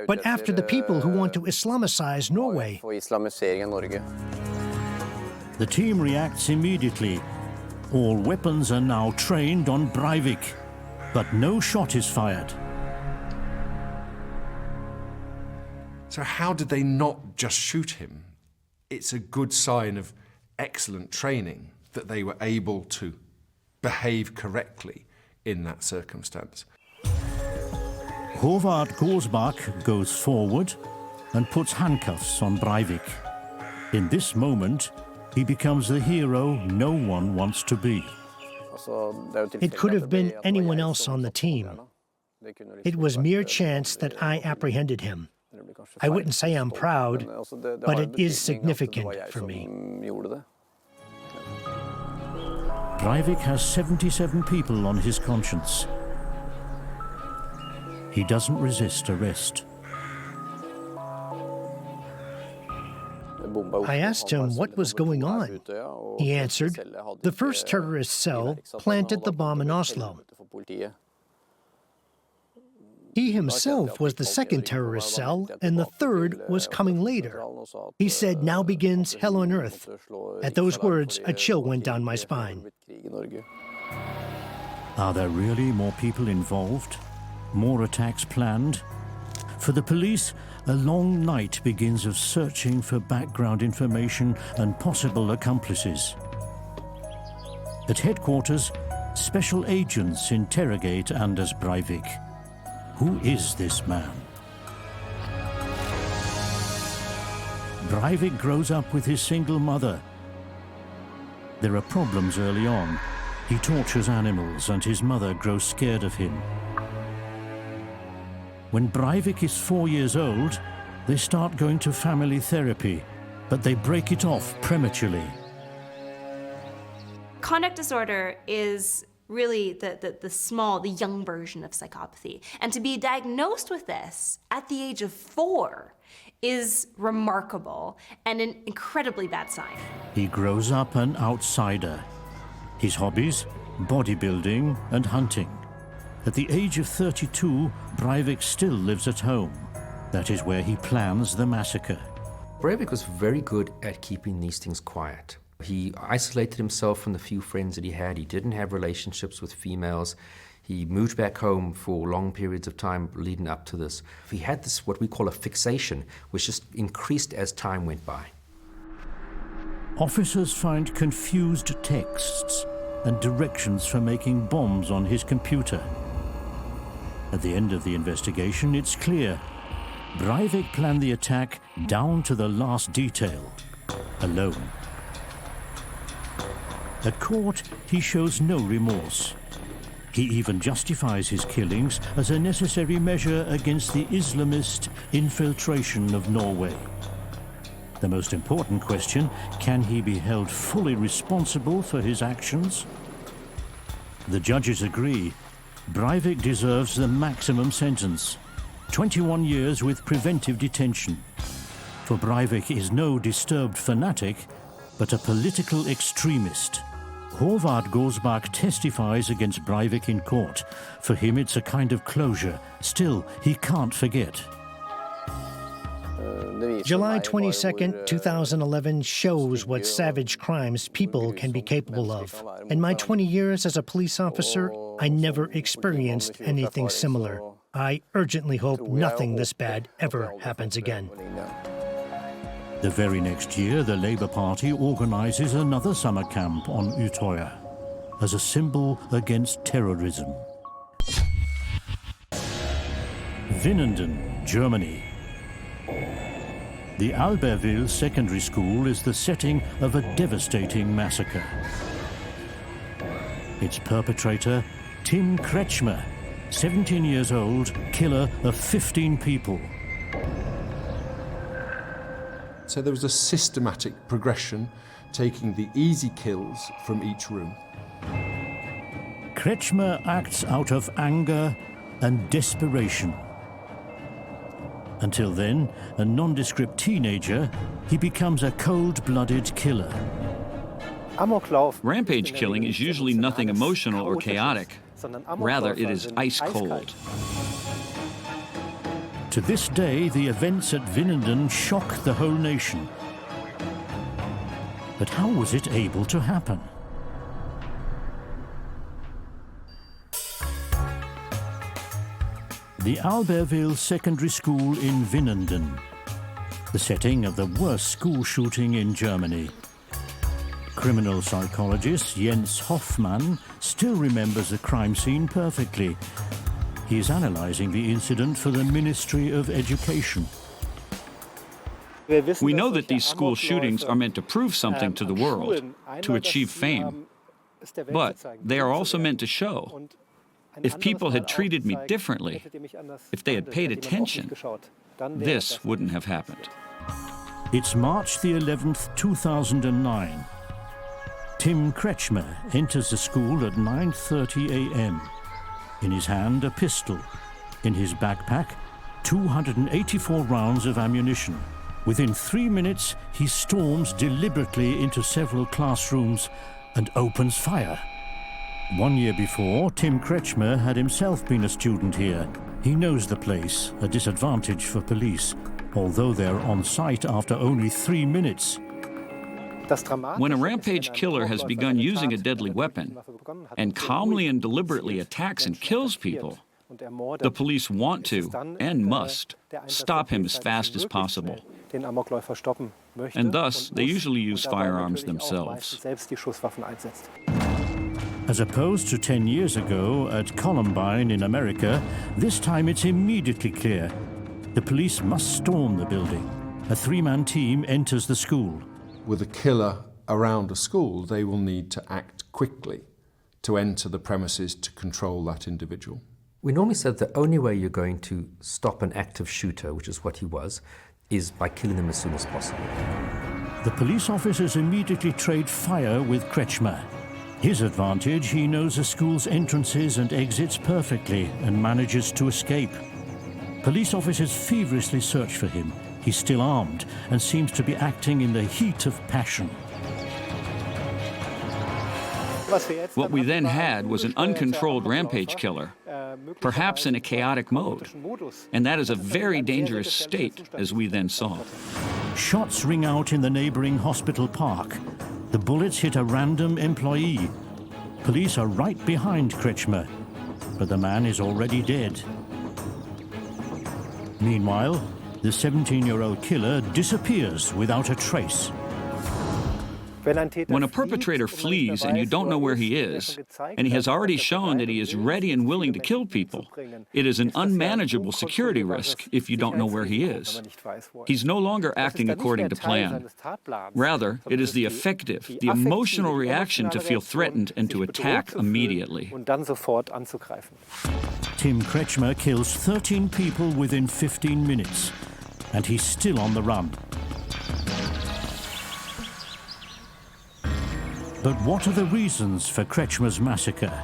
but after the people who want to Islamicize Norway." The team reacts immediately. All weapons are now trained on Breivik, but no shot is fired. So how did they not just shoot him? It's a good sign of excellent training that they were able to behave correctly in that circumstance. Harold Shipman goes forward and puts handcuffs on Breivik. In this moment, he becomes the hero no one wants to be. It could have been anyone else on the team. It was mere chance that I apprehended him. I wouldn't say I'm proud, but it is significant for me. Breivik has 77 people on his conscience. He doesn't resist arrest. I asked him what was going on. He answered, "The first terrorist cell planted the bomb in Oslo. He himself was the second terrorist cell, and the third was coming later. He said, 'Now begins hell on earth.' At those words, a chill went down my spine." Are there really more people involved? More attacks planned? For the police, a long night begins of searching for background information and possible accomplices. At headquarters, special agents interrogate Anders Breivik. Who is this man? Breivik grows up with his single mother. There are problems early on. He tortures animals and his mother grows scared of him. When Breivik is 4 years old, they start going to family therapy, but they break it off prematurely. Conduct disorder is really the young version of psychopathy. And to be diagnosed with this at the age of 4 is remarkable and an incredibly bad sign. He grows up an outsider. His hobbies, bodybuilding and hunting. At the age of 32, Breivik still lives at home. That is where he plans the massacre. Breivik was very good at keeping these things quiet. He isolated himself from the few friends that he had. He didn't have relationships with females. He moved back home for long periods of time leading up to this. He had this, what we call a fixation, which just increased as time went by. Officers find confused texts and directions for making bombs on his computer. At the end of the investigation, it's clear. Breivik planned the attack down to the last detail, alone. At court, he shows no remorse. He even justifies his killings as a necessary measure against the Islamist infiltration of Norway. The most important question, can he be held fully responsible for his actions? The judges agree. Breivik deserves the maximum sentence, 21 years with preventive detention. For Breivik is no disturbed fanatic, but a political extremist. Harold Shipman testifies against Breivik in court. For him, it's a kind of closure. Still, he can't forget. July 22nd, 2011 shows what savage crimes people can be capable of. In my 20 years as a police officer, I never experienced anything similar. I urgently hope nothing this bad ever happens again. The very next year, the Labour Party organises another summer camp on Utøya as a symbol against terrorism. Winnenden, Germany. The Albertville Secondary School is the setting of a devastating massacre. Its perpetrator, Tim Kretschmer, 17 years old, killer of 15 people. So there was a systematic progression, taking the easy kills from each room. Kretschmer acts out of anger and desperation. Until then, a nondescript teenager, he becomes a cold-blooded killer. Rampage killing is usually nothing emotional or chaotic. Rather, it is ice cold. To this day, the events at Winnenden shock the whole nation. But how was it able to happen? The Albertville Secondary School in Winnenden, the setting of the worst school shooting in Germany. Criminal psychologist Jens Hoffmann still remembers the crime scene perfectly. He is analyzing the incident for the Ministry of Education. We know that these school shootings are meant to prove something to the world, to achieve fame. But they are also meant to show. If people had treated me differently, if they had paid attention, this wouldn't have happened. It's March the 11th, 2009. Tim Kretschmer enters the school at 9:30 a.m. In his hand, a pistol. In his backpack, 284 rounds of ammunition. Within 3 minutes, he storms deliberately into several classrooms and opens fire. 1 year before, Tim Kretschmer had himself been a student here. He knows the place, a disadvantage for police, although they're on site after only 3 minutes. When a rampage killer has begun using a deadly weapon and calmly and deliberately attacks and kills people, the police want to, and must, stop him as fast as possible. And thus, they usually use firearms themselves. As opposed to 10 years ago at Columbine in America, this time it's immediately clear. The police must storm the building. A three-man team enters the school. With a killer around a school, they will need to act quickly to enter the premises to control that individual. We normally said the only way you're going to stop an active shooter, which is what he was, is by killing them as soon as possible. The police officers immediately trade fire with Kretschmer. His advantage, he knows the school's entrances and exits perfectly and manages to escape. Police officers feverishly search for him. He's still armed and seems to be acting in the heat of passion. What we then had was an uncontrolled rampage killer, perhaps in a chaotic mode. And that is a very dangerous state, as we then saw. Shots ring out in the neighboring hospital park. The bullets hit a random employee. Police are right behind Kretschmer, but the man is already dead. Meanwhile, the 17-year-old killer disappears without a trace. When a perpetrator flees and you don't know where he is, and he has already shown that he is ready and willing to kill people, it is an unmanageable security risk if you don't know where he is. He's no longer acting according to plan. Rather, it is the affective, the emotional reaction to feel threatened and to attack immediately. Tim Kretschmer kills 13 people within 15 minutes, and he's still on the run. But what are the reasons for Kretschmer's massacre?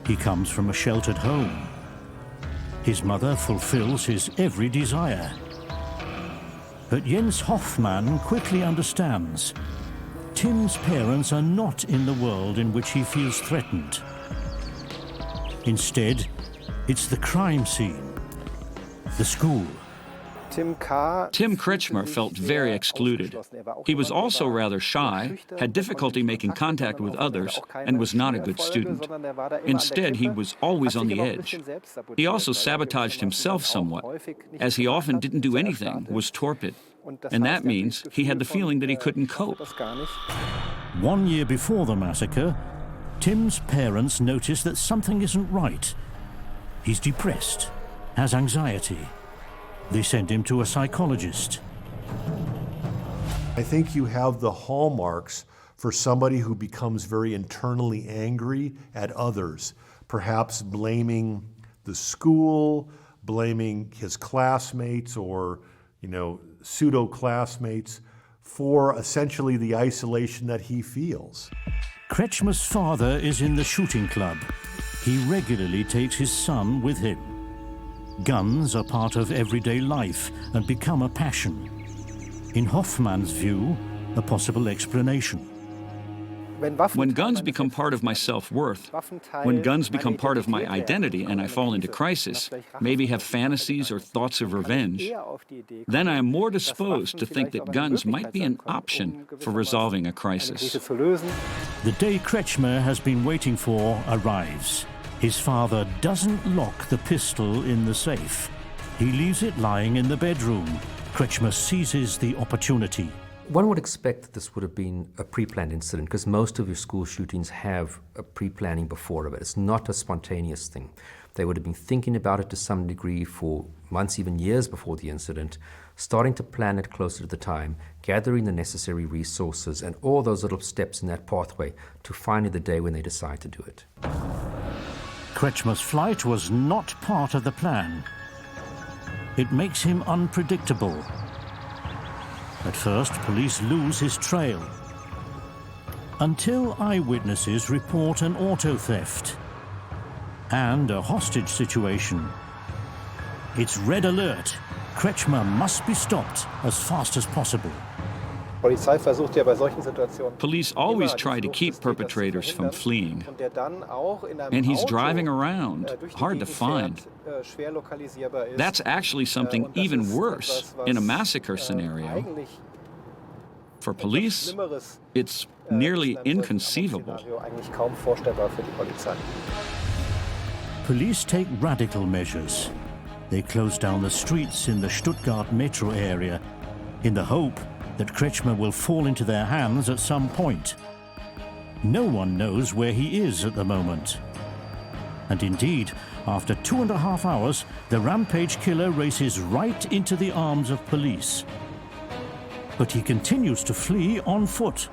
He comes from a sheltered home. His mother fulfills his every desire. But Jens Hoffmann quickly understands. Tim's parents are not in the world in which he feels threatened. Instead, it's the crime scene, the school. Tim Kretschmer felt very excluded. He was also rather shy, had difficulty making contact with others, and was not a good student. Instead, he was always on the edge. He also sabotaged himself somewhat, as he often didn't do anything, was torpid. And that means he had the feeling that he couldn't cope. 1 year before the massacre, Tim's parents notice that something isn't right. He's depressed, has anxiety. They send him to a psychologist. I think you have the hallmarks for somebody who becomes very internally angry at others, perhaps blaming the school, blaming his classmates or, pseudo-classmates for essentially the isolation that he feels. Kretschmer's father is in the shooting club. He regularly takes his son with him. Guns are part of everyday life and become a passion. In Hoffman's view, a possible explanation. When guns become part of my self-worth, when guns become part of my identity and I fall into crisis, maybe have fantasies or thoughts of revenge, then I am more disposed to think that guns might be an option for resolving a crisis. The day Kretschmer has been waiting for arrives. His father doesn't lock the pistol in the safe. He leaves it lying in the bedroom. Kretschmer seizes the opportunity. One would expect that this would have been a pre-planned incident because most of your school shootings have a pre-planning before of it. It's not a spontaneous thing. They would have been thinking about it to some degree for months, even years before the incident, starting to plan it closer to the time, gathering the necessary resources and all those little steps in that pathway to finally the day when they decide to do it. Kretschmer's flight was not part of the plan. It makes him unpredictable. At first, police lose his trail, until eyewitnesses report an auto theft and a hostage situation. It's red alert. Kretschmer must be stopped as fast as possible. Police always try to keep perpetrators from fleeing, and he's driving around, hard to find. That's actually something even worse in a massacre scenario. For police, it's nearly inconceivable. Police take radical measures. They close down the streets in the Stuttgart metro area in the hope that Kretschmer will fall into their hands at some point. No one knows where he is at the moment. And indeed, after 2.5 hours, the rampage killer races right into the arms of police. But he continues to flee on foot.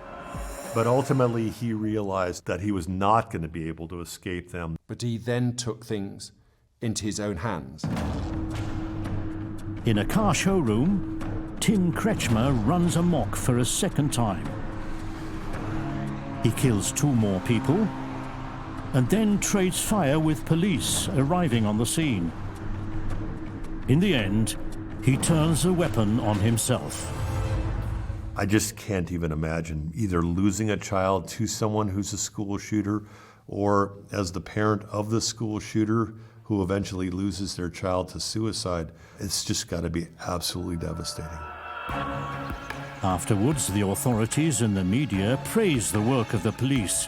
But ultimately, he realized that he was not going to be able to escape them. But he then took things into his own hands. In a car showroom, Tim Kretschmer runs amok for a second time. He kills 2 more people and then trades fire with police arriving on the scene. In the end, he turns a weapon on himself. I just can't even imagine either losing a child to someone who's a school shooter or as the parent of the school shooter who eventually loses their child to suicide. It's just got to be absolutely devastating. Afterwards, the authorities and the media praise the work of the police.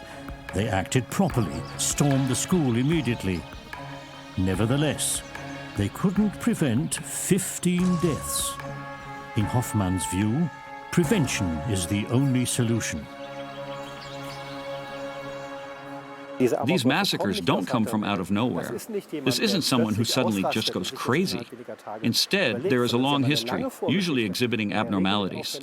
They acted properly, stormed the school immediately. Nevertheless, they couldn't prevent 15 deaths. In Hoffman's view, prevention is the only solution. These massacres don't come from out of nowhere. This isn't someone who suddenly just goes crazy. Instead, there is a long history, usually exhibiting abnormalities.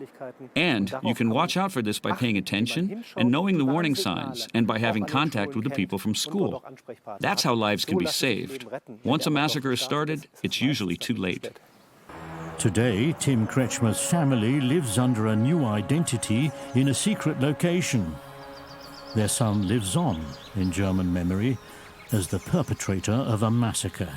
And you can watch out for this by paying attention and knowing the warning signs and by having contact with the people from school. That's how lives can be saved. Once a massacre is started, it's usually too late. Today, Tim Kretschmer's family lives under a new identity in a secret location. Their son lives on in German memory as the perpetrator of a massacre.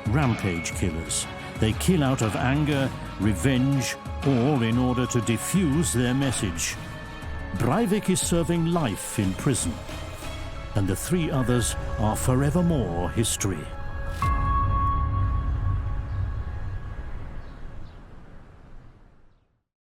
Rampage killers. They kill out of anger, revenge, all in order to diffuse their message. Breivik is serving life in prison, and the 3 others are forevermore history.